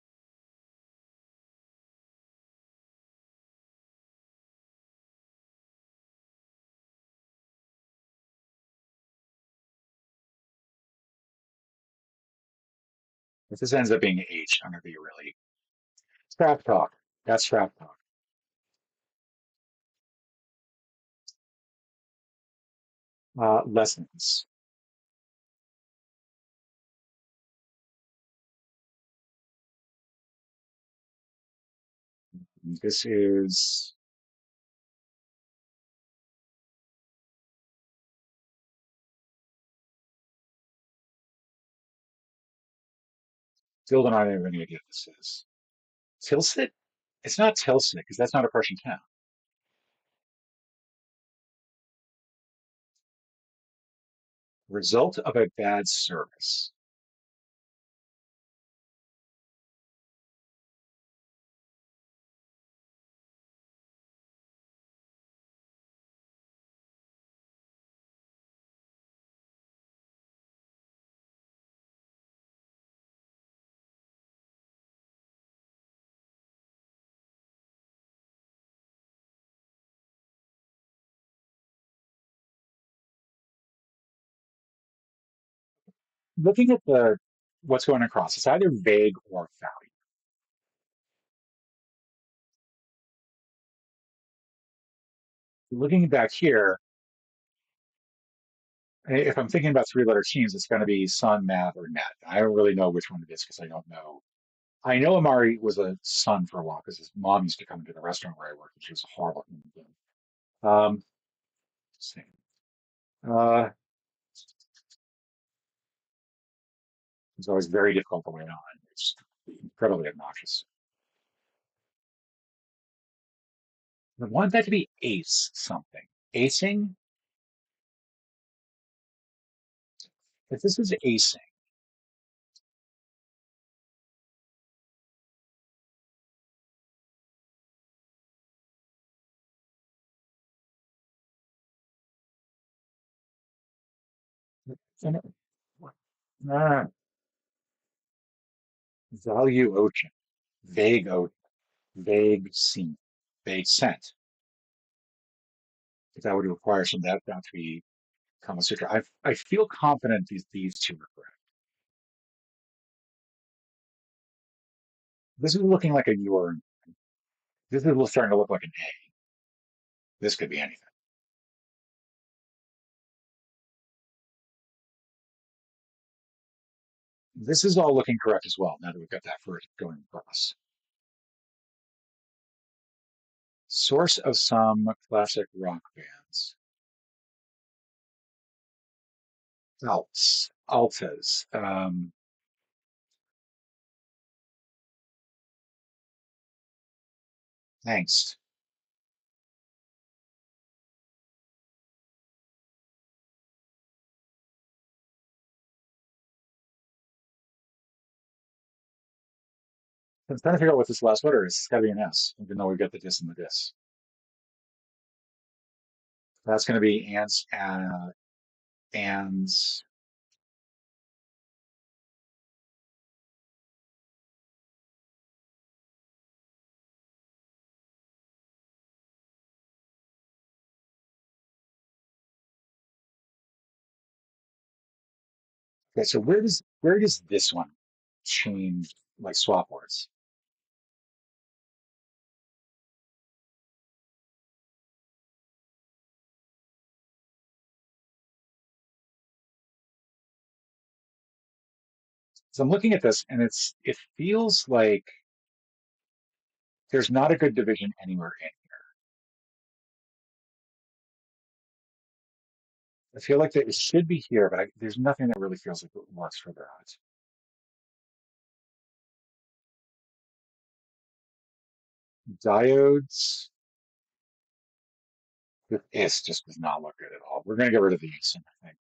If this ends up being H, I'm gonna be really trap talk. That's trap talk. Lessons. This is still not even gonna get this is. Tilsit? It's not Tilsit because that's not a Prussian town. Result of a bad service. Looking at the what's going across, it's either vague or value. Looking back here, if I'm thinking about three-letter teams, it's going to be Sun, Mav, or Net. I don't really know which one it is because I don't know. I know Amari was a son for a while because his mom used to come into the restaurant where I worked, and she was a horrible human being. Um, same. Uh, it's always very difficult to wait on. It's incredibly obnoxious. I want that to be ace something. Acing? If this is acing, then ah, value ocean, vague ocean, vague scene, vague scent. If that would require some that to be Kama Sutra. I feel confident these two are correct. This is looking like a U or this is starting to look like an A. This could be anything. This is all looking correct as well, now that we've got that first going across. Source of some classic rock bands. Altas, angst, I'm trying to figure out what this last letter is. It's got to be an S, even though we've got the dis and the dis. That's going to be ants, ands. Okay, so where does this one change, like swap words? So I'm looking at this, and it feels like there's not a good division anywhere in. I feel like that it should be here, but there's nothing that really feels like it works for that. Diodes. The is just does not look good at all. We're going to get rid of these, I think.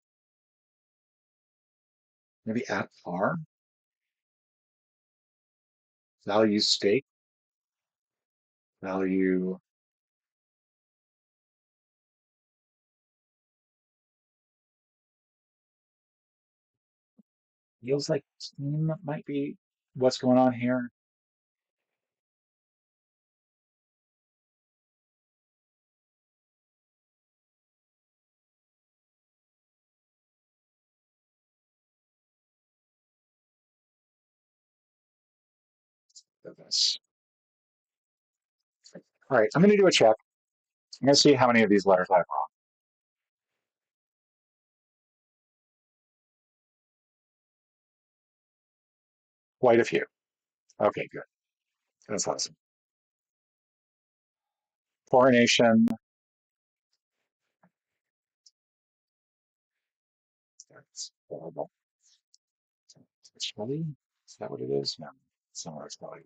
Maybe at par, value stake, value feels like team might be what's going on here. Of this. All right, I'm going to do a check. I'm going to see how many of these letters I have wrong. Quite a few. Okay, good. That's awesome. Coronation. That's horrible. Chili? Is that what it is? No, somewhere it's probably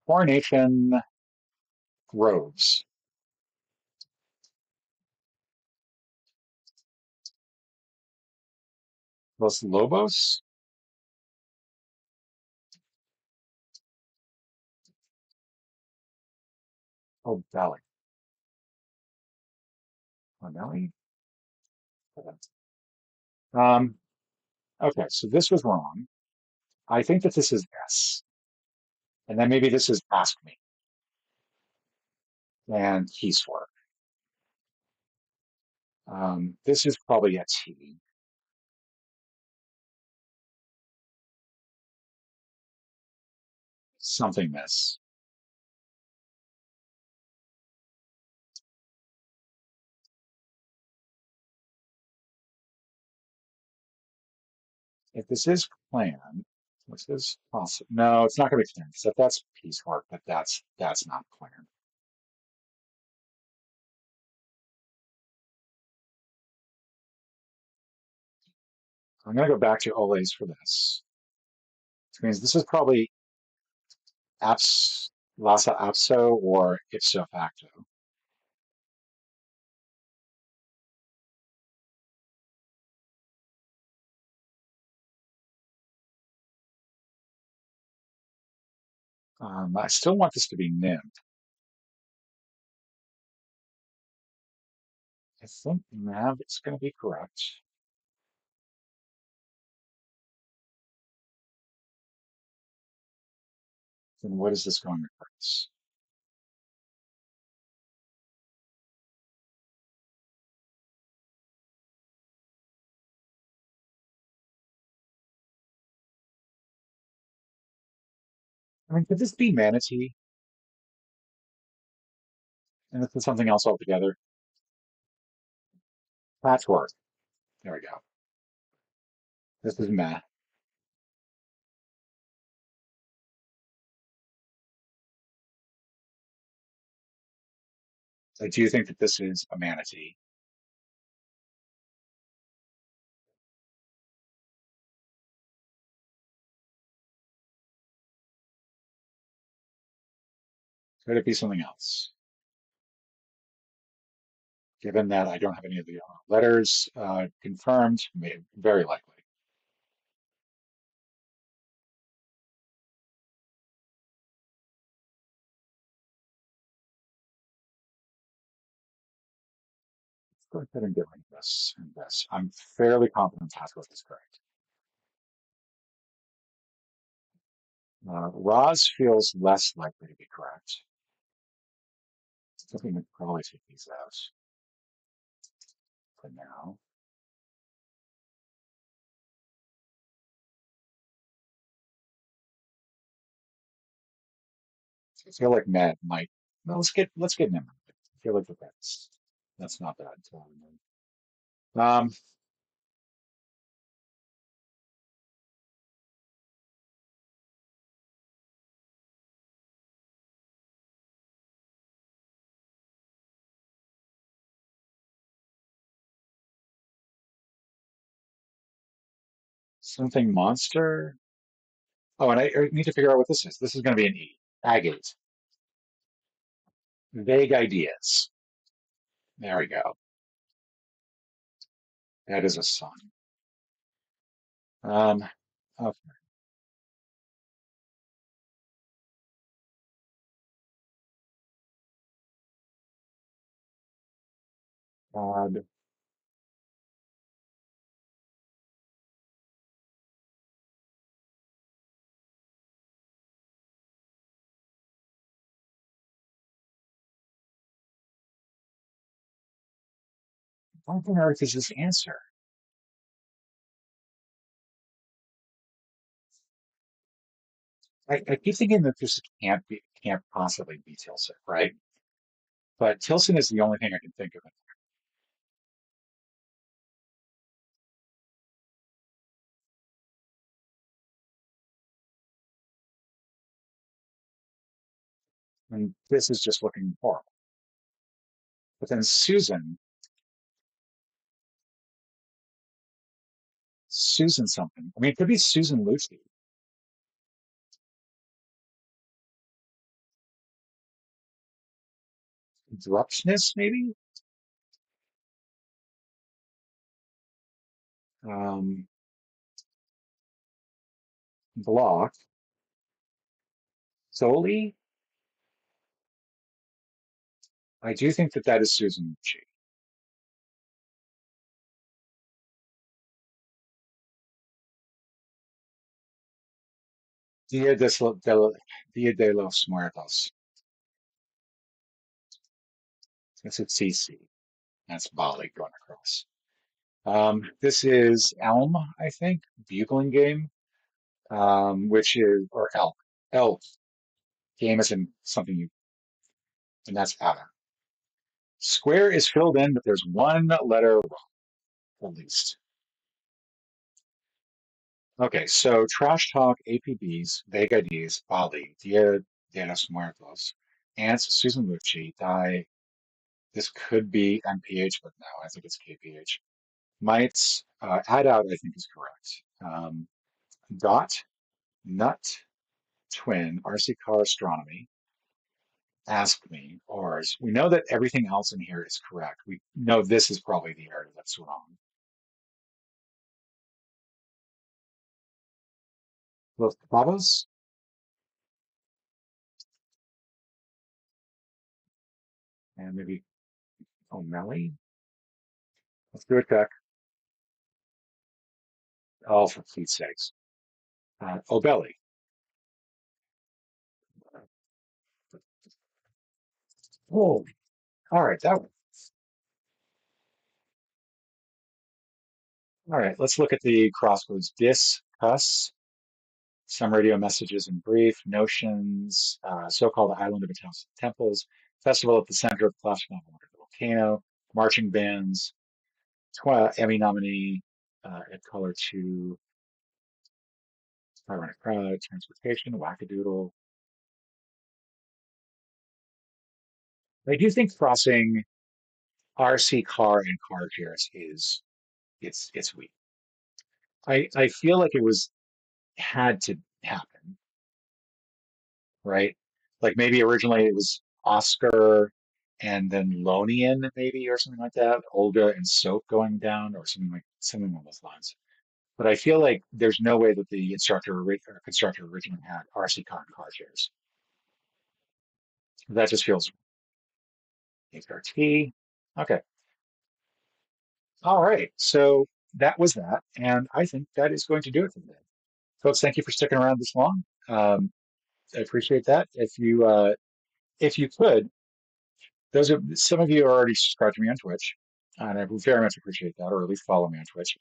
coronation groves. Los Lobos? Oh, Valley. Oh, Valley? Um, okay, so this was wrong. I think that this is S. And then maybe this is Ask Me and Keys for. This is probably a T. Something this. If this is plan, what's this possible? No, it's not going to be plan. So that's piecework, but that's not plan. I'm going to go back to Olays for this. Which means this is probably apps Lhasa Apso or ipso facto. I still want this to be nim. I think nav is going to be correct. Then what is this going to replace? I mean, could this be manatee and this is something else altogether? Patchwork. There we go. This is meh. I do think that this is a manatee. Could it be something else? Given that I don't have any of the letters confirmed, very likely. Go ahead and give me this and this. I'm fairly confident password is correct. Roz feels less likely to be correct. I think we could probably take these out for now. I feel like Matt might. No, let's get Nimrod. I feel like that's not bad. Um, something monster. Oh, and I need to figure out what this is. This is going to be an E. Agate. Vague ideas. There we go. That is a sun. Um, okay. I don't think Earth is this answer. I keep thinking that this can't possibly be Tilson, right? But Tilson is the only thing I can think of. And this is just looking horrible. But then Susan something. I mean, it could be Susan Lucy. Drupsness, maybe? Um, Block. Solely? I do think that that is Susan Lucci. Dia de los Muertos. That's at CC. That's Bali going across. This is Elm, I think, bugling game, which is, or elk. Elk game is in something you, and that's Ada. Square is filled in, but there's one letter wrong, at least. Okay, so Trash Talk, APBs, Vague Ideas, Bali, Dia de los Muertos, Ants, Susan Lucci, Die. This could be MPH, but no, I think it's KPH. Mites, Add Out, I think is correct. Dot, Nut, Twin, RC Car Astronomy, Ask Me, Ours. We know that everything else in here is correct. We know this is probably the area that's wrong. Los Clavos, and maybe O'Malley. Let's do it, Beck. Oh, for Pete's sakes. O'Belly. Oh, all right. All right. Let's look at the crosswords. Discuss some radio messages in brief, notions, so-called island of a thousand temples, festival at the center of classical volcano, marching bands, Emmy nominee, at color two, ironic crowd, transportation, wackadoodle. I do think crossing RC car and car chairs is it's weak. I feel like it was had to happen, right? Like maybe originally it was Oscar and then Lonian maybe or something like that, Olga and Soap going down or something along those lines. But I feel like there's no way that the or constructor originally had RC car and car chairs. That just feels HRT. Okay. All right. So that was that. And I think that is going to do it for today. Folks, thank you for sticking around this long. I appreciate that. If you could, those are some of you are already subscribed to me on Twitch, and I would very much appreciate that, or at least follow me on Twitch.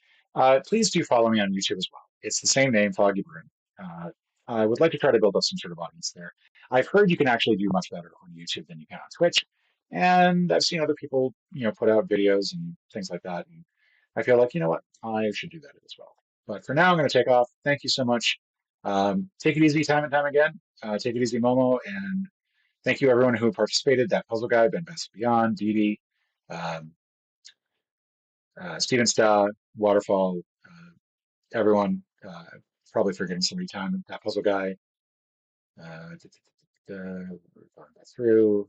Please do follow me on YouTube as well. It's the same name, Foggy Broom. Uh, I would like to try to build up some sort of audience there. I've heard you can actually do much better on YouTube than you can on Twitch, and I've seen other people, put out videos and things like that, and I feel like, you know what, I should do that as well. But for now, I'm going to take off. Thank you so much. Take it easy time and time again. Take it easy, Momo, and thank you, everyone who participated. That puzzle guy, Ben Best Beyond, Dee, um, Steven Starr, Waterfall, everyone. Probably forgetting somebody. Time. That puzzle guy. We're going back through.